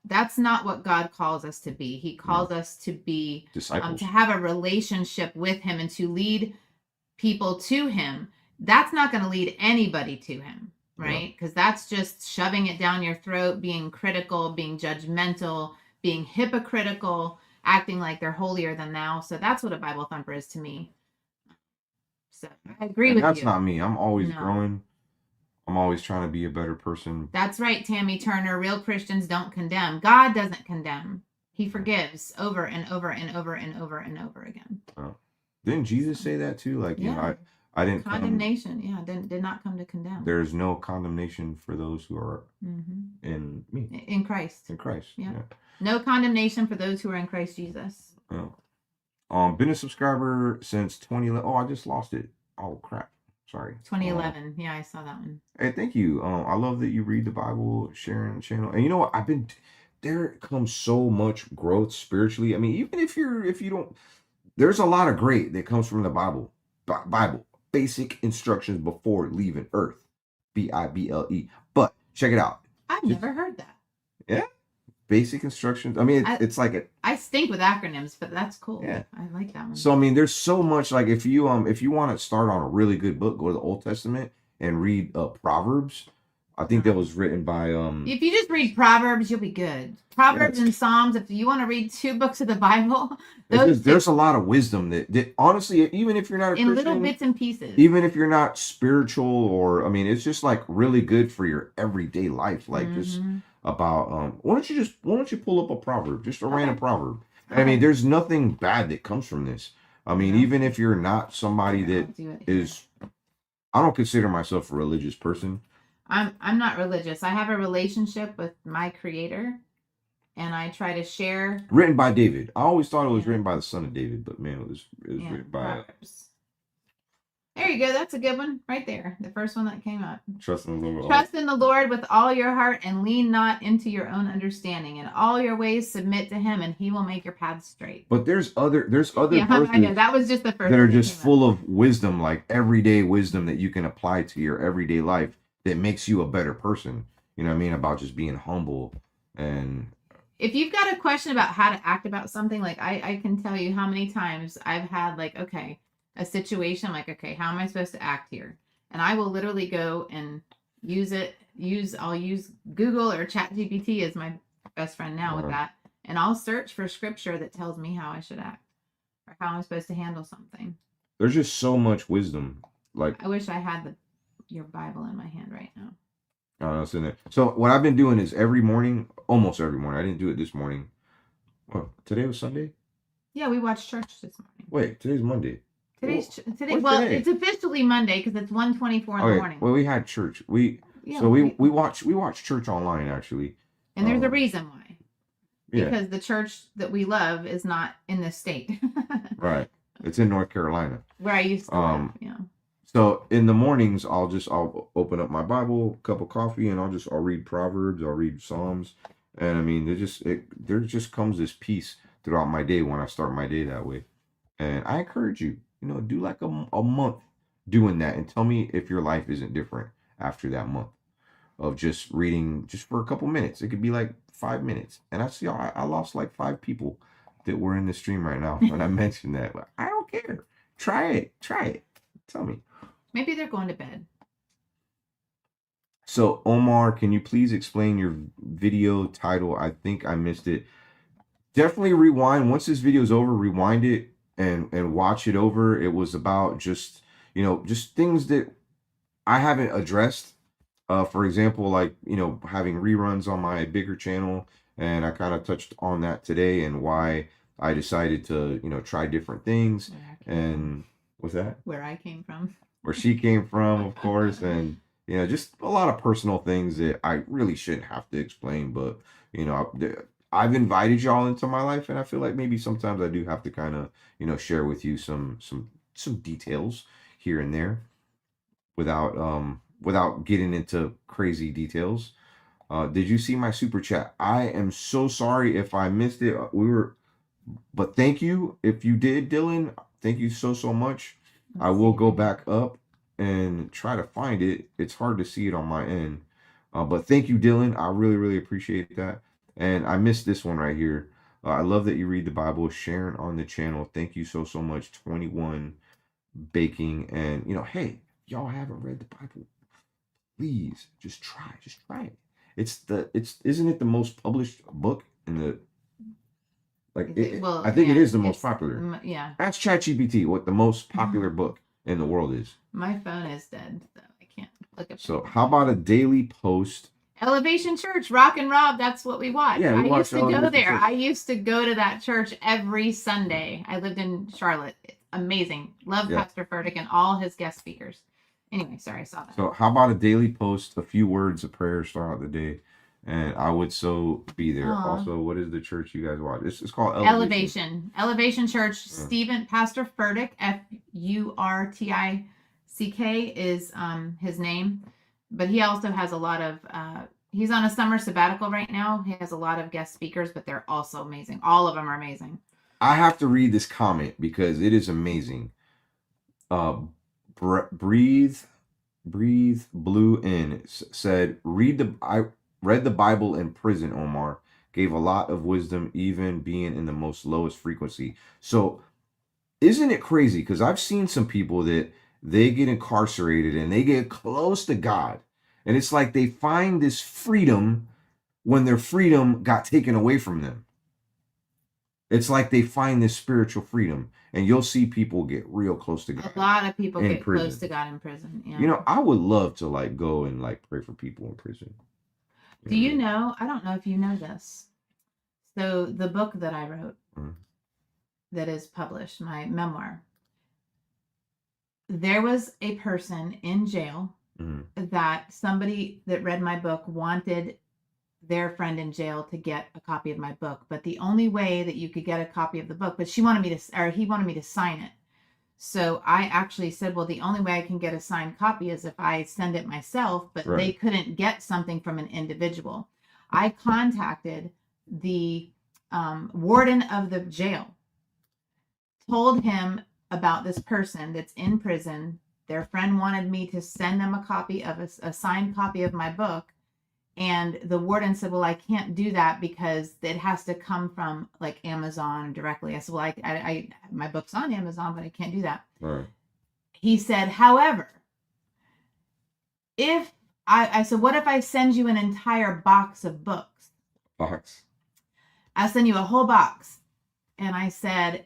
that's not what God calls us to be. He calls us to be disciples, to have a relationship with Him and to lead people to Him. That's not going to lead anybody to Him, right? Because that's just shoving it down your throat, being critical, being judgmental, being hypocritical, acting like they're holier than thou. So that's what a Bible thumper is to me. So I agree with you. That's not me. I'm always growing. I'm always trying to be a better person. That's right, Tammy Turner. Real Christians don't condemn. God doesn't condemn. He forgives over and over and over and over and over again. Didn't Jesus say that too? Like, you know, I didn't condemnation. Did not come to condemn. There is no condemnation for those who are in me. In Christ. In Christ. Yeah. No condemnation for those who are in Christ Jesus. Been a subscriber since 2011. Oh, I just lost it. Oh crap. Sorry. 2011. Yeah, I saw that one. Hey, thank you. I love that you read the Bible, sharing the channel. And you know what? There comes so much growth spiritually. I mean, even if you don't, there's a lot of great that comes from the Bible. Bible. Basic instructions before leaving Earth. Bible. But check it out. I've never heard that. Yeah. Basic instructions. I mean, it's like I stink with acronyms, but that's cool. Yeah. I like that one. So I mean, there's so much. Like if you want to start on a really good book, go to the Old Testament and read Proverbs. I think that was written by If you just read Proverbs, you'll be good. Proverbs and Psalms. If you want to read 2 books of the Bible, there's a lot of wisdom that honestly, even if you're not a in Christian, little bits and pieces, even if you're not spiritual, or I mean, it's just like really good for your everyday life. Like just about why don't you pull up a proverb, just a random proverb. I mean, there's nothing bad that comes from this. I mean, even if you're not somebody that is, I don't consider myself a religious person. I'm not religious. I have a relationship with my Creator, and I try to share. Written by David. I always thought it was written by the son of David, but man, it was written by. There you go. That's a good one right there. The first one that came up. Trust in the Lord. Trust in the Lord with all your heart and lean not into your own understanding. In all your ways submit to him and he will make your paths straight. But there's other Yeah, I know. verses That was just the first that are one just came up. full of wisdom, like everyday wisdom that you can apply to your everyday life that makes you a better person. You know what I mean? About just being humble. And If you've got a question about how to act about something, like I can tell you how many times I've had like, okay, a situation, I'm like, okay, how am I supposed to act here? And I will literally go and I'll use Google or ChatGPT as my best friend now with that. And I'll search for scripture that tells me how I should act or how I'm supposed to handle something. there's just so much wisdom. Like, I wish I had your Bible in my hand right now. I don't know, it's in there. So what I've been doing is every morning, almost every morning. I didn't do it this morning. What, today was Sunday? Yeah, we watched church this morning. Wait, today's Monday. Today. What's Well, today? it's officially Monday because it's 1:24 in the morning. Well, we had church. We watch church online actually. And there's a reason why. Yeah. Because the church that we love is not in this state. Right. It's in North Carolina. Where I used to live. Yeah. So in the mornings, I'll open up my Bible, cup of coffee, and I'll read Proverbs, I'll read Psalms, and I mean, there just comes this peace throughout my day when I start my day that way. And I encourage you, do like a month doing that, and tell me if your life isn't different after that month of just reading just for a couple minutes. It could be like 5 minutes, and I lost like 5 people that were in the stream right now when I mentioned that. But I don't care. Try it. Tell me. Maybe they're going to bed. So, Omar, can you please explain your video title? I think I missed it. Definitely rewind. Once this video is over, rewind it and watch it over. It was about just things that I haven't addressed. For example, like, having reruns on my bigger channel. And I kind of touched on that today and why I decided to, try different things. And what's that? Where I came from. Where she came from, of course, and just a lot of personal things that I really shouldn't have to explain. But I've invited y'all into my life, and I feel like maybe sometimes I do have to kind of share with you some details here and there, without getting into crazy details. Did you see my super chat? I am so sorry if I missed it. But thank you if you did, Dylan. Thank you so much. I will go back up and try to find it. It's hard to see it on my end. But thank you, Dylan. I really, really appreciate that. And I missed this one right here. I love that you read the Bible. Sharon on the channel. Thank you so much. 21 baking. And, hey, y'all haven't read the Bible. Please, just try it. Isn't it the most published book in the... I think it is the most popular. Yeah. Ask ChatGPT what the most popular book in the world is. My phone is dead, so I can't look up. So how about a daily post? Elevation Church, Rock and Rob. That's what we watch. Yeah, I used to go there. I used to go to that church every Sunday. I lived in Charlotte. It's amazing. Love Pastor Furtick and all his guest speakers. Anyway, sorry, I saw that. So how about a daily post, a few words of prayer start out the day? And I would so be there. Aww. Also, what is the church you guys watch? It's called Elevation Church. Stephen Pastor Furtick, Furtick is his name, but he also has a lot of. He's on a summer sabbatical right now. He has a lot of guest speakers, but they're also amazing. All of them are amazing. I have to read this comment because it is amazing. Breathe Blue In said, I read the Bible in prison, Omar. Gave a lot of wisdom, even being in the most lowest frequency. So isn't it crazy? Because I've seen some people that they get incarcerated and they get close to God. And it's like they find this freedom when their freedom got taken away from them. It's like they find this spiritual freedom. And you'll see people get real close to God. A lot of people get prison. Close to God in prison. Yeah. I would love to go and pray for people in prison. Do you know, I don't know if you know this. So the book that I wrote that is published, my memoir, there was a person in jail that somebody that read my book wanted their friend in jail to get a copy of my book. But the only way that you could get a copy of the book, but he wanted me to sign it. So I actually said, well, the only way I can get a signed copy is if I send it myself, but Right. they couldn't get something from an individual. I contacted the warden of the jail, told him about this person that's in prison. Their friend wanted me to send them a copy of a signed copy of my book. And the warden said, well, I can't do that because it has to come from like Amazon directly. I said, well, I my book's on Amazon, but I can't do that. Right. He said, however, if I said, what if I send you an entire box of books? Box. I'll send you a whole box. And I said,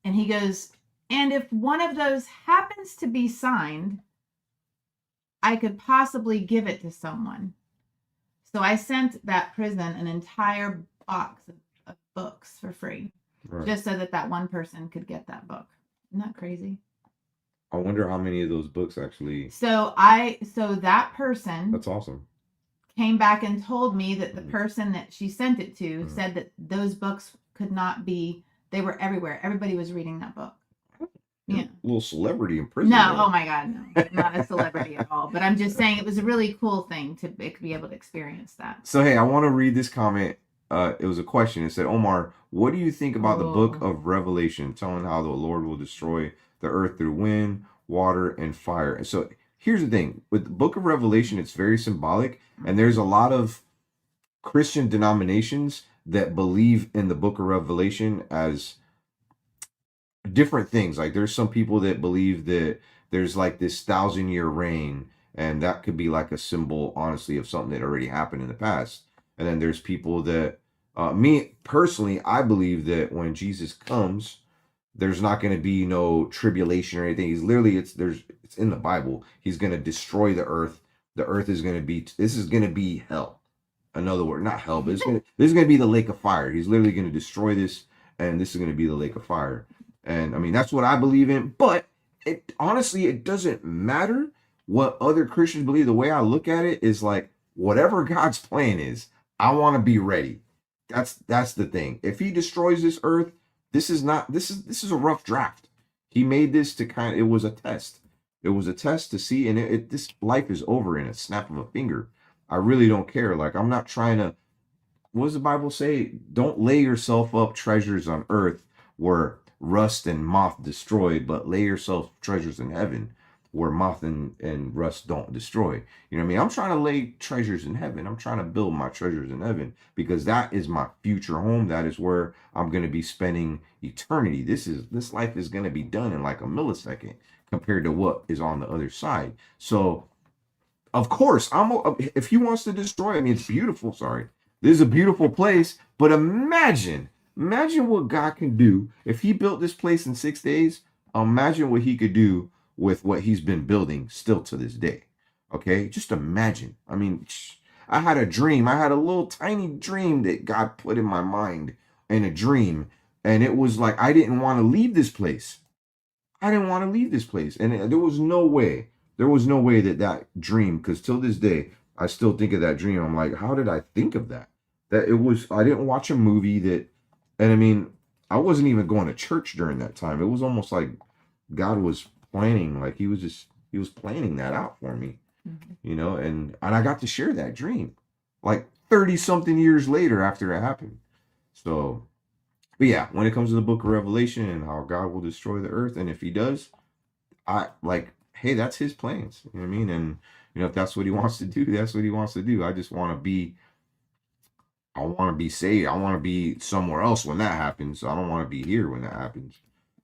and he goes, and if one of those happens to be signed, I could possibly give it to someone. So I sent that prison an entire box of books for free, Right. just so that one person could get that book. Isn't that crazy? I wonder how many of those books actually. So that person That's awesome. came back and told me that the person that she sent it to said that those books could not be. They were everywhere. Everybody was reading that book. You're Yeah. a little celebrity in prison. No, though. oh my God, no. I'm not a celebrity at all. But I'm just saying it was a really cool thing to be able to experience that. So hey, I want to read this comment. It was a question. It said, Omar, what do you think about the book of Revelation, telling how the Lord will destroy the earth through wind, water, and fire? And so here's the thing. With the book of Revelation, it's very symbolic. And there's a lot of Christian denominations that believe in the book of Revelation as different things. Like there's some people that believe that there's like this 1,000-year reign, and that could be like a symbol, honestly, of something that already happened in the past. And then there's people that, me personally, I believe that when Jesus comes, there's not going to be no tribulation or anything. He's literally, it's in the Bible. He's going to destroy the earth. The earth is going to be, this is going to be hell. Another word, not hell, but this is going to be the lake of fire. He's literally going to destroy this, and this is going to be the lake of fire. And I mean, that's what I believe in. But it honestly, it doesn't matter what other Christians believe. The way I look at it is like, whatever God's plan is, I want to be ready. That's the thing. If he destroys this earth, this is a rough draft. He made this to it was a test. It was a test to see, and this life is over in a snap of a finger. I really don't care. Like, I'm not trying to, what does the Bible say? Don't lay yourself up treasures on earth where rust and moth destroy, but lay yourself treasures in heaven where moth and rust don't destroy. You know what I mean? I'm trying to lay treasures in heaven. I'm trying to build my treasures in heaven because that is my future home. That is where I'm going to be spending eternity. This life is going to be done in like a millisecond compared to what is on the other side. So of course, if he wants to destroy, I mean, it's beautiful. Sorry. This is a beautiful place, but imagine what God can do if he built this place in 6 days. Imagine what he could do with what he's been building still to this day. Okay, just imagine. I mean, I had a dream. I had a little tiny dream that God put in my mind in a dream, and it was like I didn't want to leave this place. I didn't want to leave this place, and there was no way. There was no way that dream, because till this day, I still think of that dream. I'm like, how did I think of that? That it was, I didn't watch a movie that, and I mean, I wasn't even going to church during that time. It was almost like God was planning, like he was planning that out for me, you know, and I got to share that dream like 30 something years later after it happened. So, but yeah, when it comes to the book of Revelation and how God will destroy the earth, and if he does, I like, hey, that's his plans. You know what I mean? And you know, if that's what he wants to do, that's what he wants to do. I just want to be, I want to be saved. I want to be somewhere else when that happens. I don't want to be here when that happens.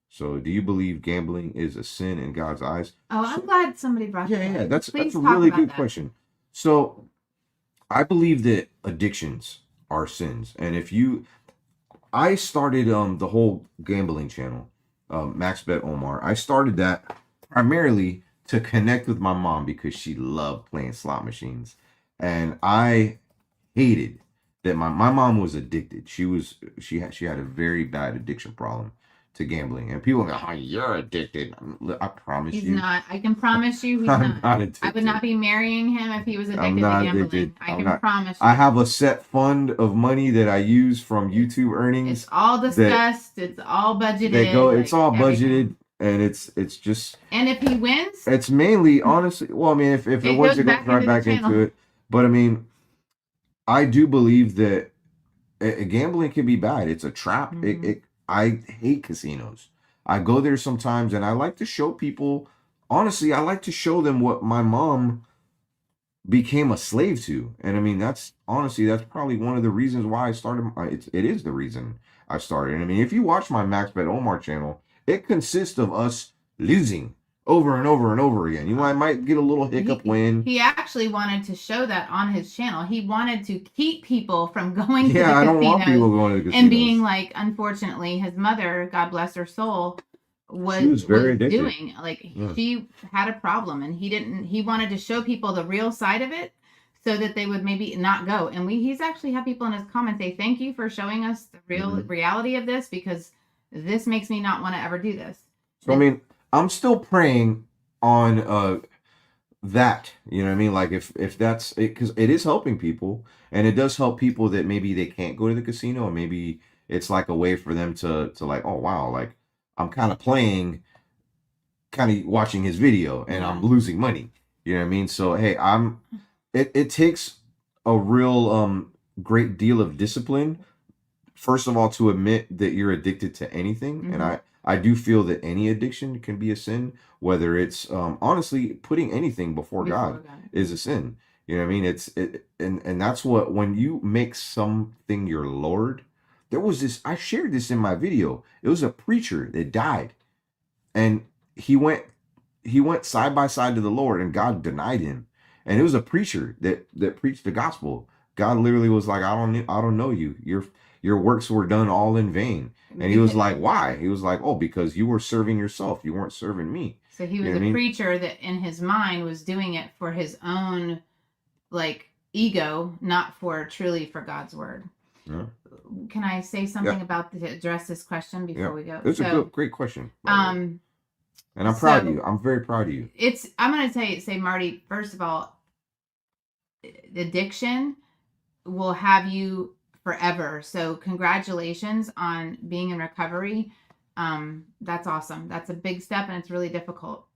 So, do you believe gambling is a sin in God's eyes? Oh, I'm glad somebody brought that up. Yeah, that's Please a talk really about good that. question. So, I believe that addictions are sins, and I started the whole gambling channel, MaxBet Omar. I started that primarily to connect with my mom because she loved playing slot machines, and I hated that my mom was addicted. She had a very bad addiction problem to gambling, and people go, "Oh, you're addicted." I promise He's you, not. I can promise you he's I'm not not. addicted. I would not be marrying him if he was addicted I'm to not gambling. addicted. I I'm can not. promise you. I have a set fund of money that I use from YouTube earnings. It's all discussed. It's all budgeted. They go. It's like, all budgeted, everything. and it's just And if he wins, it's mainly honestly. Well, I mean, if it it wins, goes it goes back right into the back into channel. it. But I mean, I do believe that gambling can be bad. It's a trap. Mhm. I hate casinos. I go there sometimes, and I like to show people. Honestly, I like to show them what my mom became a slave to. And I mean, that's honestly, that's probably one of the reasons why I started. It is the reason I started. And I mean, if you watch my Max Bet Omar channel, it consists of us losing over and over and over again. You might get a little hiccup win. He actually wanted to show that on his channel. He wanted to keep people from going to the Yeah, I don't want people casinos going to the and being casinos. like, unfortunately, his mother, God bless her soul, She was very was addicted. doing like Yeah. she had a problem, and he wanted to show people the real side of it so that they would maybe not go. And he's actually had people in his comments say, thank you for showing us the real reality of this, because this makes me not want to ever do this. So I mean, I'm still praying on that, you know what I mean? Like if that's it, because it is helping people, and it does help people that maybe they can't go to the casino, and maybe it's like a way for them to like, oh wow, like I'm kind of playing, kind of watching his video, and I'm losing money. You know what I mean? So hey, it takes a real great deal of discipline, first of all, to admit that you're addicted to anything. And I do feel that any addiction can be a sin, whether it's honestly putting anything before God is a sin. You know what I mean? And that's what, when you make something your Lord. There was this, I shared this in my video. It was a preacher that died, and he went side by side to the Lord, and God denied him. And it was a preacher that preached the gospel. God literally was like, I don't know you. Your works were done all in vain. And he was like, why? He was like, oh, because you were serving yourself. You weren't serving me. So he was a preacher that in his mind was doing it for his own like ego, not for truly for God's word. Yeah. Can I say something about to address this question before we go? It's a great question. And I'm proud of you. I'm very proud of you. I'm going to say, Marty, first of all, addiction will have you forever. So congratulations on being in recovery. That's awesome. That's a big step, and it's really difficult.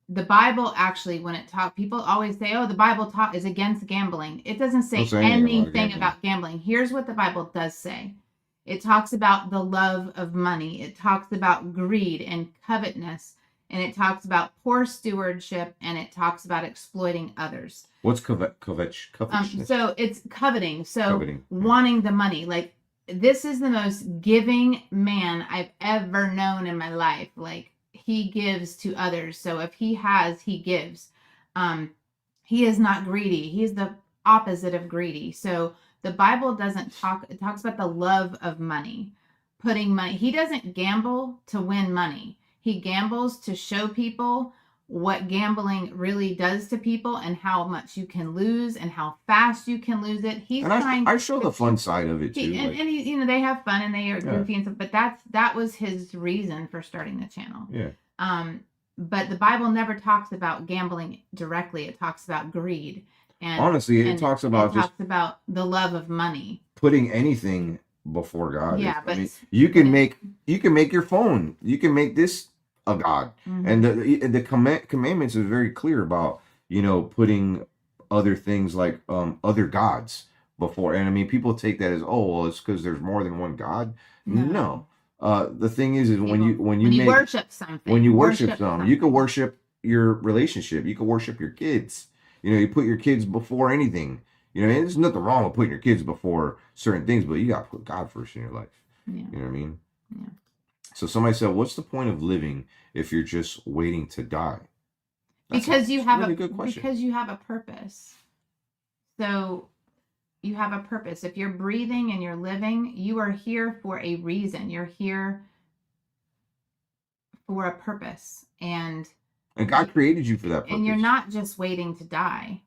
The Bible actually, when it talks, people always say, oh, the Bible is against gambling. It doesn't say anything about gambling. Here's what the Bible does say. It talks about the love of money. It talks about greed and covetousness. And it talks about poor stewardship. And it talks about exploiting others. What's covetousness? So it's coveting. So wanting the money. Like, this is the most giving man I've ever known in my life. Like, he gives to others. So if he has, he gives. He is not greedy. He's the opposite of greedy. So the Bible doesn't talk, it talks about the love of money, putting money. He doesn't gamble to win money. He gambles to show people what gambling really does to people, and how much you can lose and how fast you can lose it. I show the fun side of it too. And he, they have fun and they are goofy and stuff, but that was his reason for starting the channel. Yeah. But the Bible never talks about gambling directly. It talks about greed. And honestly, it talks about the love of money. Putting anything before God. Yeah, but I mean, you can make your phone. You can make this a god. And the commandments is very clear about, putting other things like other gods before. And I mean, people take that as, oh, well, it's because there's more than one God. No. The thing is when you worship something, you can worship your relationship. You can worship your kids. You put your kids before anything. There's nothing wrong with putting your kids before certain things, but you got to put God first in your life. Yeah. You know what I mean? Yeah. So somebody said, what's the point of living if you're just waiting to die? Because you have a purpose. So you have a purpose. If you're breathing and you're living, you are here for a reason. You're here for a purpose. And God created you for that purpose. And you're not just waiting to die.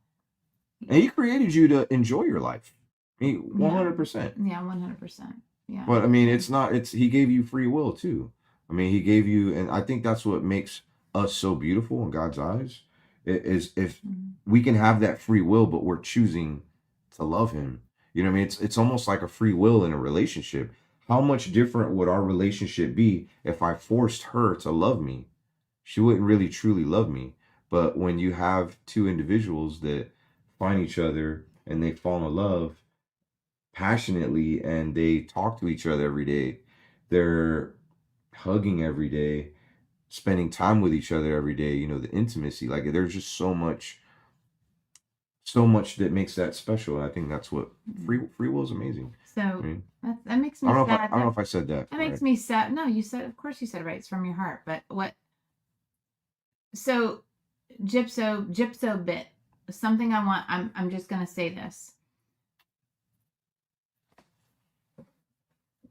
And he created you to enjoy your life. I mean, 100%. Yeah, 100%. Yeah. But I mean, he gave you free will too. I mean, he gave you, and I think that's what makes us so beautiful in God's eyes, is if we can have that free will, but we're choosing to love him. You know what I mean? It's almost like a free will in a relationship. how much different would our relationship be if I forced her to love me? She wouldn't really truly love me. But when you have two individuals that find each other and they fall in love passionately and they talk to each other every day, they're hugging every day, spending time with each other every day, the intimacy, like there's just so much that makes that special. And I think that's what free will is amazing. So I mean, that makes me I don't know if sad. I don't know if I said that. That makes right. me sad. No, you said, of course you said it right. It's from your heart. But so gypso bit, something I want, I'm just going to say this.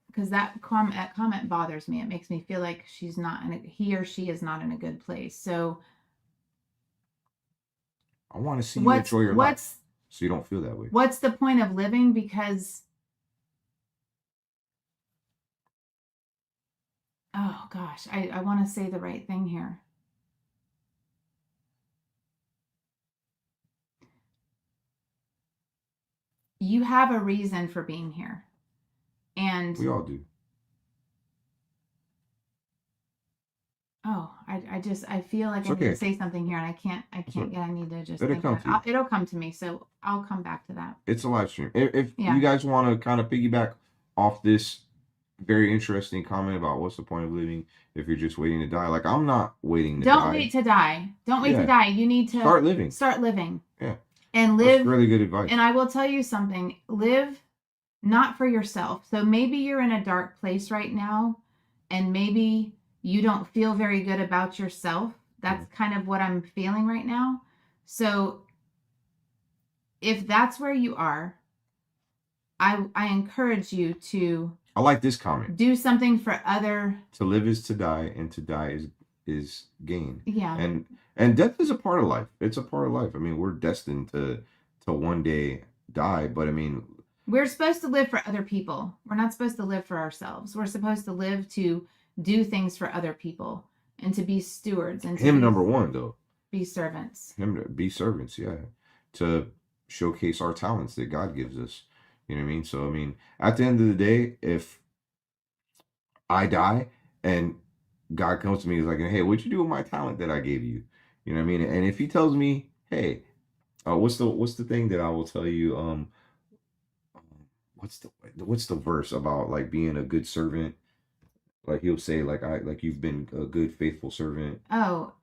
Because that comment bothers me. It makes me feel like he or she is not in a good place. So I want to see you enjoy your life, so you don't feel that way. What's the point of living? Because, oh gosh, I want to say the right thing here. You have a reason for being here. And we all do. Oh, I feel like I need to say something here, and I can't get. I need to just think about it. It'll come to me, so I'll come back to that. It's a live stream. If you guys want to kind of piggyback off this very interesting comment about what's the point of living if you're just waiting to die, like I'm not waiting to die. Don't wait to die. Don't wait to die. You need to start living. Start living. Yeah. And live. That's really good advice. And I will tell you something. Live not for yourself. So maybe you're in a dark place right now, and maybe you don't feel very good about yourself. That's kind of what I'm feeling right now. So if that's where you are, I encourage you to. I like this comment. Do something for other. To live is to die, and to die is gain. Yeah. And death is a part of life. It's a part of life. I mean, we're destined to one day die, but I mean, we're supposed to live for other people. We're not supposed to live for ourselves. We're supposed to live to do things for other people and to be stewards and to number one though. Be servants. Be servants, yeah. To showcase our talents that God gives us. You know what I mean? So I mean, at the end of the day, if I die and God comes to me, he's like, hey, what'd you do with my talent that I gave you? You know what I mean? And if he tells me, hey, what's the thing that I will tell you? What's the verse about like being a good servant? Like he'll say, like you've been a good faithful servant. Oh,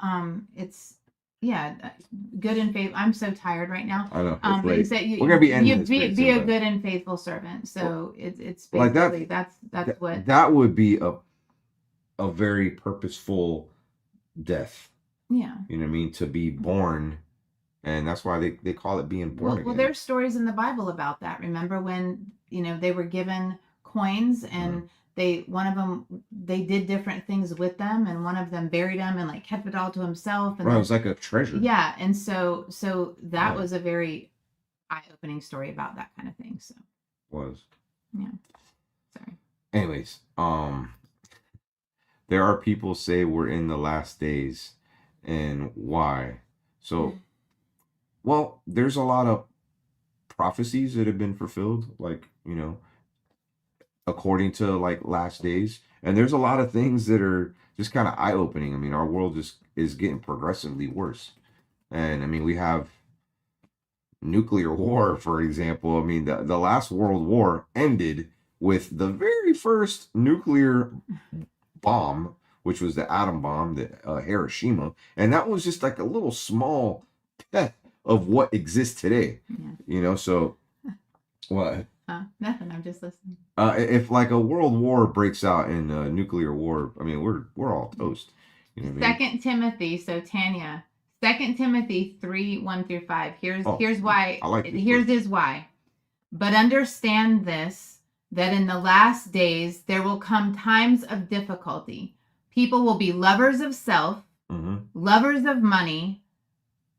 it's good and faithful. I'm so tired right now. I know. But you said we're gonna be ending be a good and faithful servant. So it's basically like that's what that would be a very purposeful death. Yeah. You know what I mean? To be born. And that's why they call it being born again. Well, there's stories in the Bible about that. Remember when, they were given coins and one of them, they did different things with them, and one of them buried them and like kept it all to himself. And right, it was like a treasure. Yeah. And so that was a very eye-opening story about that kind of thing. So was. Yeah. Sorry. Anyways, there are people say we're in the last days, and why? So well, there's a lot of prophecies that have been fulfilled, like, according to like last days. And there's a lot of things that are just kind of eye-opening. I mean, our world is getting progressively worse. And I mean, we have nuclear war, for example. I mean, the last World War ended with the very first nuclear bomb, which was the atom bomb, the Hiroshima. And that was just like a little small pet of what exists today. Yeah. So what? Nothing. I'm just listening. If like a world war breaks out in a nuclear war, I mean, we're all toast. You know what I mean? 2 Timothy. So Tanya, 2 Timothy 3:1-5. Here's why. I like here's his why. But understand this, that in the last days there will come times of difficulty. People will be lovers of self, lovers of money,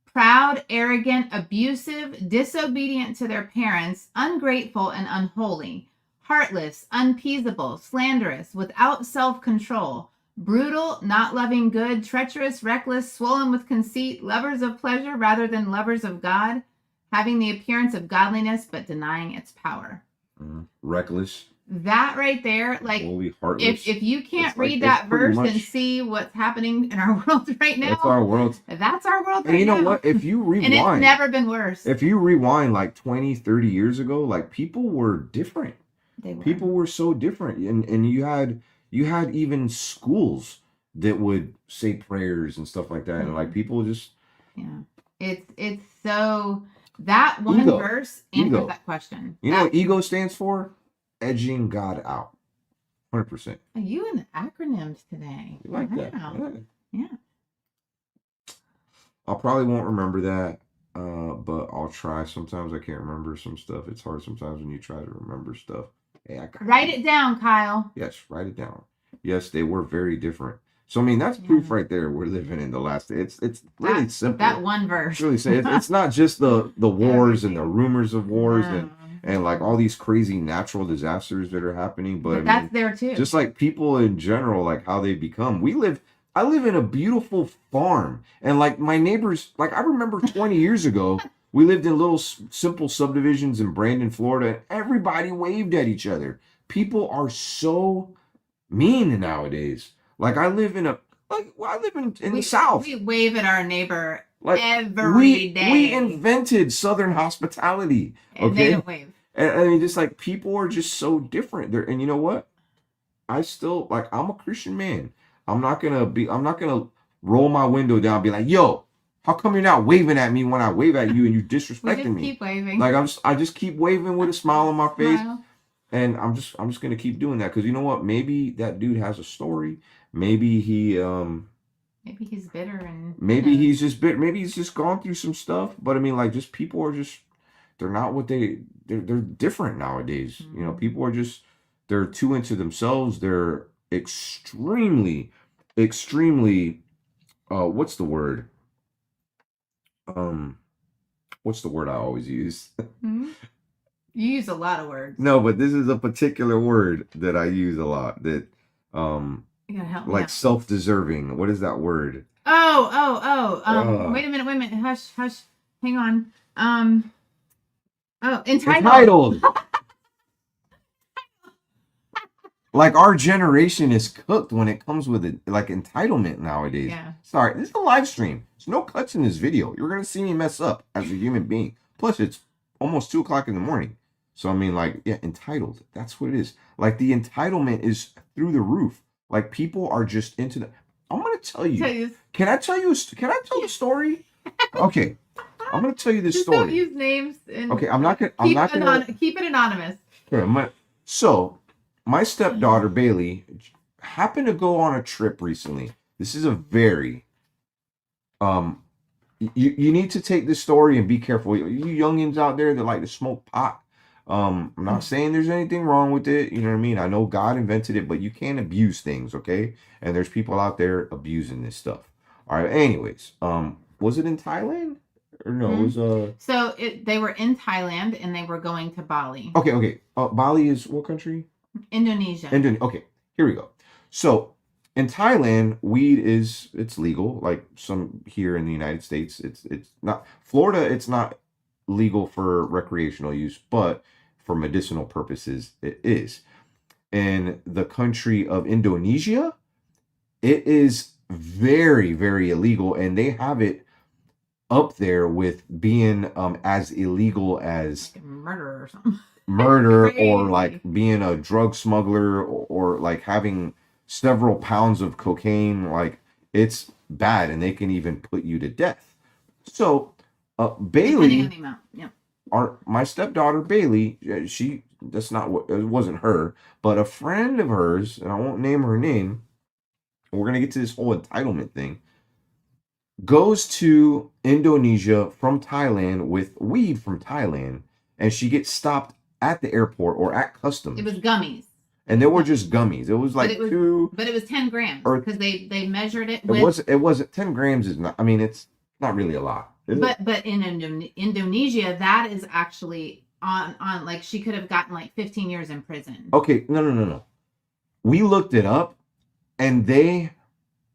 proud, arrogant, abusive, disobedient to their parents, ungrateful and unholy, heartless, unappeasable, slanderous, without self-control, brutal, not loving good, treacherous, reckless, swollen with conceit, lovers of pleasure rather than lovers of God, having the appearance of godliness but denying its power. Reckless. that right there, like, Fully heartless. if you can't It's like- read it's that pretty verse much- and see what's happening in our world right now, That's our world. That's our world And right you know now. what? If you rewind, And it's never been worse. if you rewind like 20, 30 years ago, like people were different. They were. People were so different, and you had even schools that would say prayers and stuff like that, and like people just it's so that one Ego. verse answers Ego. that question. You know what ego stands for? Edging God out. 100%. You and the acronyms today. You like that? Wow. Yeah. I probably won't remember that, but I'll try. Sometimes I can't remember some stuff. It's hard sometimes when you try to remember stuff. Hey, I got Write it down, Kyle. Yes, write it down. Yes, they were very different. So I mean, that's proof right there. We're living in the last. It's really simple. That one verse. It's really simple. It's not just the wars and the rumors of wars No. and like all these crazy natural disasters that are happening, but I mean, that's there too. just like people in general, like how they become. I live in a beautiful farm, and like my neighbors, like I remember 20 years ago, we lived in little simple subdivisions in Brandon, Florida, and everybody waved at each other. People are so mean nowadays. Like I live in the South. We wave at our neighbor Like every day. We invented Southern hospitality. And they don't wave. And I mean, just like people are just so different. And you know what? I still like. I'm a Christian man. I'm not gonna roll my window down and be like, yo, how come you're not waving at me when I wave at you and you disrespecting me? Keep waving. Like I just keep waving with a smile on my face. Smile. And I'm just gonna keep doing that because you know what? Maybe that dude has a story. Maybe he's bitter and maybe he's just bitter. Maybe he's just gone through some stuff. But I mean, like, just people are just they're not what they're different nowadays. Mm-hmm. You know, people are just they're too into themselves. They're extremely what's the word? What's the word I always use? Hmm? You use a lot of words. No, but this is a particular word that I use a lot that You gotta help me like out. self-deserving. What is that word? Wait a minute. Hush. Hang on. Entitled. Like our generation is cooked when it comes with it, like entitlement nowadays. Yeah. Sorry, this is a live stream. There's no cuts in this video. You're gonna see me mess up as a human being. Plus, it's almost 2:00 in the morning. So I mean, like, yeah, entitled. That's what it is. Like the entitlement is through the roof. Like people are just into the. I'm gonna tell you. Can I tell you? Can I tell the story? Okay, I'm gonna tell you this Just story. don't use names. And Okay, I'm not gonna. Keep it anonymous. Okay, so my stepdaughter Bailey happened to go on a trip recently. This is a very you need to take this story and be careful. You youngins out there that like to smoke pot. I'm not saying there's anything wrong with it. You know what I mean? I know God invented it, but you can't abuse things, okay? And there's people out there abusing this stuff. All right. Anyways, was it in Thailand or no? It was So they were in Thailand and they were going to Bali. Okay. Bali is what country? Indonesia. Okay, here we go. So in Thailand, weed it's legal. Like some here in the United States, it's not. Florida, it's not legal for recreational use, but for medicinal purposes, it is. In the country of Indonesia, it is very, very illegal, and they have it up there with being as illegal as like murder or something. Murder Crazy. or like being a drug smuggler or like having several pounds of cocaine. Like it's bad, and they can even put you to death. So Bailey, Depending on the amount. Yeah. my stepdaughter Bailey, that's not what it wasn't her, but a friend of hers, and I won't name her name. We're gonna get to this whole entitlement thing. Goes to Indonesia from Thailand with weed from Thailand, and she gets stopped at the airport or at customs. It was gummies. And they were just gummies. It was like But it was 10 grams because they measured it with. It wasn't 10 grams is not. I mean, it's not really a lot. But in Indonesia, that is actually on like she could have gotten like 15 years in prison. Okay, no. We looked it up, and they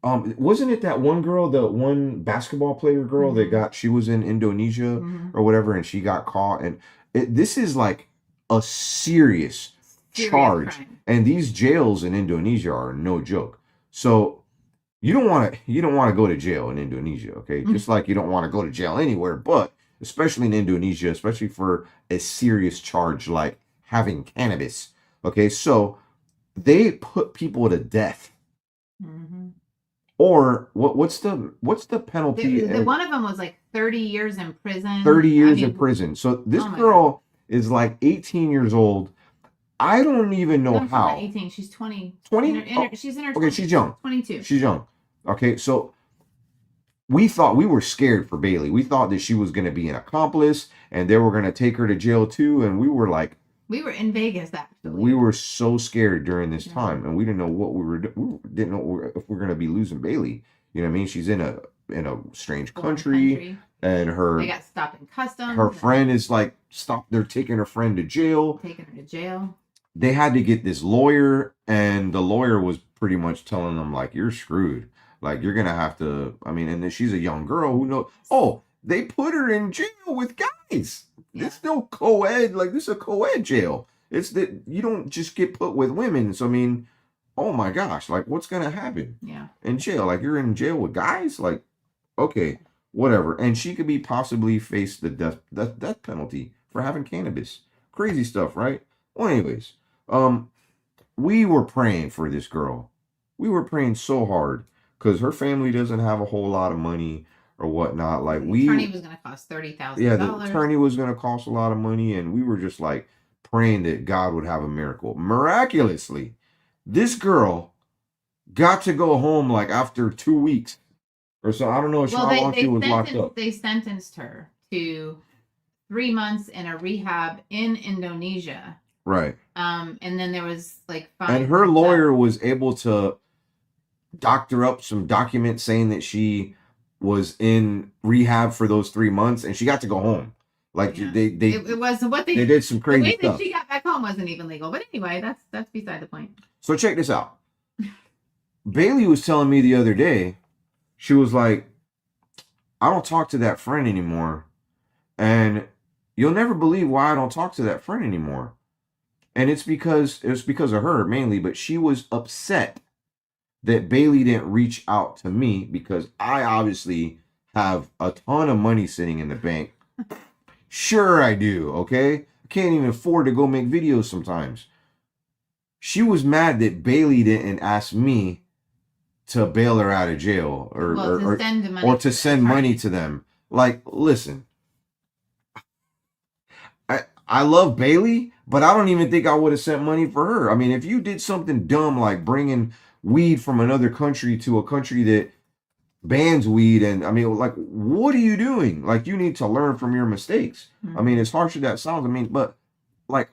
wasn't it that one girl, the one basketball player girl that she was in Indonesia or whatever, and she got caught. And this is like a serious serious charge. crime. And these jails in Indonesia are no joke. So you don't want to go to jail in Indonesia, okay? Just like you don't want to go to jail anywhere, but especially in Indonesia, especially for a serious charge like having cannabis. Okay, so they put people to death. Mm-hmm. Or what's the penalty? The one of them was like 30 years in prison. 30 years in prison. So this oh my girl is like 18 years old. I don't even know No, she's how. not 18. She's 20. 20? She's in her 20s. Okay, she's young. 22. She's young. Okay, so we were scared for Bailey. We thought that she was going to be an accomplice and they were going to take her to jail too. And we were like, we were in Vegas actually. we were so scared during this Yeah. time, and we didn't know what we were doing. We didn't know if we're going to be losing Bailey. You know what I mean? She's in a strange country, and they got stopped in customs. Her friend is like stopped. They're taking her friend to jail. Taking her to jail. They had to get this lawyer, and the lawyer was pretty much telling them like, "You're screwed. Like you're gonna have to." I mean, and then she's a young girl who knows. Oh, they put her in jail with guys. Yeah. It's no co-ed. Like this is a co-ed jail. It's that you don't just get put with women. So I mean, oh my gosh, like what's gonna happen? Yeah. In jail, like you're in jail with guys. Like, okay, whatever. And she could be possibly face the death penalty for having cannabis. Crazy stuff, right? Well, anyways, we were praying for this girl. We were praying so hard because her family doesn't have a whole lot of money or whatnot. Like the attorney was going to cost $30,000. Yeah, the attorney was going to cost a lot of money, and we were just like praying that God would have a miracle. Miraculously, this girl got to go home like after 2 weeks or so. I don't know how long she was locked up. They sentenced her to 3 months in a rehab in Indonesia. Right. And then there was like and her lawyer was able to doctor up some documents saying that she was in rehab for those 3 months, and she got to go home. Like yeah. they did some crazy the way stuff. that she got back home wasn't even legal. But anyway, that's beside the point. So check this out. Bailey was telling me the other day, she was like, I don't talk to that friend anymore. And you'll never believe why I don't talk to that friend anymore. And it's because of her mainly, but she was upset that Bailey didn't reach out to me because I obviously have a ton of money sitting in the bank. Sure I do, okay? I can't even afford to go make videos sometimes. She was mad that Bailey didn't ask me to bail her out of jail or to send money to them. Like, listen, I love Bailey, but I don't even think I would have sent money for her. I mean, if you did something dumb like bringing weed from another country to a country that bans weed, and I mean, like, what are you doing? Like, you need to learn from your mistakes. Mm-hmm. I mean, as harsh as that sounds, I mean, but like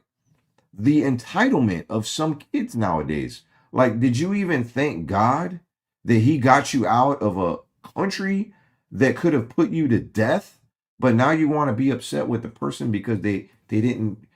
the entitlement of some kids nowadays. Like, did you even thank God that he got you out of a country that could have put you to death? But now you want to be upset with the person because they didn't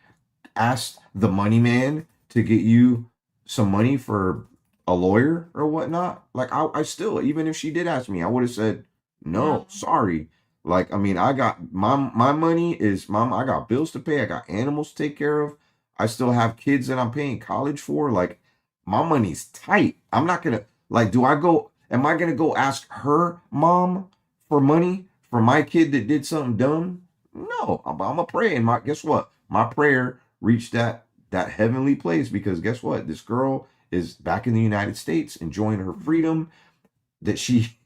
ask the money man to get you some money for a lawyer or whatnot. Like I still, even if she did ask me, I would have said, no, sorry. Like, I mean, I got my money is I got bills to pay. I got animals to take care of. I still have kids that I'm paying college for. Like, my money's tight. I'm not going to, like, am I going to go ask her mom for money for my kid that did something dumb? No, I'm going to pray. And guess what? My prayer reached that heavenly place because guess what? This girl is back in the United States enjoying her freedom that she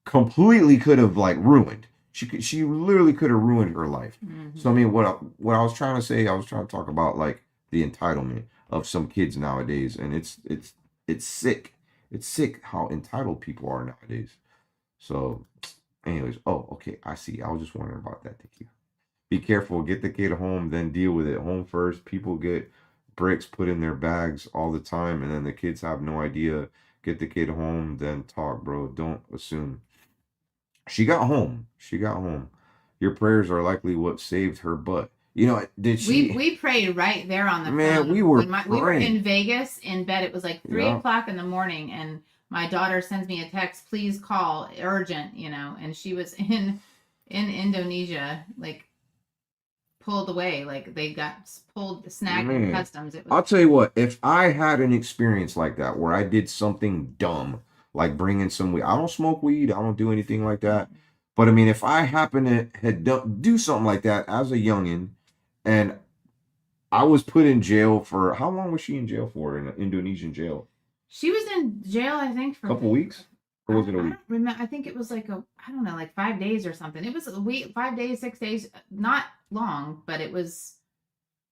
completely could have like ruined. She literally could have ruined her life. Mm-hmm. So I mean, what I was trying to say, I was trying to talk about like the entitlement of some kids nowadays, and it's sick. It's sick how entitled people are nowadays. So, anyways, okay, I see. I was just wondering about that. Thank you. Be careful. Get the kid home, then deal with it. Home first. People get bricks put in their bags all the time, and then the kids have no idea. Get the kid home, then talk, bro. Don't assume. She got home. Your prayers are likely what saved her butt. You know, did she? We prayed right there on the phone. We were in Vegas in bed. It was like 3:00 in the morning, and my daughter sends me a text, please call, urgent, you know, and she was in Indonesia, like pulled away. Like they got snagged Man. in customs. It I'll was tell you what, if I had an experience like that where I did something dumb, like bringing some weed, I don't smoke weed, I don't do anything like that. But I mean, if I happen to do something like that as a youngin, and I was put in jail for how long was she in jail for in an Indonesian jail? She was in jail, I think, A for couple weeks, or was it a I week? don't remember. I think it was like I don't know, like 5 days or something. It was a week, 5 days, 6 days, not long, but it was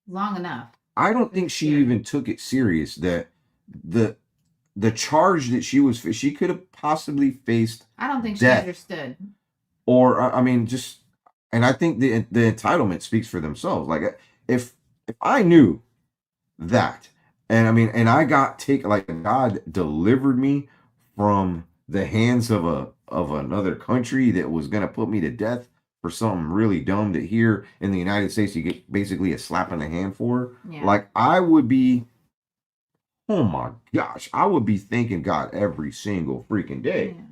long enough. I don't think she even took it serious that the the charge that she could have possibly faced I don't think death. she understood. Or I mean, just and I think the entitlement speaks for themselves. Like if I knew that, and I mean, and I got taken, like God delivered me from the hands of another country that was gonna put me to death for something really dumb that here in the United States you get basically a slap in the hand for. Yeah. Like I would be, oh my gosh, I would be thanking God every single freaking day. Yeah.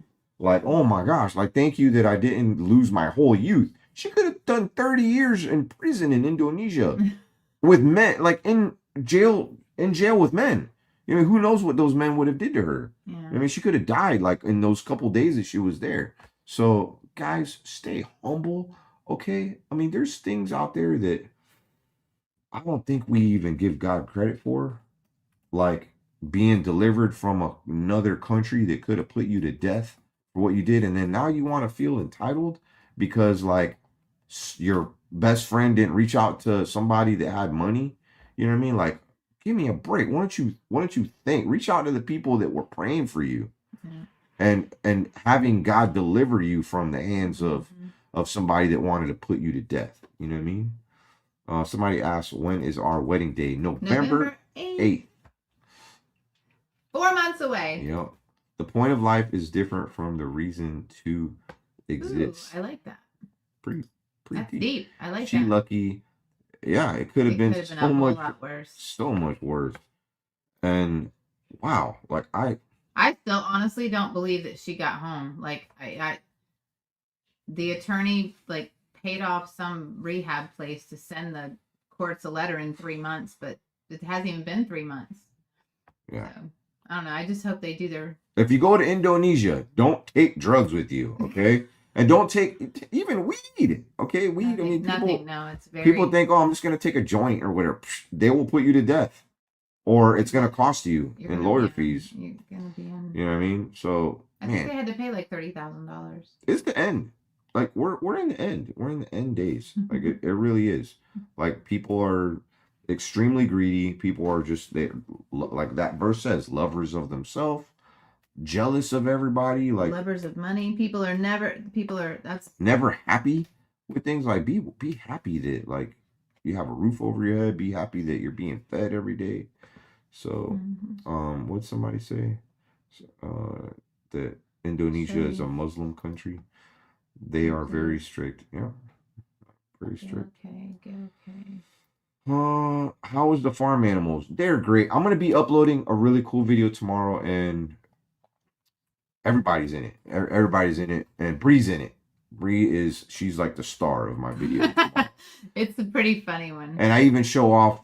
Like, oh my gosh, like thank you that I didn't lose my whole youth. She could have done 30 years in prison in Indonesia with men, like in jail with men. You know, who knows what those men would have did to her. Yeah. I mean, she could have died like in those couple days that she was there. So, guys, stay humble, okay? I mean, there's things out there that I don't think we even give God credit for, like being delivered from another country that could have put you to death for what you did, and then now you want to feel entitled because like your best friend didn't reach out to somebody that had money. You know what I mean? Like, give me a break. Why don't you reach out to the people that were praying for you, and having God deliver you from the hands of somebody that wanted to put you to death. You know what I mean? Somebody asked, when is our wedding day? November 8th. 4 months away. Yep. The point of life is different from the reason to exist. Ooh, I like that. Pretty That's deep. deep. I like She that. lucky. Yeah, it could have been a so whole much lot worse. so much worse. And wow, like I still honestly don't believe that she got home. Like the attorney like paid off some rehab place to send the courts a letter in 3 months, but it hasn't even been 3 months. yeah. So, I don't know. I just hope they do their. If you go to Indonesia, don't take drugs with you, okay? And don't take even weed, okay? Weed. Nothing, I mean, nothing. No, it's very. people think, oh, I'm just gonna take a joint or whatever. Psh, they will put you to death, or it's gonna cost you You're in gonna lawyer be fees. You're gonna be in. You know what I mean? So I think they man, had to pay like $30,000. it's the end. Like we're in the end. We're in the end days. Like it really is. Like people are extremely greedy. People are just like that verse says, lovers of themselves, jealous of everybody, like Lovers of money. People are that's never happy with things. Like be happy that like you have a roof over your head. Be happy that you're being fed every day. So, what'd somebody say? That Indonesia is a Muslim country. They are very strict. Yeah, very strict. Okay. How is the farm animals? They're great. I'm gonna be uploading a really cool video tomorrow, and everybody's in it. Everybody's in it, and Bree's in it. She's like the star of my video. It's a pretty funny one. And I even show off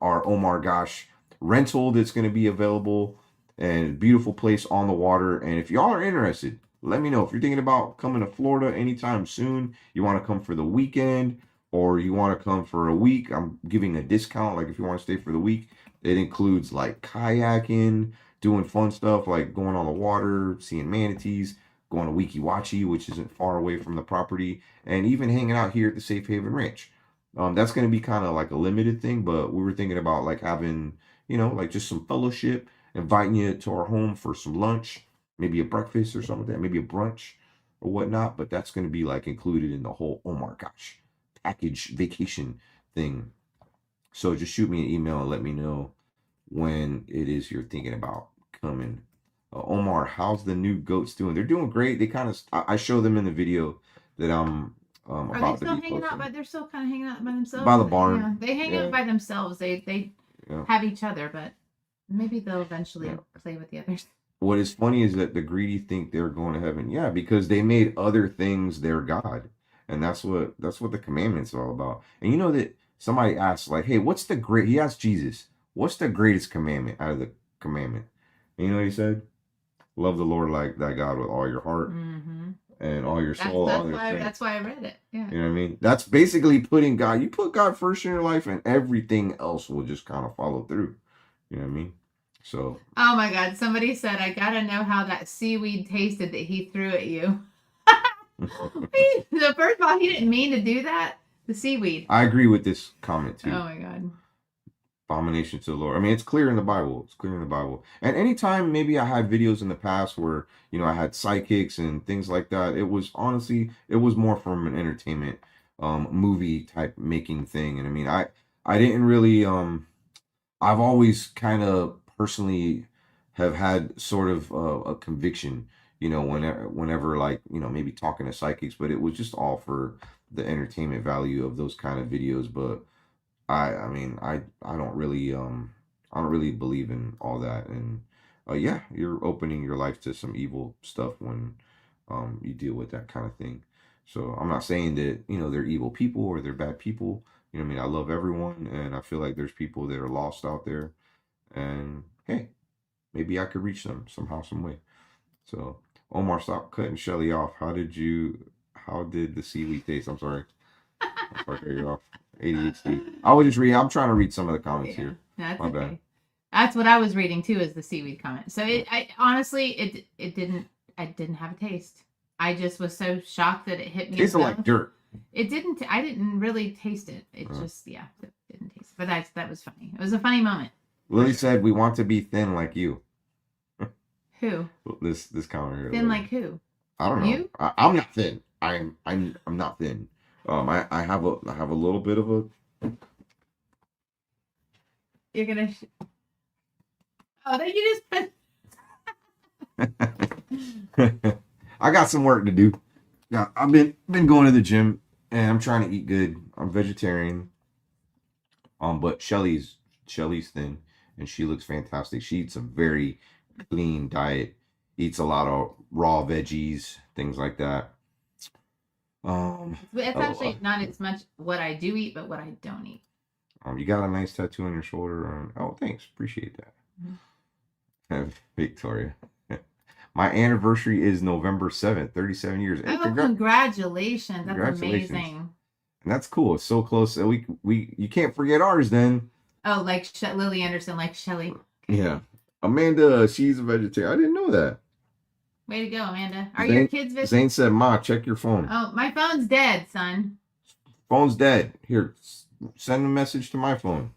our Oh My Gosh rental that's going to be available, and beautiful place on the water. And if y'all are interested, let me know. If you're thinking about coming to Florida anytime soon, you want to come for the weekend, or you want to come for a week, I'm giving a discount. Like if you want to stay for the week, it includes like kayaking, doing fun stuff like going on the water, seeing manatees, going to Wiki Wachi, which isn't far away from the property, and even hanging out here at the Safe Haven Ranch. That's going to be kind of like a limited thing, but we were thinking about like having, like just some fellowship, inviting you to our home for some lunch, maybe a breakfast or something like that, maybe a brunch or whatnot. But that's going to be like included in the whole, oh my gosh, package vacation thing. So just shoot me an email and let me know when it is you're thinking about coming. Omar, how's the new goats doing? They're doing great. They kind of, I show them in the video that I'm Are they still hanging out? But they're still kind of hanging out by themselves. By the barn. Yeah, they hang out by themselves. They have each other, but maybe they'll eventually play with the others. What is funny is that the greedy think they're going to heaven. Yeah, because they made other things their God. And that's what the commandments are all about. And you know that somebody asked, like, hey, what's the great? He asked Jesus, what's the greatest commandment out of the commandment? And you know what he said? Love the Lord like thy God with all your heart Mm-hmm. and all your soul, all your strength. That's why I read it. Yeah. You know what I mean? That's basically putting God. You put God first in your life, and everything else will just kind of follow through. You know what I mean? So. Oh my God! Somebody said, "I gotta know how that seaweed tasted that he threw at you." The first of all, he didn't mean to do that. The seaweed. I agree with this comment too. Oh my God. Abomination to the Lord. I mean, it's clear in the Bible. It's clear in the Bible. And anytime maybe I had videos in the past where, you know, I had psychics and things like that, it was honestly, it was more from an entertainment movie type making thing. And I mean, I didn't really I've always kind of personally have had sort of a conviction, you know, whenever like, you know, maybe talking to psychics, but it was just all for the entertainment value of those kind of videos. But I mean, I don't really believe in all that. And yeah, you're opening your life to some evil stuff when you deal with that kind of thing. So I'm not saying that, you know, they're evil people or they're bad people. You know what I mean? I love everyone, and I feel like there's people that are lost out there, and hey, maybe I could reach them somehow, some way. So Omar, stop cutting Shelly off. How did the seaweed taste? I'm sorry. I'm sorry to cut you off. ADHD. I was just reading. I'm trying to read some of the comments here. That's My okay. bad. That's what I was reading too, is the seaweed comment. So I honestly, it didn't have a taste. I just was so shocked that it hit me. It tasted like dirt. It didn't. I didn't really taste it. It just, it didn't taste. But that was funny. It was a funny moment. Lily said, "We want to be thin like you." Who? This comment here. Thin Lily. like who? I don't know. You? I'm not thin. I'm not thin. I have a little bit of a. You're gonna. Oh, then you just put. I got some work to do. Yeah, I've been going to the gym and I'm trying to eat good. I'm vegetarian. But Shelly's thin and she looks fantastic. She eats a very clean diet. Eats a lot of raw veggies, things like that. It's actually not as much what I do eat, but what I don't eat. You got a nice tattoo on your shoulder. Oh, thanks. Appreciate that. Mm-hmm. Victoria. My anniversary is November 7th, 37 years. Hey, congratulations. That's amazing. And that's cool. It's so close. You can't forget ours then. Oh, like Lily Anderson, like Shelly. Yeah. Amanda, she's a vegetarian. I didn't know that. Way to go, Amanda. Are your kids vegetarian? Zane said, "Ma, check your phone." Oh, my phone's dead, son. Phone's dead. Here, send a message to my phone.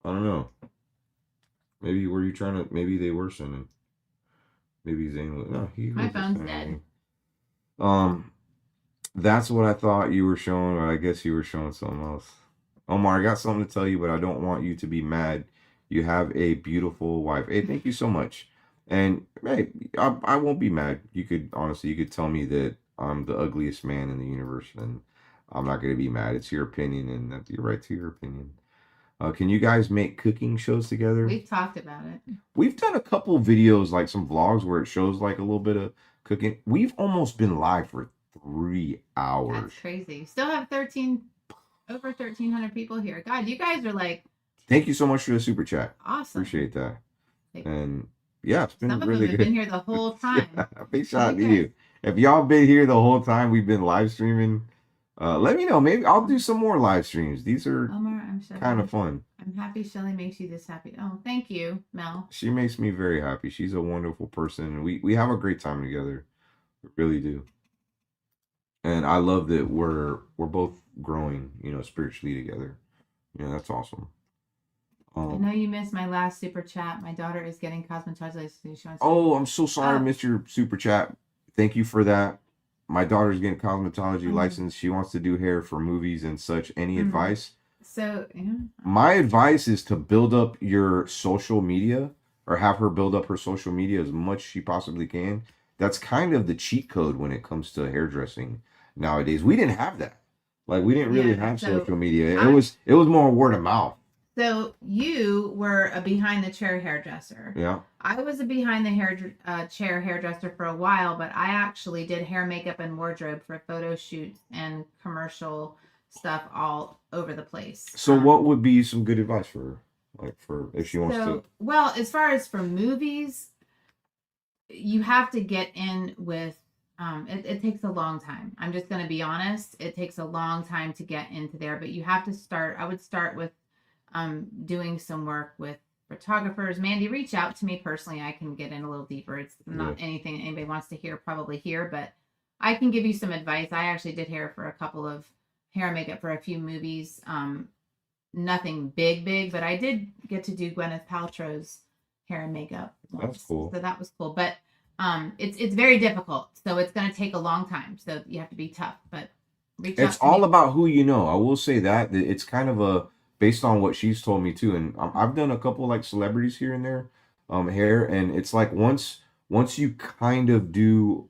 I don't know. Maybe maybe they were sending. Maybe Zane was. No, my phone's dead. That's what I thought you were showing, but I guess you were showing something else. Omar, I got something to tell you, but I don't want you to be mad. You have a beautiful wife. Hey, thank you so much. And hey, I won't be mad. You could tell me that I'm the ugliest man in the universe, and I'm not going to be mad. It's your opinion, and that's your right to your opinion. Can you guys make cooking shows together? We've talked about it. We've done a couple videos, like some vlogs where it shows like a little bit of cooking. We've almost been live for 3 hours. That's crazy. You still have over 1,300 people here. God, you guys are like. Thank you so much for the super chat. Awesome. Appreciate that. And yeah, it's been some really of them good. Have been here the whole time. Yeah, big shout out to you. If y'all been here the whole time, we've been live streaming. Let me know. Maybe I'll do some more live streams. These are kind of fun. I'm happy Shelly makes you this happy. Oh, thank you, Mel. She makes me very happy. She's a wonderful person. And we have a great time together. We really do. And I love that we're both growing, spiritually together. That's awesome. I know you missed my last super chat. My daughter is getting cosmetology. I'm so sorry I missed your super chat. Thank you for that. My daughter's getting cosmetology license. She wants to do hair for movies and such. Any advice? So, yeah. My advice is to build up your social media, or have her build up her social media as much as she possibly can. That's kind of the cheat code when it comes to hairdressing nowadays. We didn't have that. Like, we didn't really have social media. It was more word of mouth. So you were a behind the chair hairdresser. Yeah. I was a behind the chair hairdresser for a while, but I actually did hair, makeup, and wardrobe for photo shoots and commercial stuff all over the place. So what would be some good advice for her? Like for if she wants to. Well, as far as for movies, you have to get in with it takes a long time. I'm just going to be honest. It takes a long time to get into there, but you have to start. I would start with doing some work with photographers. Mandy, reach out to me personally. I can get in a little deeper. It's not anything anybody wants to hear probably here, but I can give you some advice. I actually did hair for a couple of hair and makeup for a few movies. Nothing big, but I did get to do Gwyneth Paltrow's hair and makeup once. That's cool. So that was cool. But it's very difficult. So it's going to take a long time. So you have to be tough. But it's all about who you know. I will say that it's kind of a based on what she's told me too. And I've done a couple like celebrities here and there, hair, and it's like once you kind of do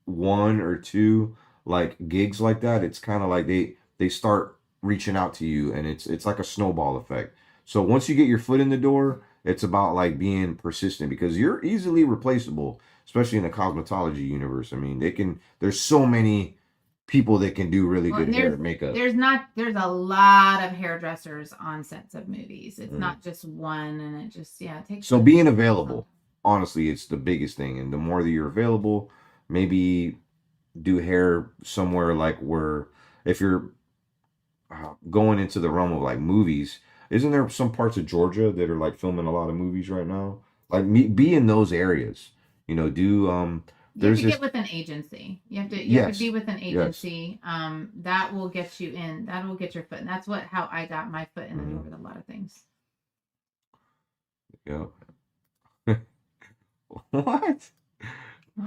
one or two like gigs like that, it's kind of like they start reaching out to you, and it's like a snowball effect. So once you get your foot in the door, it's about like being persistent because you're easily replaceable, especially in the cosmetology universe. I mean, there's so many people that can do really good hair and makeup. There's a lot of hairdressers on sets of movies. It's not just one, and it just it takes. So being available, honestly, it's the biggest thing, and the more that you're available, maybe do hair somewhere like where if you're going into the realm of like movies, isn't there some parts of Georgia that are like filming a lot of movies right now? Like be in those areas, you know. Do you have to get with an agency. You have to be with an agency. Yes. That will get you in. That will get your foot. And that's how I got my foot in the door with a lot of things. Yeah. What?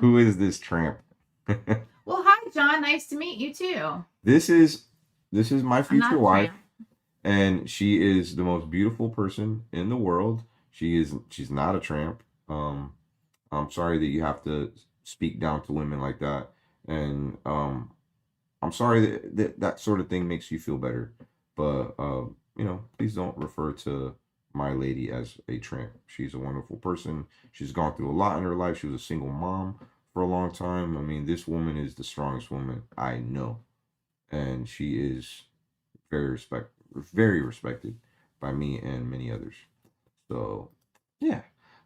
Who is this tramp? Well, hi, John. Nice to meet you too. This is my future wife, and she is the most beautiful person in the world. She's not a tramp. I'm sorry that you have to speak down to women like that, and I'm sorry that sort of thing makes you feel better, but you know, please don't refer to my lady as a tramp. She's a wonderful person. She's gone through a lot in her life. She was a single mom for a long time. I mean, this woman is the strongest woman I know, and she is very respected by me and many others. So yeah,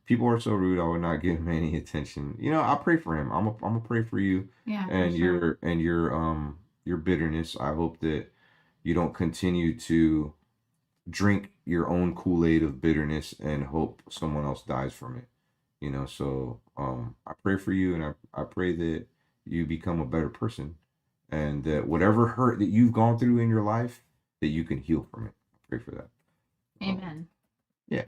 people are so rude. I would not give him any attention. You know, I pray for him. I'm gonna pray for you. Yeah. And your bitterness. I hope that you don't continue to drink your own Kool-Aid of bitterness and hope someone else dies from it. You know, so I pray for you, and I pray that you become a better person, and that whatever hurt that you've gone through in your life, that you can heal from it. I pray for that. Amen. Yeah.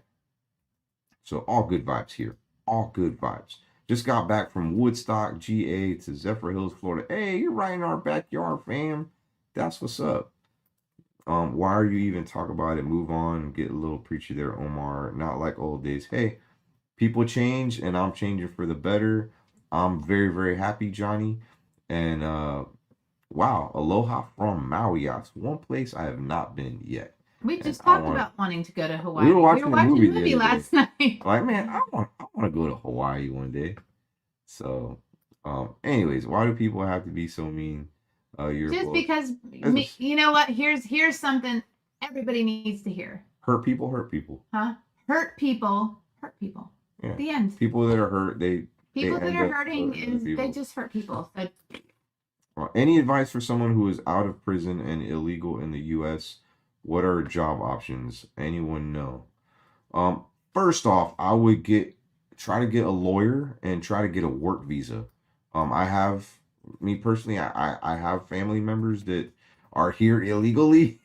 So all good vibes here. All good vibes. Just got back from Woodstock, GA to Zephyr Hills, Florida. Hey, you're right in our backyard, fam. That's what's up. Why are you even talk about it? Move on, get a little preachy there, Omar. Not like old days. Hey, people change, and I'm changing for the better. I'm very, very happy, Johnny. And wow, aloha from Maui. That's one place I have not been yet. We just talked about wanting to go to Hawaii. We were watching a movie last night. Like, man, I want to go to Hawaii one day. So, anyways, why do people have to be so mean? Just because you know what? Here's something everybody needs to hear. Hurt people. Huh? Hurt people. Yeah. The end. People that are hurt, they are hurting they just hurt people. So, any advice for someone who is out of prison and illegal in the U.S.? What are job options? Anyone know? First off, I would try to get a lawyer and try to get a work visa. I have family members that are here illegally.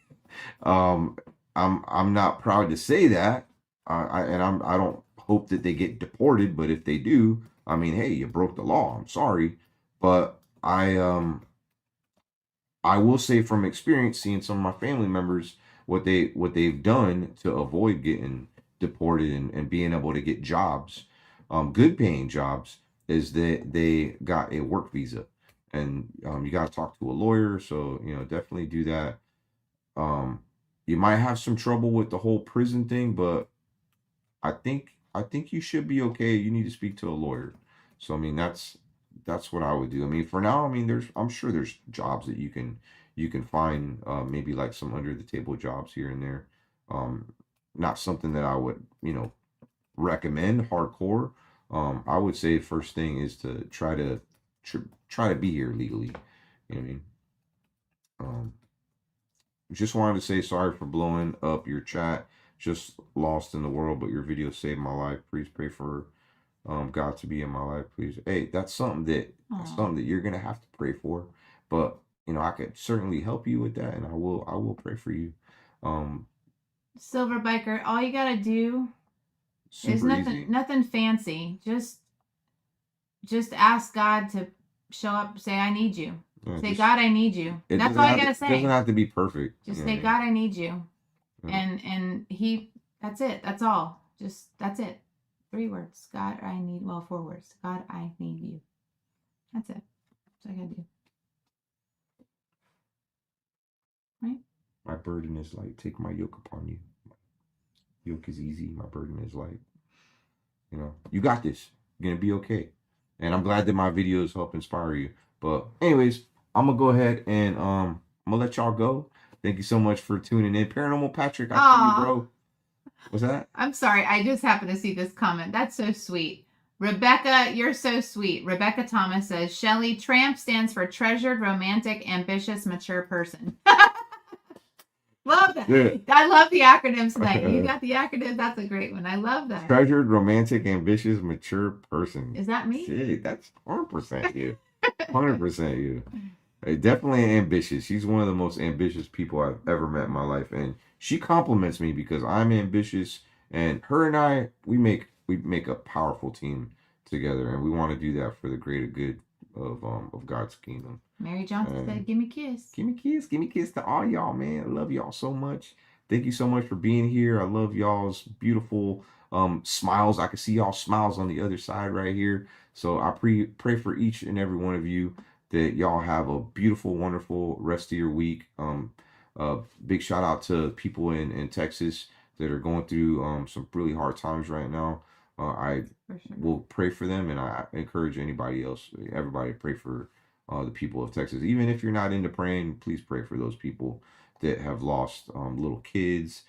I'm not proud to say that. I don't hope that they get deported, but if they do, I mean, hey, you broke the law. I'm sorry, but I will say from experience, seeing some of my family members, what they've done to avoid getting deported and being able to get jobs, good paying jobs, is that they got a work visa, and you got to talk to a lawyer. So, you know, definitely do that. You might have some trouble with the whole prison thing, but I think you should be okay. You need to speak to a lawyer. So I mean that's what I would do. I mean for now, I mean I'm sure there's jobs that you can find maybe like some under the table jobs here and there. Um Not something that I would, recommend hardcore. I would say first thing is to try to be here legally. You know what I mean? Um just wanted to say sorry for blowing up your chat. Just lost in the world, but your video saved my life. Please pray for God to be in my life, please. Hey, that's Aw. something that you're gonna have to pray for. But I could certainly help you with that, and I will pray for you. Um, Silver biker, all you gotta do is Super easy. nothing fancy. Just ask God to show up. Say, I need you. Yeah, Say, God, I need you. it That's doesn't all you have gotta to, it doesn't say. have to be perfect. Just You know say, what I mean? God, I need you. Yeah. And he, that's it. That's all. That's it. 3 words. God, I need, well, 4 words. God, I need you. That's it. That's all I gotta do. Right? My burden is light. Take my yoke upon you. Yoke is easy. My burden is light. You got this. You're gonna be okay. And I'm glad that my videos help inspire you. But anyways, I'm gonna go ahead and I'm gonna let y'all go. Thank you so much for tuning in. Paranormal Patrick, I see you, Aw. bro. What's that? I'm sorry. I just happened to see this comment. That's so sweet. Rebecca, you're so sweet. Rebecca Thomas says, Shelly, TRAMP stands for treasured, romantic, ambitious, mature person. Love that. Yeah. I love the acronyms tonight. You got the acronyms. That's a great one. I love that. Treasured, romantic, ambitious, mature person. Is that me? Shit, that's 100% you. 100% you. Hey, definitely ambitious. She's one of the most ambitious people I've ever met in my life, and she compliments me because I'm ambitious. And her and I, we make a powerful team together, and we want to do that for the greater good of God's kingdom. Mary Johnson said, give me a kiss. Give me kiss to all y'all, man. I love y'all so much. Thank you so much for being here. I love y'all's beautiful smiles. I can see y'all smiles on the other side right here. So I pray for each and every one of you that y'all have a beautiful, wonderful rest of your week. Big shout out to people in Texas that are going through some really hard times right now. I For sure. will pray for them, and I encourage everybody to pray for the people of Texas. Even if you're not into praying, please pray for those people that have lost little kids,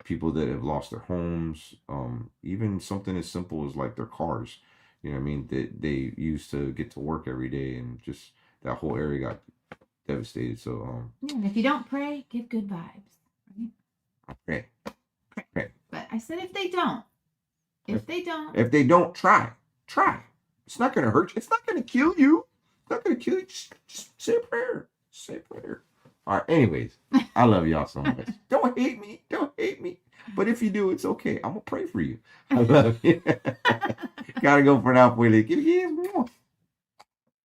people that have lost their homes, even something as simple as like their cars. You know what I mean? That they used to get to work every day, and just that whole area got devastated. So Yeah, and if you don't pray, give good vibes. Right? pray. But I said if they don't. If they don't, try. It's not gonna hurt you. It's not gonna kill you. It's not gonna kill you. Just say a prayer. Say a prayer. All right. Anyways, I love y'all so much. Don't hate me. Don't hate me. But if you do, it's okay. I'm gonna pray for you. I love you. Gotta go for now, Willie. Give me